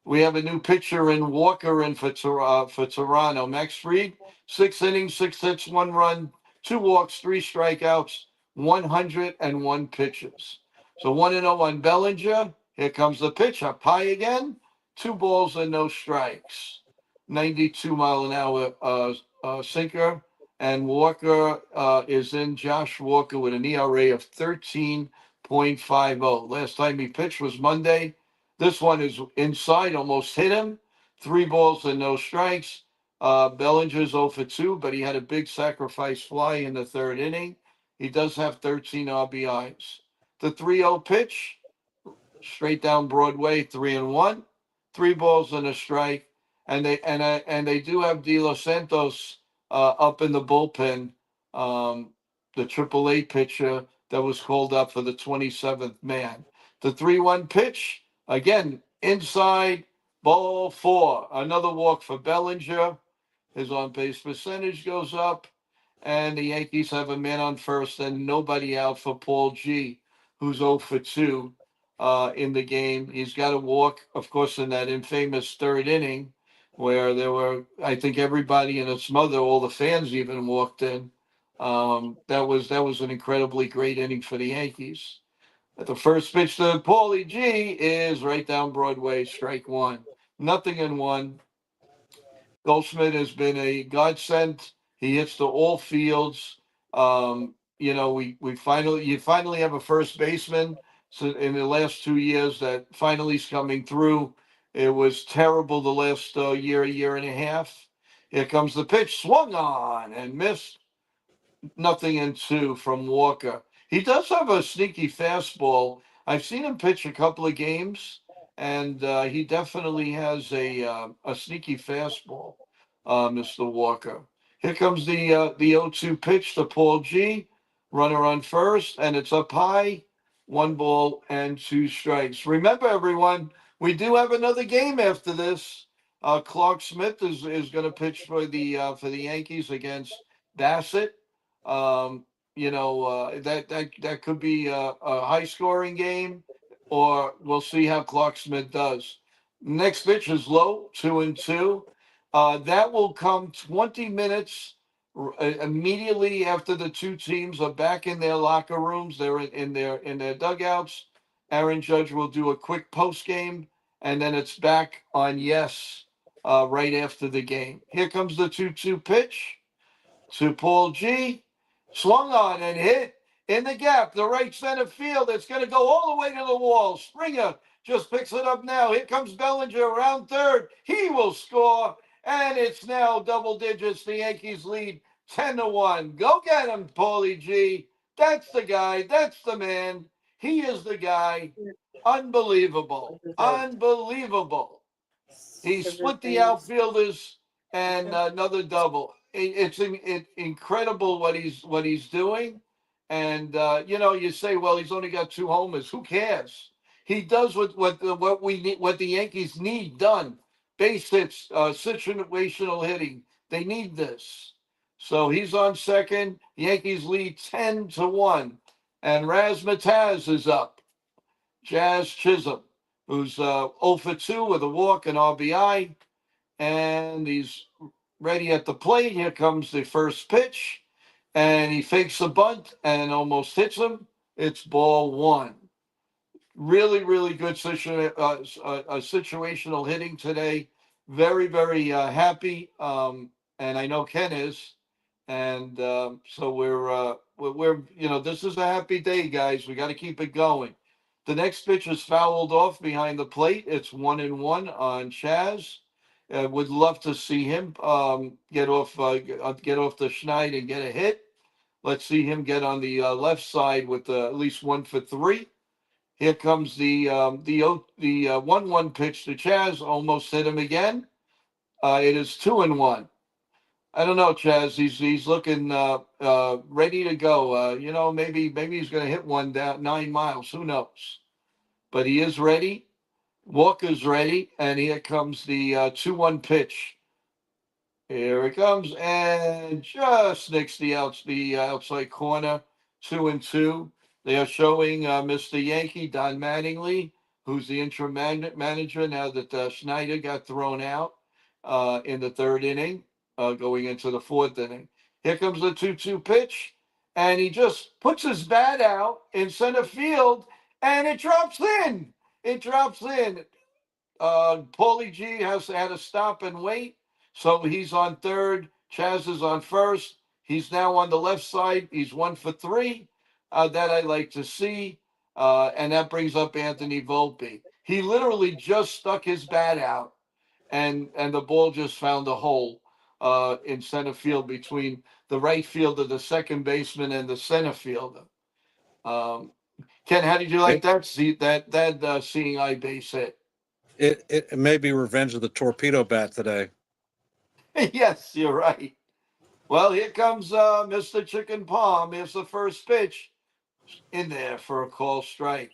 We have a new pitcher in Walker in for Toronto. Max Fried, 6 innings, 6 hits, 1 run, 2 walks, 3 strikeouts, 101 pitches. So 1-0 on Bellinger. Here comes the pitch. Up high again. 2 balls and no strikes. 92-mile-an-hour sinker. And Walker is in. Josh Walker with an ERA of 13.50. Last time he pitched was Monday. This one is inside, almost hit him. 3 balls and no strikes. Bellinger's 0 for 2, but he had a big sacrifice fly in the third inning. He does have 13 RBIs. The 3-0 pitch, straight down Broadway, 3-1. 3 balls and a strike. And they do have De Los Santos up in the bullpen, the AAA pitcher that was called up for the 27th man. The 3-1 pitch, again, inside, ball 4. Another walk for Bellinger. His on-base percentage goes up, and the Yankees have a man on first and nobody out for Paul G., who's 0 for 2 in the game. He's got a walk, of course, in that infamous third inning where there were, I think, everybody and its mother, all the fans even walked in. That was an incredibly great inning for the Yankees. At the first pitch to Paulie G is right down Broadway, strike 1. Nothing in 1. Goldschmidt has been a godsend. He hits to all fields. We finally have a first baseman. So in the last 2 years, that finally is coming through. It was terrible the last year and a half. Here comes the pitch, swung on and missed. Nothing in 2 from Walker. He does have a sneaky fastball. I've seen him pitch a couple of games, and he definitely has a sneaky fastball, Mr. Walker. Here comes the 0-2 pitch to Paul G. Runner on first, and it's up high. 1 ball and 2 strikes. Remember, everyone, we do have another game after this. Clark Smith is going to pitch for the Yankees against Bassett. That could be a high scoring game, or we'll see how Clark Smith does. Next pitch is low, 2-2. That will come 20 minutes immediately after the two teams are back in their locker rooms. They're in their dugouts. Aaron Judge will do a quick post game, and then it's back on Yes right after the game. Here comes the 2-2 pitch to Paul G. Swung on and hit in the gap, the right center field. It's going to go all the way to the wall. Springer just picks it up now. Here comes Bellinger around third. He will score, and it's now double digits. The Yankees lead 10-1. Go get him, Paulie G. That's the guy. That's the man. He is the guy. Unbelievable. Unbelievable. He split the outfielders and another double. It's incredible what he's doing. And you say, well, he's only got 2 homers. Who cares? He does what we need, what the Yankees need done. Base hits, situational hitting. They need this. So he's on second. Yankees lead 10-1, and Razzmatazz is up. Jazz Chisholm, who's 0 for 2 with a walk and RBI, and he's ready at the plate. Here comes the first pitch, and he fakes a bunt and almost hits him. It's ball one. Really, really good situational hitting today. Very, very happy, and I know Ken is, and so we're this is a happy day, guys. We got to keep it going. The next pitch is fouled off behind the plate. It's 1-1 on Chaz. Would love to see him get off the schneid and get a hit. Let's see him get on the left side with at least 1 for 3. Here comes the 1-1 pitch to Chaz. Almost hit him again. It is 2-1. I don't know, Chaz. He's looking ready to go. Maybe he's going to hit one down 9 miles. Who knows? But he is ready. Walker's ready, and here comes the 2-1 pitch. Here it comes, and just nicks the outside corner. 2-2. They are showing Mr. Yankee, Don Mattingly, who's the interim manager now that Schneider got thrown out in the third inning, going into the fourth inning. Here comes the 2-2 pitch, and he just puts his bat out in center field, and it drops in. It drops in. Paulie G had to stop and wait. So he's on third. Chaz is on first. He's now on the left side. He's 1 for 3. That I like to see. And that brings up Anthony Volpe. He literally just stuck his bat out, and the ball just found a hole in center field between the right fielder, the second baseman, and the center fielder. Ken, how did you like that? Seeing eye base hit? It may be revenge of the torpedo bat today. Yes, you're right. Well, here comes Mr. Chicken Palm. Here's the first pitch in there for a call strike.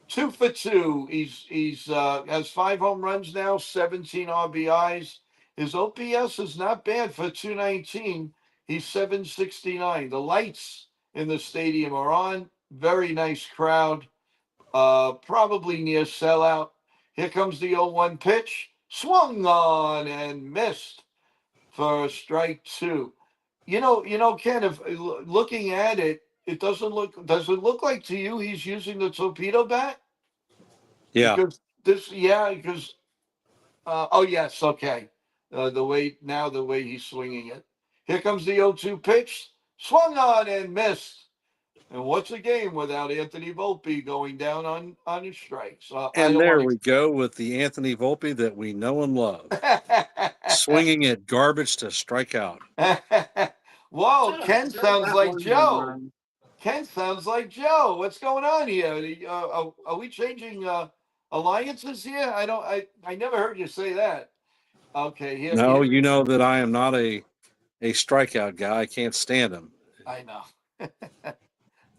2 for 2. He's has 5 home runs now, 17 RBIs. His OPS is not bad for 219. He's 769. The lights in the stadium are on. Very nice crowd. Probably near sellout. Here comes the 0-1 pitch. Swung on and missed for strike 2. Ken, if looking at it, does it look like to you he's using the torpedo bat? Yeah. Because oh yes, okay. The way he's swinging it. Here comes the 0-2 pitch. Swung on and missed. And what's a game without Anthony Volpe going down on his strikes? And there we go with the Anthony Volpe that we know and love. Swinging at garbage to strike out. Whoa, Ken sounds like Joe. Ken sounds like Joe. What's going on here? Are we changing alliances here? I never heard you say that. Okay, here. No, you know that I am not a strikeout guy. I can't stand him. I know.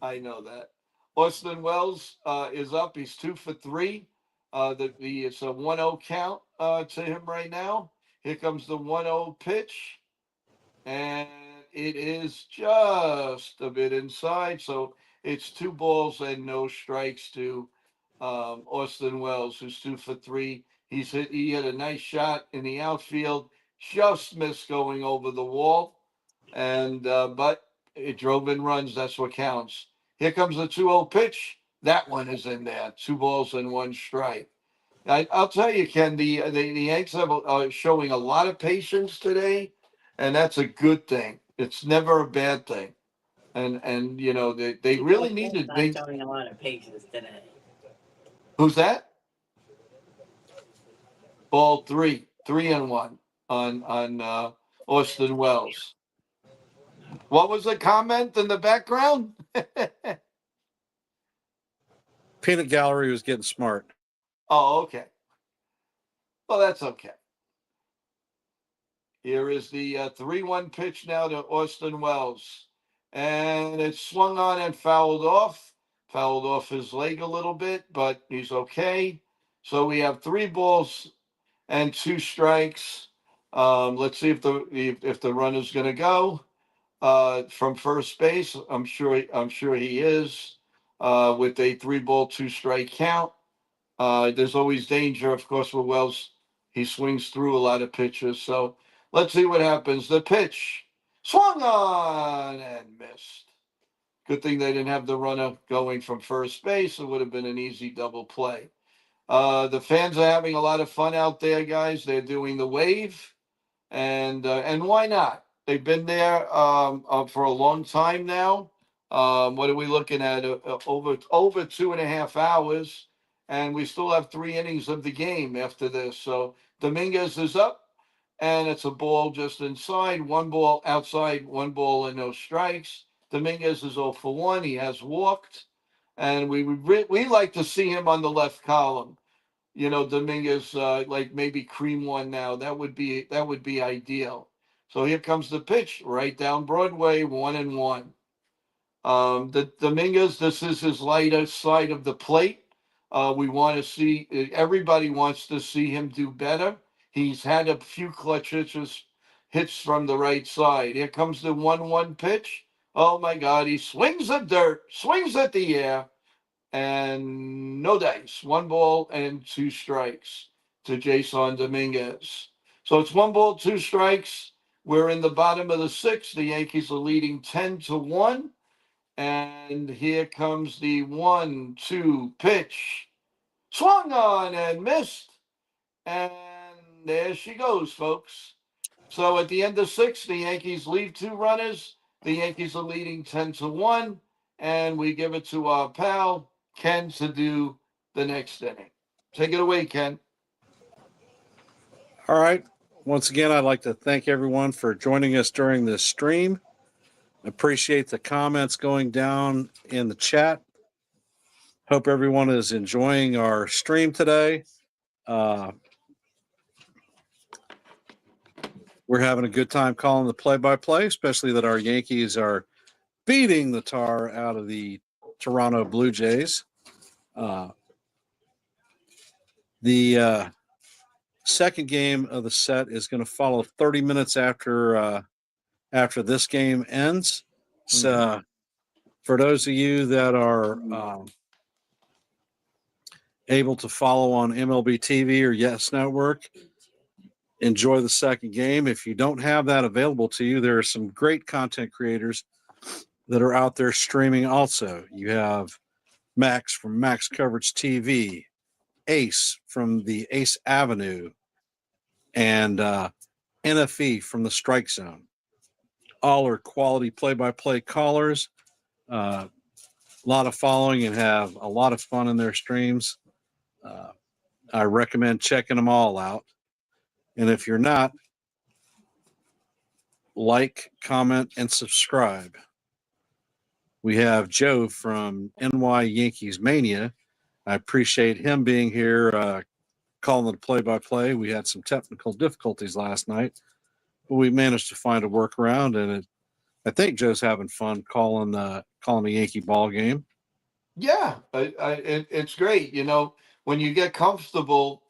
I know that. Austin Wells is up. He's 2 for 3. It's a 1-0 count to him right now. Here comes the 1-0 pitch, and it is just a bit inside. So it's 2 balls and no strikes to Austin Wells, who's 2 for 3. He had a nice shot in the outfield, just missed going over the wall, and but it drove in runs. That's what counts. Here comes the 2-0 pitch. That one is in there. 2 balls and 1 strike. I'll tell you, Ken, the Yanks are showing a lot of patience today, and that's a good thing. It's never a bad thing. And they really needed. They showing a lot of patience today. Who's that? Ball 3, 3-1. on Austin Wells. What was the comment in the background? Peanut Gallery was getting smart. Oh, okay. Well, that's okay. Here is the 3-1 pitch now to Austin Wells. And it's swung on and fouled off. Fouled off his leg a little bit, but he's okay. So we have 3 balls and 2 strikes. Let's see if the runner's going to go from first base. I'm sure he is with a 3-ball 2-strike count. There's always danger, of course, with Wells. He swings through a lot of pitches. So let's see what happens. The pitch swung on and missed. Good thing they didn't have the runner going from first base. It would have been an easy double play. The fans are having a lot of fun out there, guys. They're doing the wave, and why not? They've been there for a long time now. What are we looking at? Over 2.5 hours, and we still have 3 innings of the game after this. So Dominguez is up, and it's a ball just inside, 1 ball outside, 1 ball and no strikes. Dominguez is 0 for 1. He has walked, and we like to see him on the left column. You know, Dominguez, like maybe cream one now. That would be ideal. So here comes the pitch right down Broadway, 1-1. The Dominguez, this is his lighter side of the plate. We want to see everybody wants to see him do better. He's had a few clutch hits from the right side. Here comes the 1-1 pitch. Oh my God, he swings the dirt, swings at the air, and no dice. 1 ball and 2 strikes to Jason Dominguez. So it's 1 ball, 2 strikes. We're in the bottom of the 6th. The Yankees are leading 10-1. And here comes the 1-2 pitch. Swung on and missed. And there she goes, folks. So at the end of 6, the Yankees leave 2 runners. The Yankees are leading 10-1. And we give it to our pal, Ken, to do the next inning. Take it away, Ken. All right. Once again, I'd like to thank everyone for joining us during this stream. Appreciate the comments going down in the chat. Hope everyone is enjoying our stream today. We're having a good time calling the play-by-play, especially that our Yankees are beating the tar out of the Toronto Blue Jays. The second game of the set is going to follow 30 minutes after this game ends. So for those of you that are able to follow on MLB TV or Yes Network, enjoy the second game. If you don't have that available to you, there are some great content creators that are out there streaming also. You have Max from Max Coverage TV, Ace from the Ace Avenue, and NFE from the Strike Zone. All are quality play-by-play callers. A lot of following and have a lot of fun in their streams. I recommend checking them all out. And if you're not, like, comment, and subscribe. We have Joe from NY Yankees Mania. I appreciate him being here, calling the play-by-play. We had some technical difficulties last night, but we managed to find a workaround, and I think Joe's having fun calling the Yankee ball game. Yeah, it's great. You know, when you get comfortable,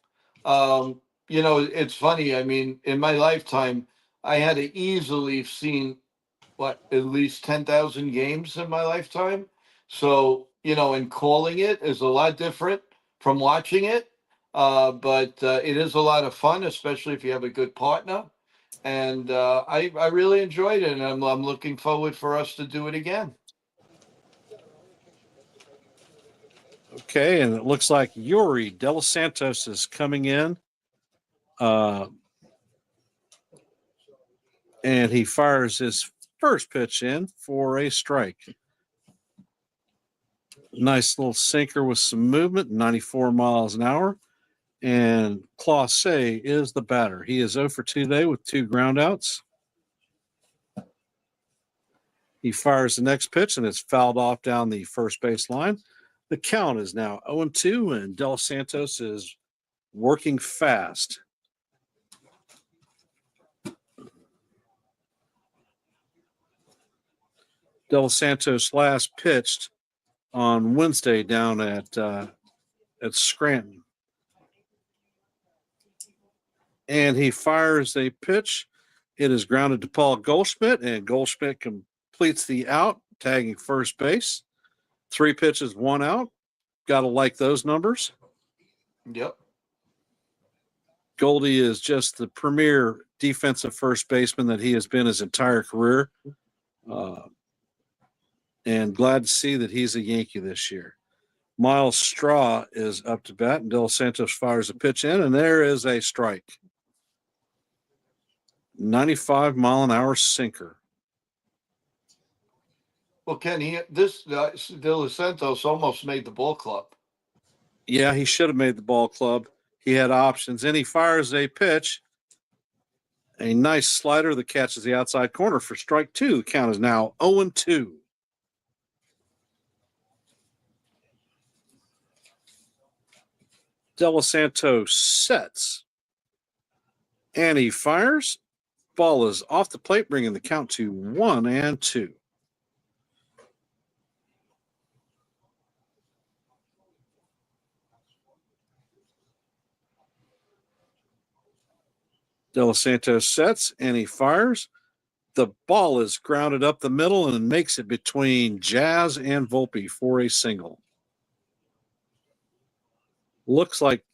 you know, it's funny. I mean, in my lifetime, I had to easily have seen at least 10,000 games in my lifetime. So, you know, and calling it is a lot different from watching it. But it is a lot of fun, especially if you have a good partner. And I really enjoyed it, and I'm looking forward for us to do it again. Okay, and it looks like Yuri De Los Santos is coming in. And he fires his first pitch in for a strike. Nice little sinker with some movement, 94 miles an hour. And Clase is the batter. He is 0 for 2 today with 2 groundouts. He fires the next pitch, and it's fouled off down the first base line. The count is now 0-2, and Del Santos is working fast. Del Santos last pitched on Wednesday down at Scranton. And he fires a pitch. It is grounded to Paul Goldschmidt, and Goldschmidt completes the out, tagging first base. 3 pitches, 1 out. Got to like those numbers. Yep. Goldie is just the premier defensive first baseman that he has been his entire career. And glad to see that he's a Yankee this year. Miles Straw is up to bat, and Del Santos fires a pitch in, and there is a strike. 95-mile-an-hour sinker. Well, Ken, De Santos almost made the ball club. Yeah, he should have made the ball club. He had options, and he fires a pitch. A nice slider that catches the outside corner for strike 2. The count is now 0-2. De Santos sets, and he fires. Ball is off the plate, bringing the count to 1-2. De Santos sets, and he fires. The ball is grounded up the middle and makes it between Jazz and Volpe for a single. Looked like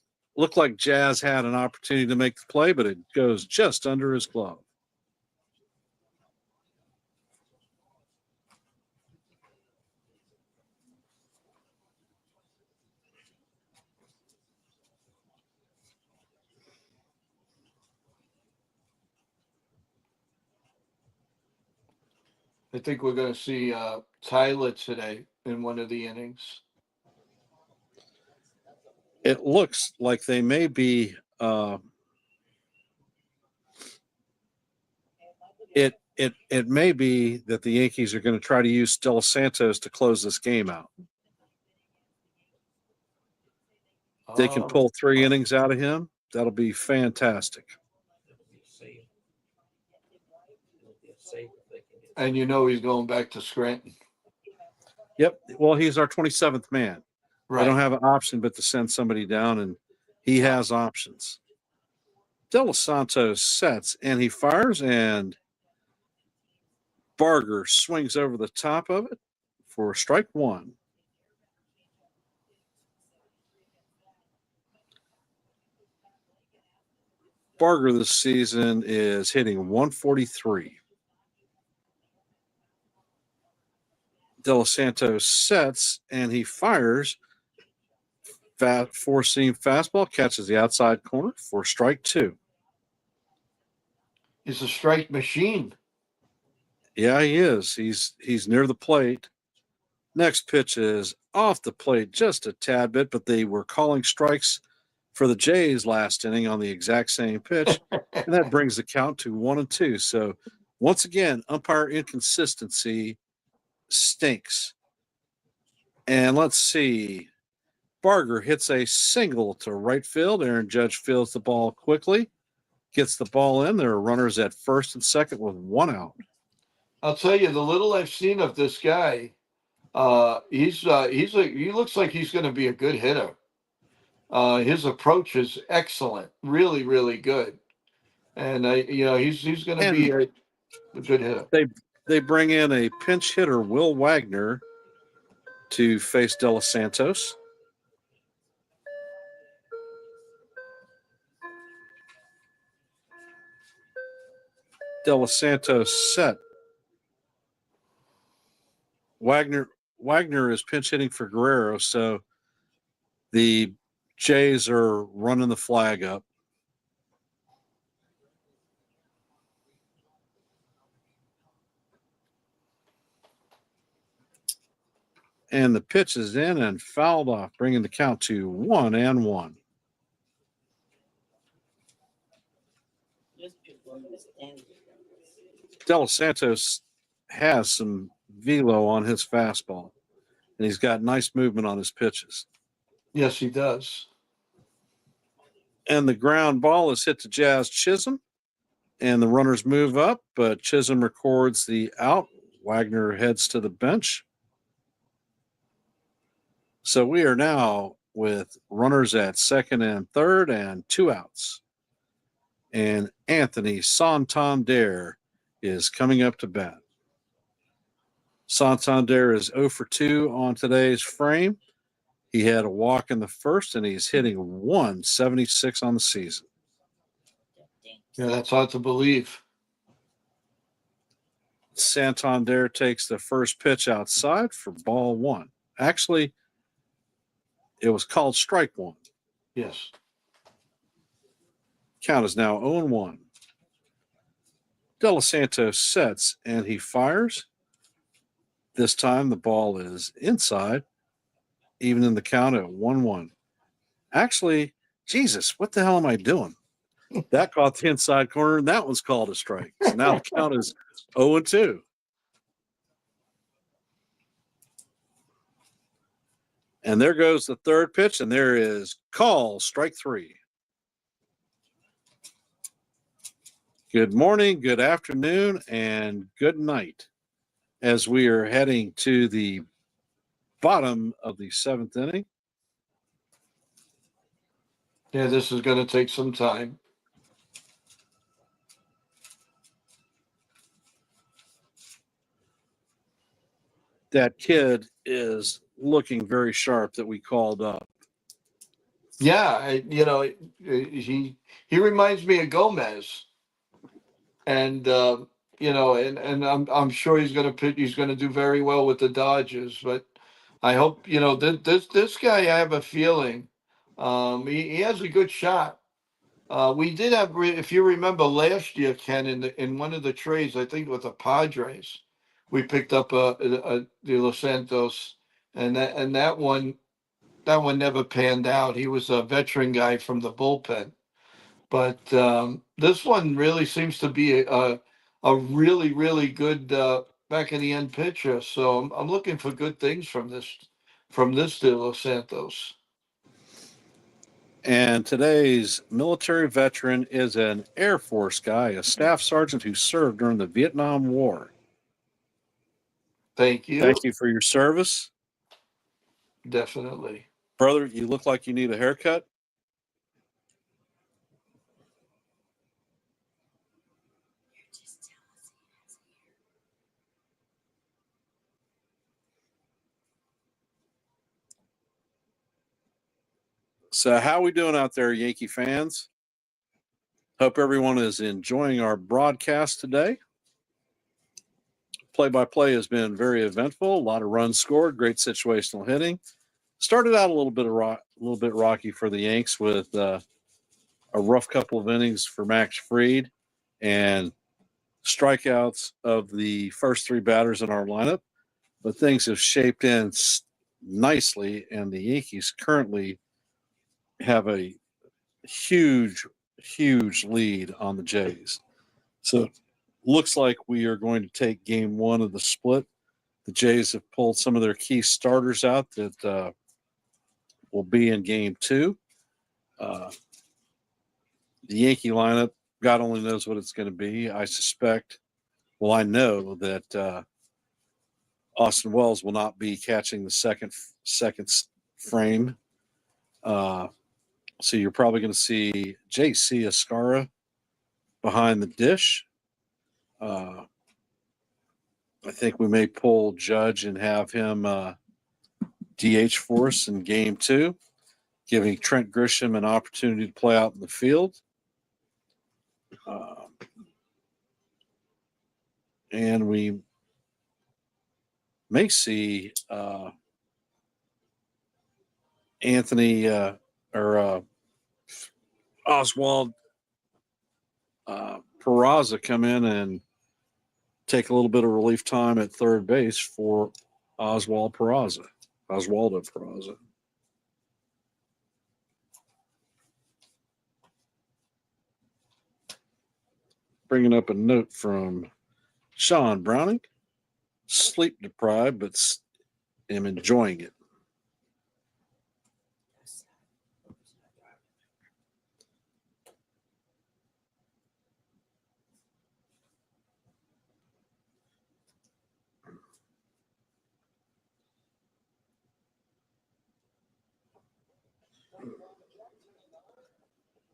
Jazz had an opportunity to make the play, but it goes just under his glove. I think we're going to see Tyler today in one of the innings. It looks like they may be it may be that the Yankees are going to try to use De Santos to close this game out. They can pull 3 innings out of him. That'll be fantastic. And you know he's going back to Scranton. Yep. Well, he's our 27th man. Right. I don't have an option but to send somebody down, and he has options. De Santos sets, and he fires, and Barger swings over the top of it for strike 1. Barger this season is hitting 143. De Santos sets, and he fires. Four-seam fastball catches the outside corner for strike 2. He's a strike machine. Yeah, he is. He's near the plate. Next pitch is off the plate just a tad bit, but they were calling strikes for the Jays last inning on the exact same pitch, and that brings the count to 1-2. So once again, umpire inconsistency stinks. And let's see. Barger hits a single to right field. Aaron Judge fields the ball quickly, gets the ball in. There are runners at first and second with 1 out. I'll tell you, the little I've seen of this guy, he looks like he's going to be a good hitter. His approach is excellent, really, really good, and he's going to be a good hitter. They bring in a pinch hitter, Will Wagner, to face De Santos. De Santos set. Wagner is pinch hitting for Guerrero, so the Jays are running the flag up. And the pitch is in and fouled off, bringing the count to 1-1. De Los Santos has some velo on his fastball, and he's got nice movement on his pitches. Yes, he does. And the ground ball is hit to Jazz Chisholm, and the runners move up, but Chisholm records the out. Wagner heads to the bench. So we are now with runners at second and third and 2 outs. And Anthony Santander is coming up to bat. Santander is 0 for 2 on today's frame. He had a walk in the first, and he's hitting 176 on the season. Yeah, that's hard to believe. Santander takes the first pitch outside for ball 1. Actually, it was called strike 1. Yes. Count is now 0-1. De Los Santos sets, and he fires. This time the ball is inside, even in the count at 1-1. Actually, Jesus, what the hell am I doing? That caught the inside corner, and that was called a strike. So now the count is 0-2. And there goes the third pitch, and there is call, strike 3. Good morning, good afternoon, and good night as we are heading to the bottom of the 7th inning. Yeah, this is going to take some time. That kid is looking very sharp that we called up. Yeah, he reminds me of Gomez, and and I'm sure he's going to pitch. He's going to do very well with the Dodgers. But I hope this guy. I have a feeling he has a good shot. We did have, if you remember last year, Ken, in one of the trades, I think with the Padres, we picked up De Los Santos, and that one never panned out. He was a veteran guy from the bullpen, but this one really seems to be a really really good back in the end pitcher. So I'm looking for good things from this De Los Santos. And today's military veteran is an Air Force guy, a staff sergeant who served during the Vietnam War. Thank you. Thank you for your service. Definitely. Brother, you look like you need a haircut. So how are we doing out there, Yankee fans? Hope everyone is enjoying our broadcast today. Play-by-play has been very eventful. A lot of runs scored, great situational hitting. Started out a little bit rocky for the Yanks with a rough couple of innings for Max Fried and strikeouts of the first 3 batters in our lineup. But things have shaped in nicely, and the Yankees currently have a huge lead on the Jays. So looks like we are going to take game 1 of the split. The Jays have pulled some of their key starters out that will be in game 2. The Yankee lineup, God only knows what it's going to be. I know that Austin Wells will not be catching the second frame. So you're probably going to see J.C. Escara behind the dish. I think we may pull Judge and have him DH for us in game 2, giving Trent Grisham an opportunity to play out in the field. And we may see Anthony or Oswald Peraza come in and take a little bit of relief time at third base for Oswaldo Peraza. bringing up a note from Sean Browning. Sleep deprived, but am enjoying it.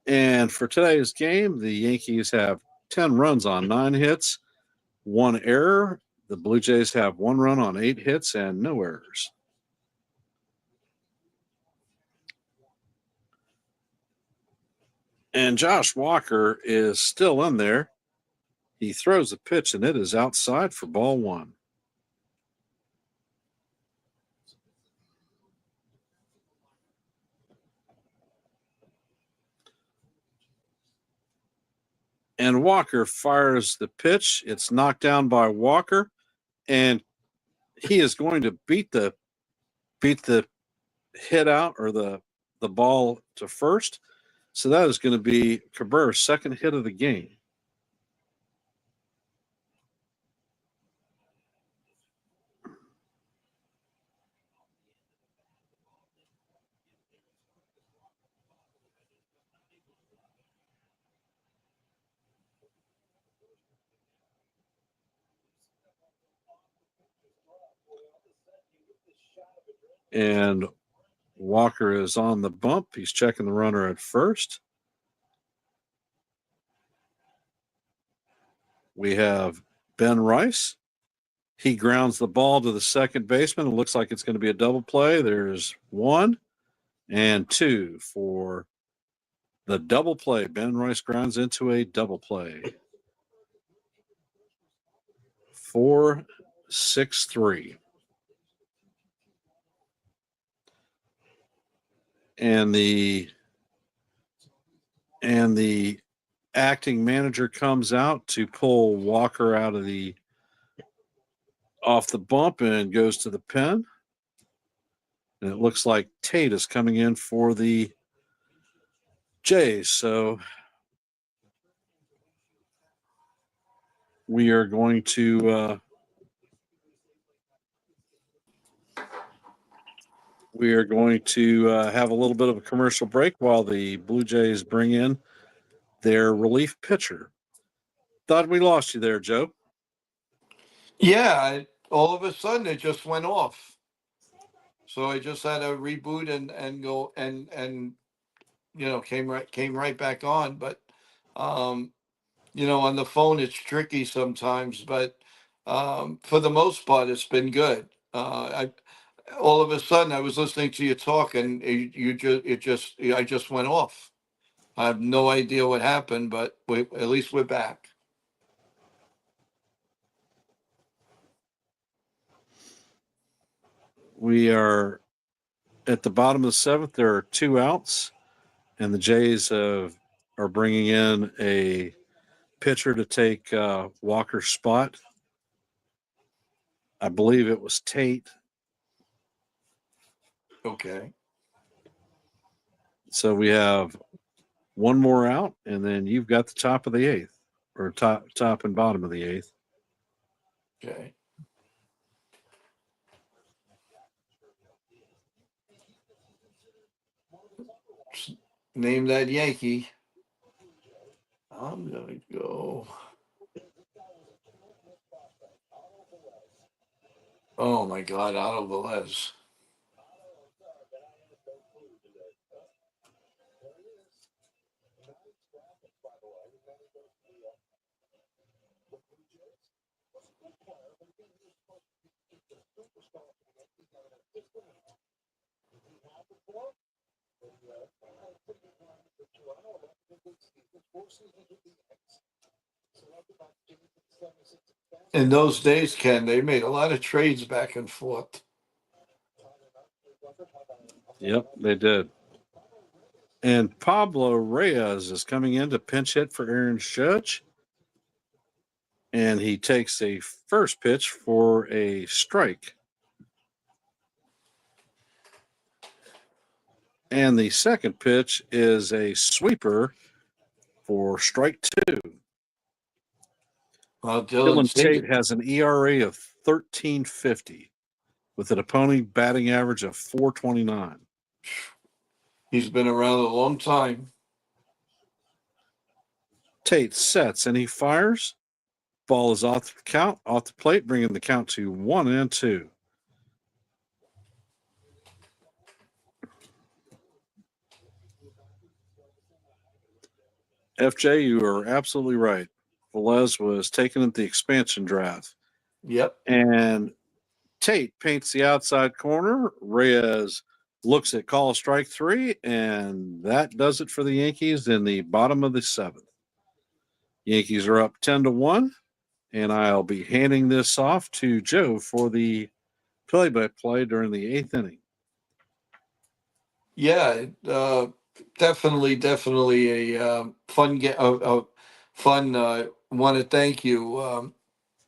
And for today's game, the Yankees have 10 runs on 9 hits, 1 error. The Blue Jays have 1 run on 8 hits and no errors. And Josh Walker is still in there. He throws a pitch, and it is outside for ball 1. And Walker fires the pitch. It's knocked down by Walker, and he is going to beat the hit out or the ball to first. So that is going to be Cabrera's second hit of the game. And Walker is on the bump. He's checking the runner at first. We have Ben Rice. He grounds the ball to the second baseman. It looks like it's going to be a double play. There's 1 and 2 for the double play. Ben Rice grounds into a double play. 4-6-3. And the acting manager comes out to pull Walker out of off the bump and goes to the pen. And it looks like Tate is coming in for the Jays. So we are going to have a little bit of a commercial break while the Blue Jays bring in their relief pitcher. Thought we lost you there, Joe. Yeah, all of a sudden it just went off. So I just had to reboot and go and came right back on. But on the phone it's tricky sometimes. But for the most part, it's been good. I all of a sudden I was listening to you talk, and I just went off. I have no idea what happened, but at least we're back. We are at the bottom of the 7th. There are 2 outs, and the Jays are bringing in a pitcher to take Walker's spot. I believe it was Tate. Okay. So we have 1 more out, and then you've got the top of the 8th, or top and bottom of the 8th. Okay. Name that Yankee. I'm gonna go. Oh my God, Otto Velez. In those days, Ken, they made a lot of trades back and forth. Yep, they did. And Pablo Reyes is coming in to pinch hit for Aaron Judge. And he takes a first pitch for a strike. And the second pitch is a sweeper for strike 2. Dylan Dylan Tate Tate. has an ERA of 13.50 with an opponent batting average of 4.29. He's been around a long time. Tate sets and he fires. Ball is off the plate, bringing the count to 1-2. FJ, you are absolutely right. Velez was taken at the expansion draft. Yep. And Tate paints the outside corner. Reyes looks at call strike 3, and that does it for the Yankees in the bottom of the 7th. Yankees are up 10-1, and I'll be handing this off to Joe for the play-by-play during the 8th inning. Yeah, definitely a fun get. Fun. Want to thank you.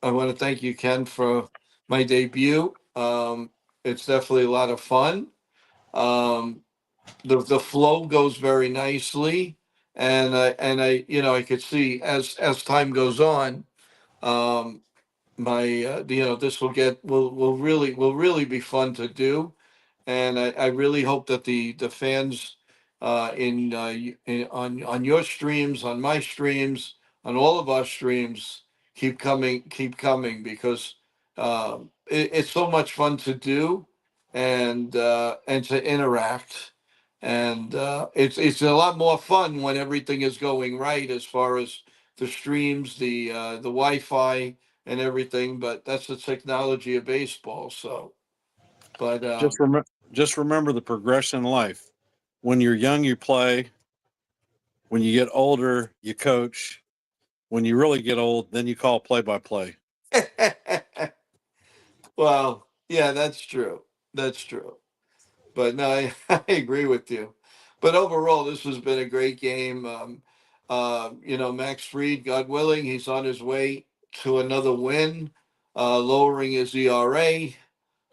I want to thank you, Ken, for my debut. It's definitely a lot of fun. Um, the flow goes very nicely, and I I could see as time goes on, my this will really be fun to do, and I really hope that the fans on your streams, on my streams, on all of our streams keep coming because it's so much fun to do and to interact. And it's a lot more fun when everything is going right as far as the streams, the Wi-Fi, and everything. But that's the technology of baseball. So, but Just remember the progression in life. When you're young, you play. When you get older, you coach. When you really get old, then you call play-by-play. well, yeah, that's true. That's true. But no, I agree with you. But overall, this has been a great game. Max Fried, God willing, he's on his way to another win, lowering his ERA.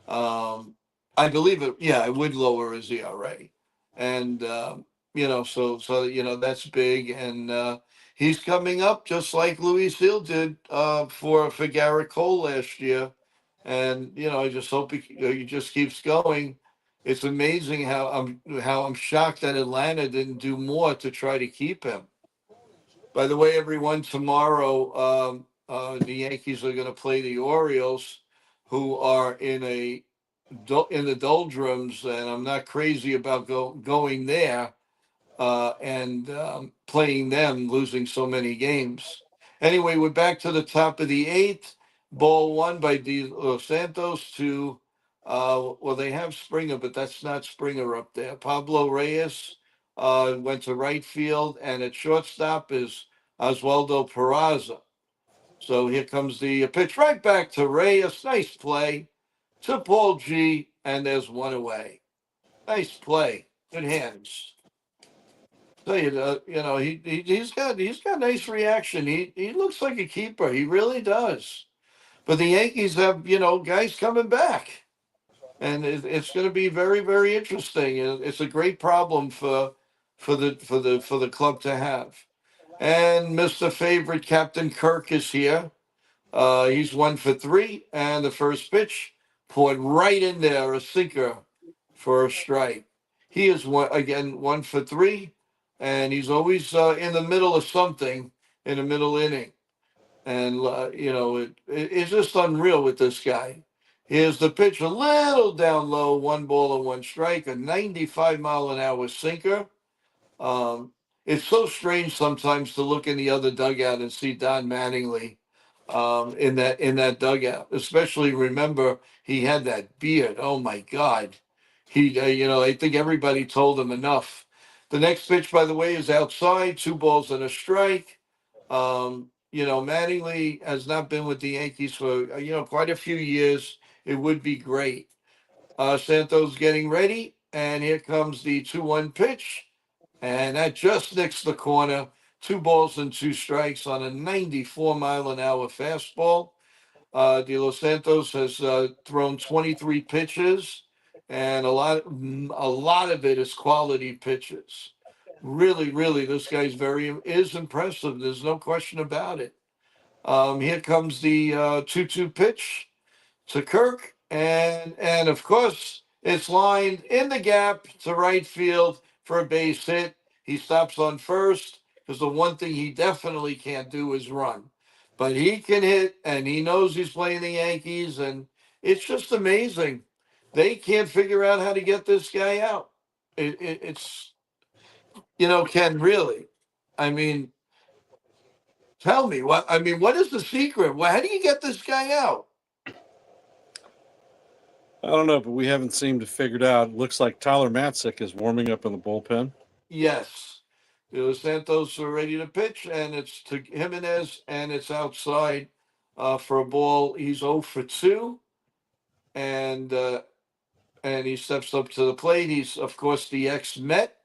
Um, I believe it. Yeah, it would lower his ERA, and that's big. And he's coming up just like Louis Seal did for Garrett Cole last year. And I just hope he just keeps going. It's amazing how I'm shocked that Atlanta didn't do more to try to keep him. By the way, everyone, tomorrow the Yankees are going to play the Orioles, who are in the doldrums, and I'm not crazy about going there and playing them, losing so many games. Anyway, we're back to the top of the 8th. Ball one by De Los Santos to, they have Springer, but that's not Springer up there. Pablo Reyes went to right field, and at shortstop is Oswaldo Peraza. So here comes the pitch right back to Reyes. Nice play to Paul G, and there's one away. Nice play. Good hands. Tell you, he's got nice reaction. He looks like a keeper. He really does. But the Yankees have guys coming back, and it's going to be very very interesting. It's a great problem for the club to have. And Mr. Favorite Captain Kirk is here. He's 1 for 3, and the first pitch poured right in there, a sinker for a strike. He is 1 for 3, and he's always in the middle of something in the middle inning. And it's just unreal with this guy. Here's the pitch, a little down low, 1 ball and 1 strike, a 95-mile-an-hour sinker. Um, it's so strange sometimes to look in the other dugout and see Don Mattingly in that dugout. Especially remember he had that beard. Oh my God, I think everybody told him enough. The next pitch, by the way, is outside. 2 balls and a strike. Mattingly has not been with the Yankees for quite a few years. It would be great. Santos getting ready, and here comes the 2-1 pitch, and that just nicks the corner. 2 balls and 2 strikes on a 94-mile-an-hour fastball. De Los Santos has thrown 23 pitches, and a lot of it is quality pitches. Really, really, this guy's is impressive. There's no question about it. Here comes the 2-2 pitch to Kirk, and of course it's lined in the gap to right field for a base hit. He stops on first because the one thing he definitely can't do is run, but he can hit, and he knows he's playing the Yankees, and it's just amazing. They can't figure out how to get this guy out. It's Ken, really. I mean, tell me what. I mean, what is the secret? How do you get this guy out? I don't know, but we haven't seemed to figure it out. It looks like Tyler Matzik is warming up in the bullpen. Yes. Santos are ready to pitch, and it's to Jimenez, and it's outside for a ball. He's 0 for 2, and he steps up to the plate. He's, of course, the ex-Met,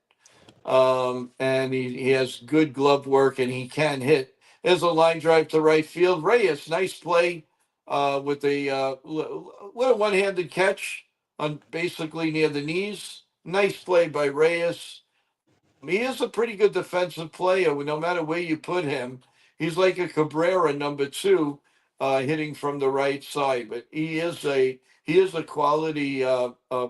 and he has good glove work, and he can hit. There's a line drive to right field. Reyes, nice play with a one-handed catch on basically near the knees. Nice play by Reyes. He is a pretty good defensive player. No matter where you put him, he's like a Cabrera #2, hitting from the right side. But he is a quality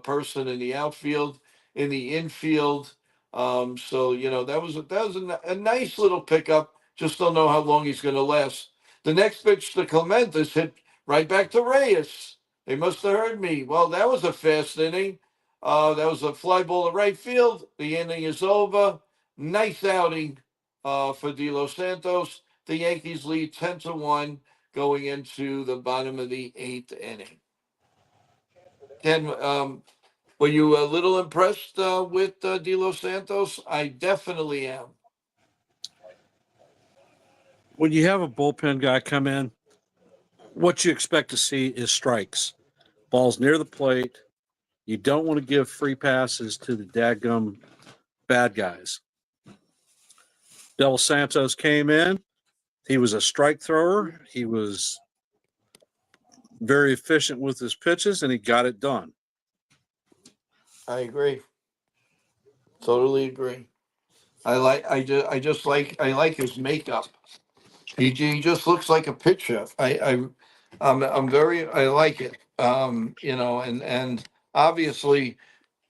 person in the outfield, in the infield. So that was a nice little pickup. Just don't know how long he's going to last. The next pitch to Clement is hit right back to Reyes. They must have heard me. Well, that was a fast inning. That was a fly ball to right field. The inning is over. Nice outing for De Los Santos. The Yankees lead 10-1 going into the bottom of the 8th inning. Ken, were you a little impressed with De Los Santos? I definitely am. When you have a bullpen guy come in, what you expect to see is strikes, balls near the plate. You don't want to give free passes to the dadgum bad guys. De Los Santos came in. He was a strike thrower. He was very efficient with his pitches, and he got it done. I agree. Totally agree. I like his makeup. He just looks like a pitcher. I like it. And obviously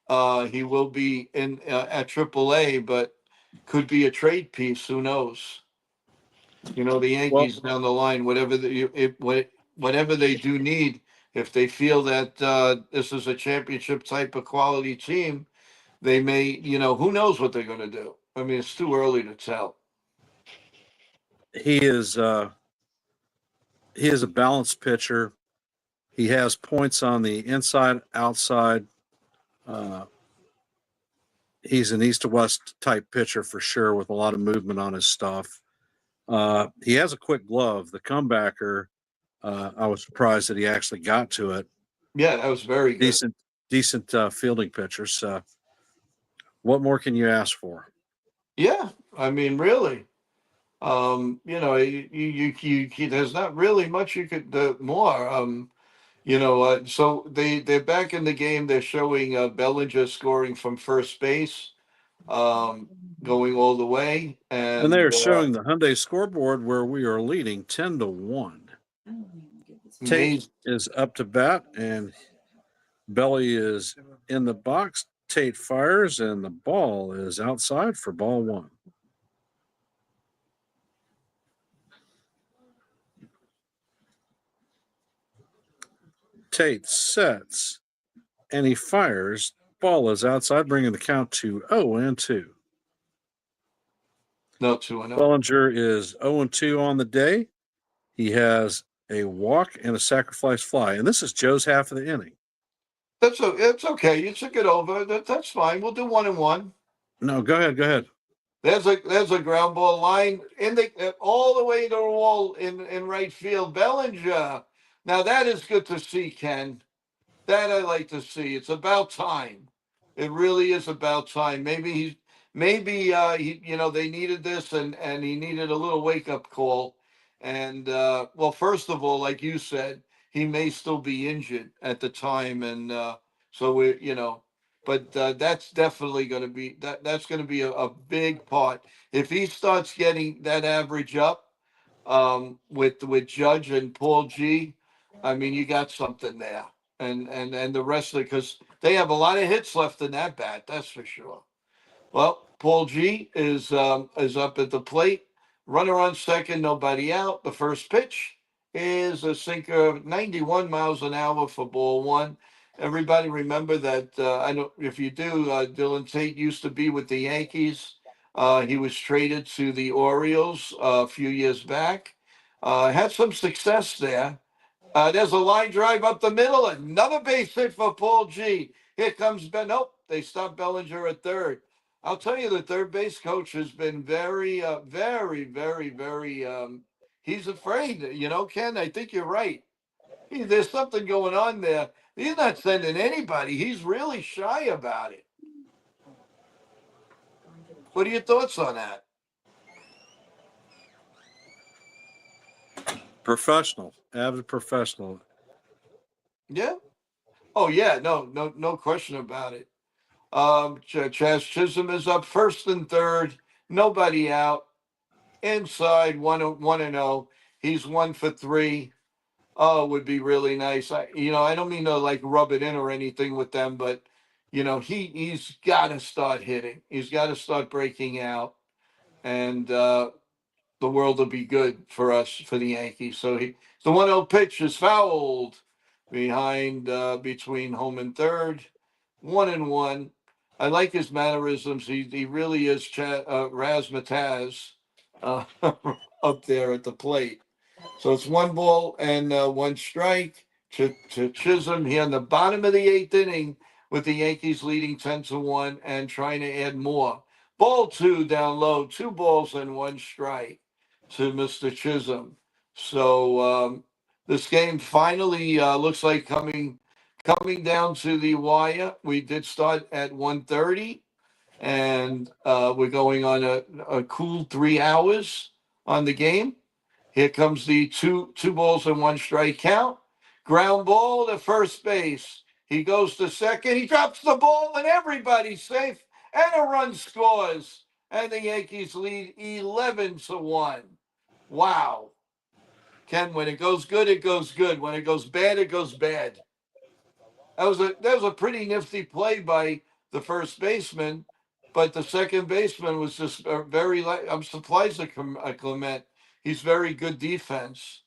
he will be in at AAA, but could be a trade piece. Who knows? The Well, Yankees down the line, whatever they do need, if they feel that this is a championship type of quality team, they may. Who knows what they're going to do? I mean, it's too early to tell. he is a balanced pitcher. He has points on the inside, outside. He's an east to west type pitcher for sure, with a lot of movement on his stuff. He has a quick glove. The comebacker, I was surprised that he actually got to it. Yeah, that was very good. Decent fielding pitchers. What more can you ask for? Yeah, I mean, really. There's not really much you could more. So they're back in the game. They're showing Bellinger scoring from first base, going all the way, And they and are showing the Hyundai scoreboard where we are leading 10-1. Tate is up to bat, and Belly is in the box. Tate fires, and the ball is outside for ball one. Tate sets, and he fires. Ball is outside, bringing the count to 0-2. No 2-0. Bellinger is 0-2 on the day. He has a walk and a sacrifice fly, and this is Joe's half of the inning. It's okay. You took it over. That's fine. We'll do 1-1. No, go ahead. There's a ground ball line in the all the way to the wall in right field. Bellinger. Now that is good to see, Ken. That I like to see. It's about time. It really is about time. Maybe they needed this, and he needed a little wake up call. And well, first of all, like you said, he may still be injured at the time, and so but that's definitely going to be that's going to be a big part if he starts getting that average up. with Judge and Paul G. I mean, you got something there, and the rest of it, because they have a lot of hits left in that bat. That's for sure. Well, Paul G is up at the plate. Runner on second, nobody out. The first pitch is a sinker of 91 miles an hour for ball one. Everybody remember that. I don't. If you do, Dylan Tate used to be with the Yankees. He was traded to the Orioles a few years back. Had some success there. There's a line drive up the middle. Another base hit for Paul G. Here comes Ben. Nope, they stopped Bellinger at third. I'll tell you, the third base coach has been very, very. He's afraid. Ken. I think you're right. There's something going on there. He's not sending anybody. He's really shy about it. What are your thoughts on that? Professional, avid professional. Yeah. Oh yeah. No question about it. Chaz Chisholm is up first and third. Nobody out. Inside 1-0. He's 1 for 3. Oh, it would be really nice. I don't mean to like rub it in or anything with them, but he's got to start hitting. He's got to start breaking out, and the world will be good for us, for the Yankees. So the 1-0 pitch is fouled behind, between home and third, 1-1. I like his mannerisms. He really is razzmatazz up there at the plate. So it's 1 ball and 1 strike to Chisholm here in the bottom of the 8th inning, with the Yankees leading 10-1 and trying to add more. Ball 2 down low, 2 balls and 1 strike to Mr. Chisholm. So this game finally looks like coming down to the wire. We did start at 1:30, and we're going on a cool 3 hours on the game. Here comes the two balls and 1 strike count. Ground ball to first base. He goes to second. He drops the ball, and everybody's safe. And a run scores. And the Yankees lead 11-1. Wow. Ken, when it goes good, it goes good. When it goes bad, it goes bad. That was a pretty nifty play by the first baseman, but the second baseman was just very. I'm surprised at Clement. He's very good defense.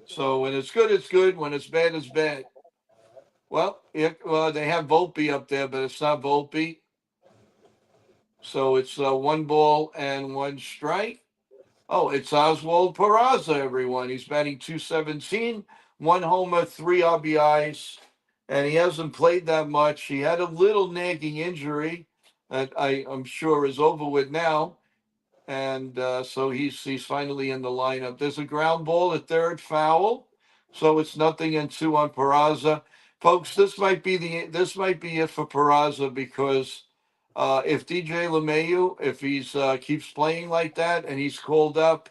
So when it's good, it's good. When it's bad, it's bad. Well, they have Volpe up there, but it's not Volpe. So it's 1 ball and 1 strike. Oh, it's Oswald Peraza, everyone. He's batting .217, 1 homer, 3 RBIs, and he hasn't played that much. He had a little nagging injury that I'm sure is over with now. And so he's finally in the lineup. There's a ground ball at third, foul. So it's 0-2 on Peraza. Folks, this might be it for Peraza, because if DJ LeMahieu, if he's keeps playing like that and he's called up,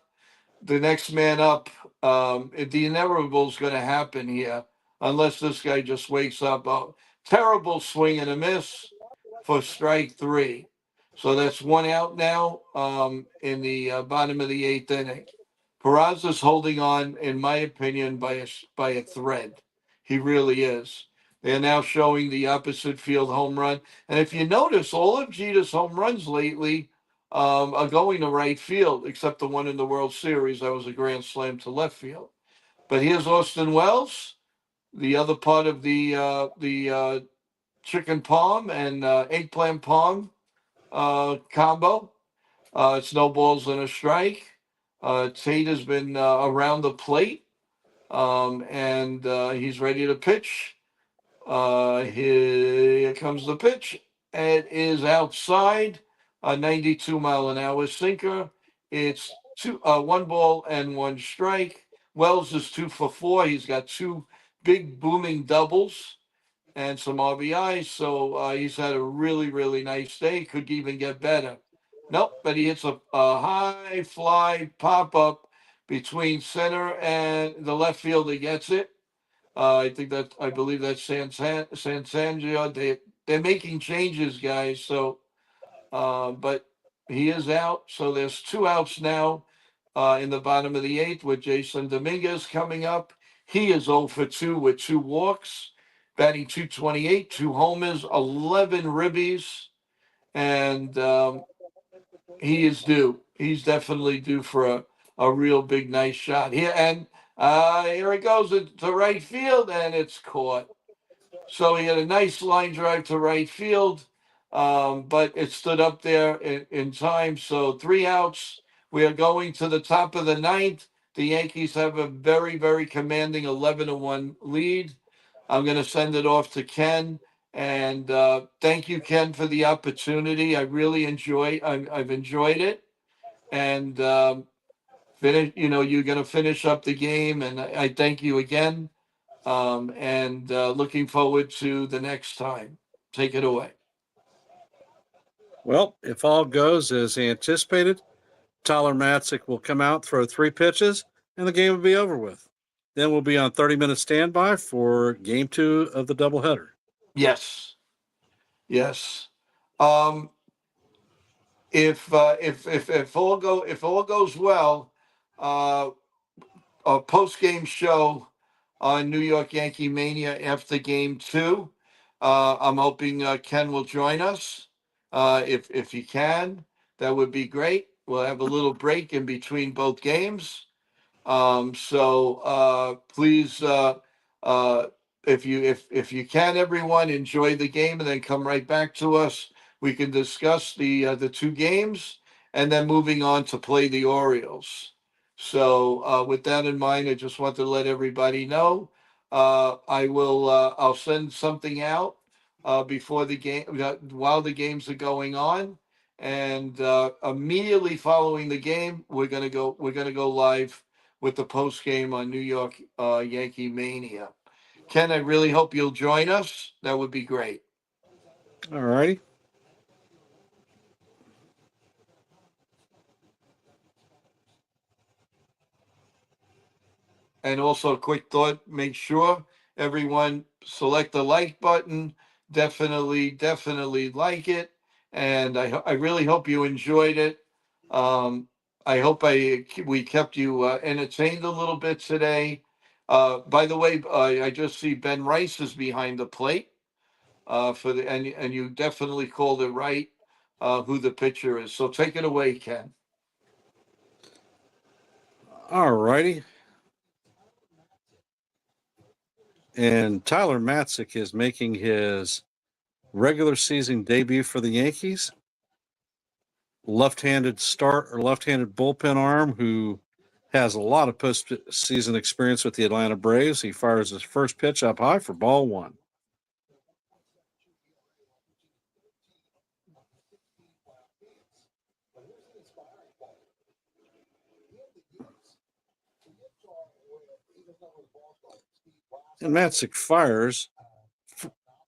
the next man up, the inevitable is going to happen here, unless this guy just wakes up. Terrible swing and a miss for strike 3. So that's 1 out now, in the bottom of the 8th inning. Peraza's holding on, in my opinion, by a thread. He really is. They're now showing the opposite field home run. And if you notice, all of Jeter's home runs lately are going to right field, except the one in the World Series. That was a grand slam to left field. But here's Austin Wells, the other part of the chicken palm and eggplant palm combo. It's no balls and a strike. Tate has been around the plate, and he's ready to pitch. Here comes the pitch. It is outside, a 92-mile-an-hour sinker. It's 1 ball and 1 strike. Wells is 2 for 4. He's got 2 big booming doubles and some RBIs. So he's had a really, really nice day. Could even get better. Nope, but he hits a high fly pop up between center and the left field. He gets it. I believe that's Santangelo. They're making changes, guys. So, but He is out. So there's 2 outs now in the bottom of the 8th with Jason Dominguez coming up. He is 0 for 2 with 2 walks, batting .228, 2 homers, 11 ribbies, and he is due. He's definitely due for a real big, nice shot here. And here it goes to right field, and it's caught. So he had a nice line drive to right field, but it stood up there in time. So 3 outs. We are going to the top of the 9th. The Yankees have a very, very commanding 11-1 lead. I'm going to send it off to Ken. And thank you, Ken, for the opportunity. I really I've enjoyed it. And you're going to finish up the game. And I thank you again. And looking forward to the next time. Take it away. Well, if all goes as anticipated, Tyler Matzik will come out, throw 3 pitches, and the game will be over with. Then we'll be on 30-minute standby for game 2 of the doubleheader. Yes. Yes. If all goes well, a post game show on New York Yankee Mania after game 2. I'm hoping Ken will join us. If he can, that would be great. We'll have a little break in between both games. So please, if you can, everyone enjoy the game and then come right back to us. We can discuss the 2 games and then moving on to play the Orioles. So with that in mind, I just want to let everybody know. I'll send something out before the game while the games are going on, and immediately following the game, we're gonna go live with the post game on New York Yankee Mania. Ken, I really hope you'll join us. That would be great. All righty. And also, a quick thought: make sure everyone select the like button. Definitely like it. And I really hope you enjoyed it. I hope we kept you entertained a little bit today. By the way, I just see Ben Rice is behind the plate and you definitely called it right who the pitcher is. So take it away, Ken. All righty. And Tyler Matzik is making his regular season debut for the Yankees. Left-handed bullpen arm who has a lot of postseason experience with the Atlanta Braves. He fires his first pitch up high for ball 1. And Matzik fires.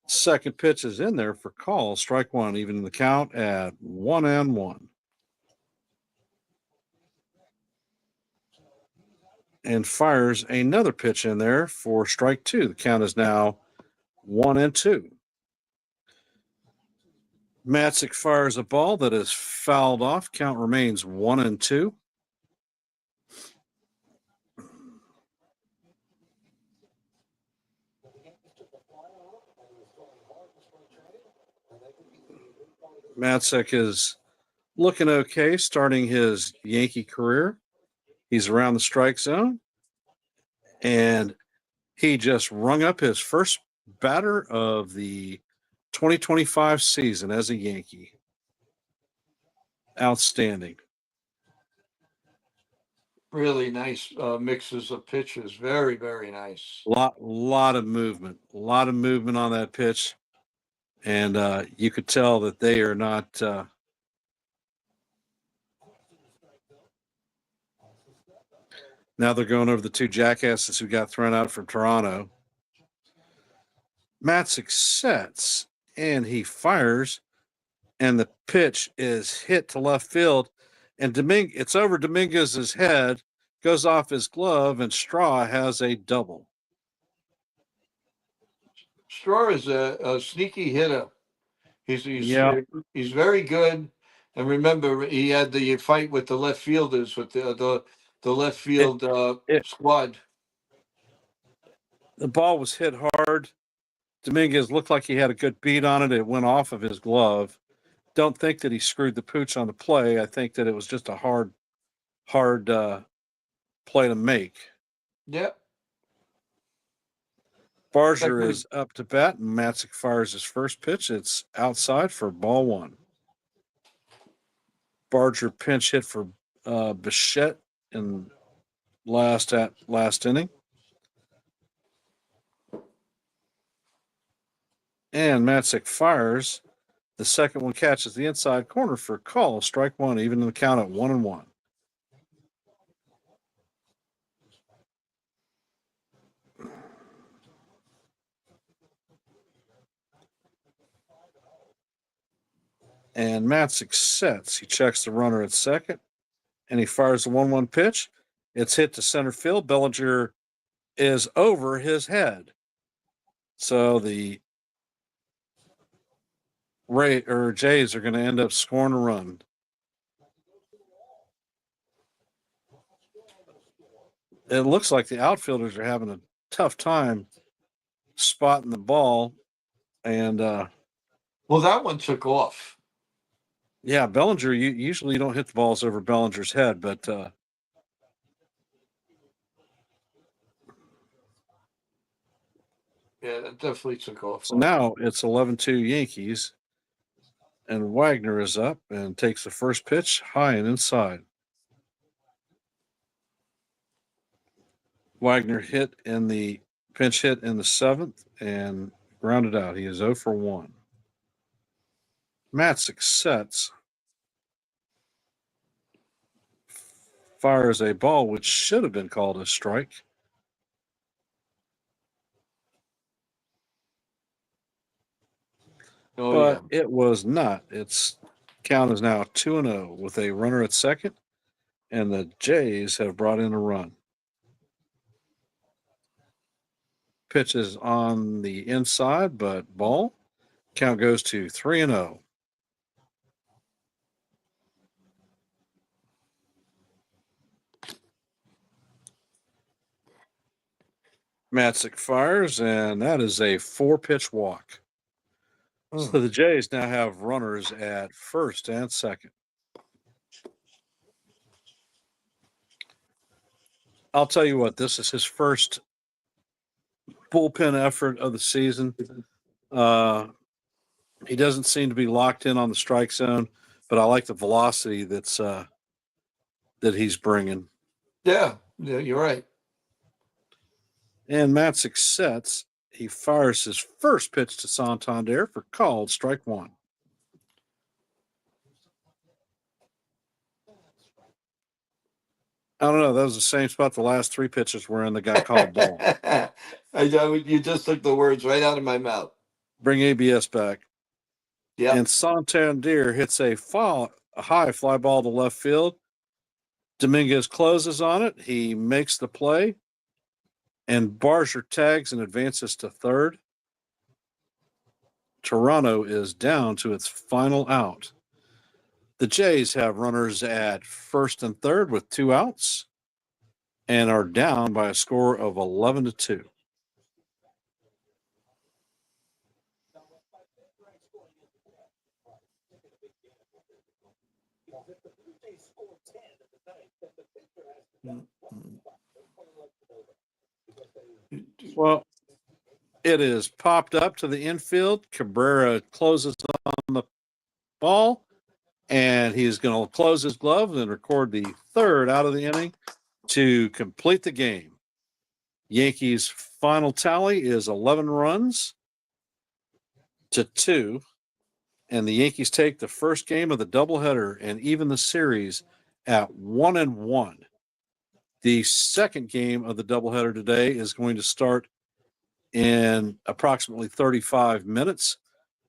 Second pitch is in there for call. Strike 1, even in the count at 1-1. And fires another pitch in there for strike 2. The count is now 1-2. Matzik fires a ball that is fouled off. Count remains 1-2. Matzik is looking okay, starting his Yankee career. He's around the strike zone, and he just rung up his first batter of the 2025 season as a Yankee. Outstanding. Really nice mixes of pitches. Very, very nice. Lot of movement. A lot of movement on that pitch. And you could tell that they are not now they're going over the 2 jackasses who got thrown out from Toronto. Matzik sets and he fires, and the pitch is hit to left field, and it's over Dominguez's head, goes off his glove, and Straw has a double. Straw is a sneaky hitter. He's Yeah. very good, And remember, he had the fight with the left fielders, with the left field squad. The ball was hit hard. Dominguez looked like he had a good beat on it. It went off of his glove. Don't think that he screwed the pooch on the play. I think that it was just a hard play to make. Yep. Barger is up to bat, and Matzik fires his first pitch. It's outside for ball one. Barger pinch hit for Bichette in last inning. And Matzik fires. The second one catches the inside corner for a call. Strike one, even in the count at 1-1. And Matzik sets. He checks the runner at second, and he fires the 1-1 pitch. It's hit to center field. Bellinger is over his head. So the Jays are going to end up scoring a run. It looks like the outfielders are having a tough time spotting the ball. And well, that one took off. Yeah, Bellinger, usually you don't hit the balls over Bellinger's head, but yeah, that definitely took off. So now it's 11-2 Yankees, and Wagner is up and takes the first pitch high and inside. Wagner pinch hit in the seventh and grounded out. He is 0 for 1. Matzik sets, fires a ball which should have been called a strike. But it was not. Its count is now 2-0 with a runner at second, and the Jays have brought in a run. Pitch is on the inside, but ball. Count goes to 3-0. Matzik fires, and that is a 4-pitch walk. So the Jays now have runners at first and second. I'll tell you what, this is his first bullpen effort of the season. He doesn't seem to be locked in on the strike zone, but I like the velocity that he's bringing. Yeah, you're right. And Matzik sets. He fires his first pitch to Santander for called strike one. I don't know. That was the same spot the last 3 pitches were in that got called ball. You just took the words right out of my mouth. Bring ABS back. Yeah. And Santander hits a high fly ball to left field. Dominguez closes on it. He makes the play. And Barger tags and advances to third. Toronto is down to its final out. The Jays have runners at first and third with 2 outs and are down by a score of 11-2. Well, it is popped up to the infield. Cabrera closes on the ball, and he's going to close his glove and record the third out of the inning to complete the game. Yankees' final tally is 11 runs to 2, and the Yankees take the first game of the doubleheader and even the series at 1-1. The second game of the doubleheader today is going to start in approximately 35 minutes.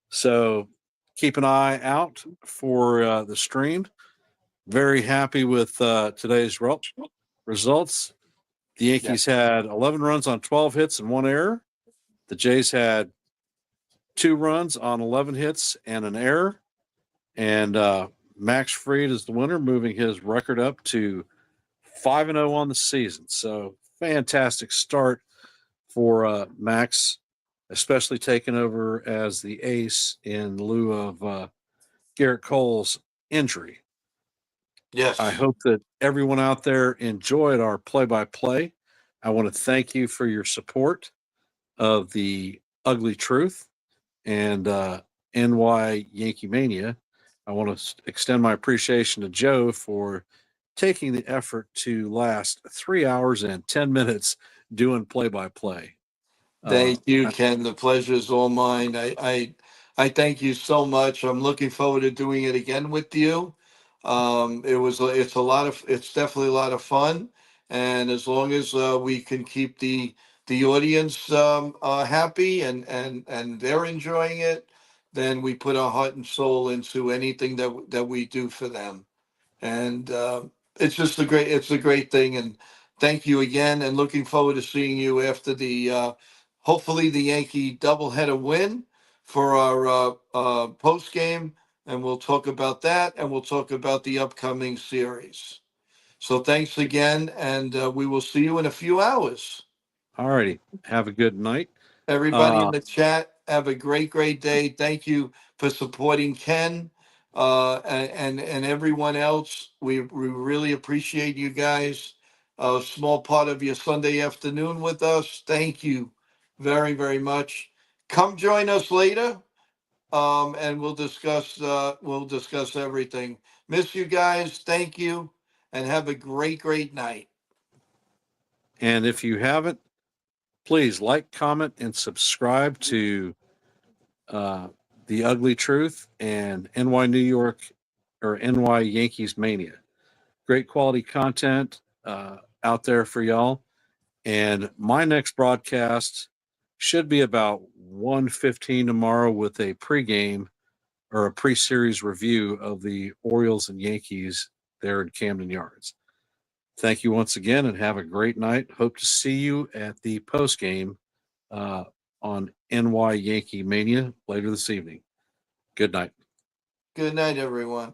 So keep an eye out for the stream. Very happy with today's results. The Yankees had 11 runs on 12 hits and 1 error. The Jays had 2 runs on 11 hits and an error. And Max Fried is the winner, moving his record up to 5-0 on the season. So fantastic start for Max, especially taking over as the ace in lieu of Garrett Cole's injury. Yes. I hope that everyone out there enjoyed our play-by-play. I want to thank you for your support of the Ugly Truth and NY Yankee Mania. I want to extend my appreciation to Joe for taking the effort to last 3 hours and 10 minutes doing play-by-play. Thank you, Ken. The pleasure is all mine. I thank you so much. I'm looking forward to doing it again with you. It's definitely a lot of fun, and as long as we can keep the audience happy and they're enjoying it, then we put our heart and soul into anything that we do for them. And it's a great thing. And thank you again. And looking forward to seeing you after the hopefully the Yankee doubleheader win for our post game. And we'll talk about that, and we'll talk about the upcoming series. So thanks again, and we will see you in a few hours. All righty. Have a good night. Everybody in the chat, have a great day. Thank you for supporting Ken and everyone else. We really appreciate you guys. A small part of your Sunday afternoon with us. Thank you very much. Come join us later, and we'll discuss everything. Miss you guys. Thank you, and have a great night. And if you haven't, please like, comment, and subscribe to The Ugly Truth and NY New York or NY Yankees Mania. Great quality content out there for y'all. And my next broadcast should be about 1:15 tomorrow with a pregame or a pre-series review of the Orioles and Yankees there in Camden Yards. Thank you once again and have a great night. Hope to see you at the postgame on NY Yankee Mania later this evening. Good night. Good night, everyone.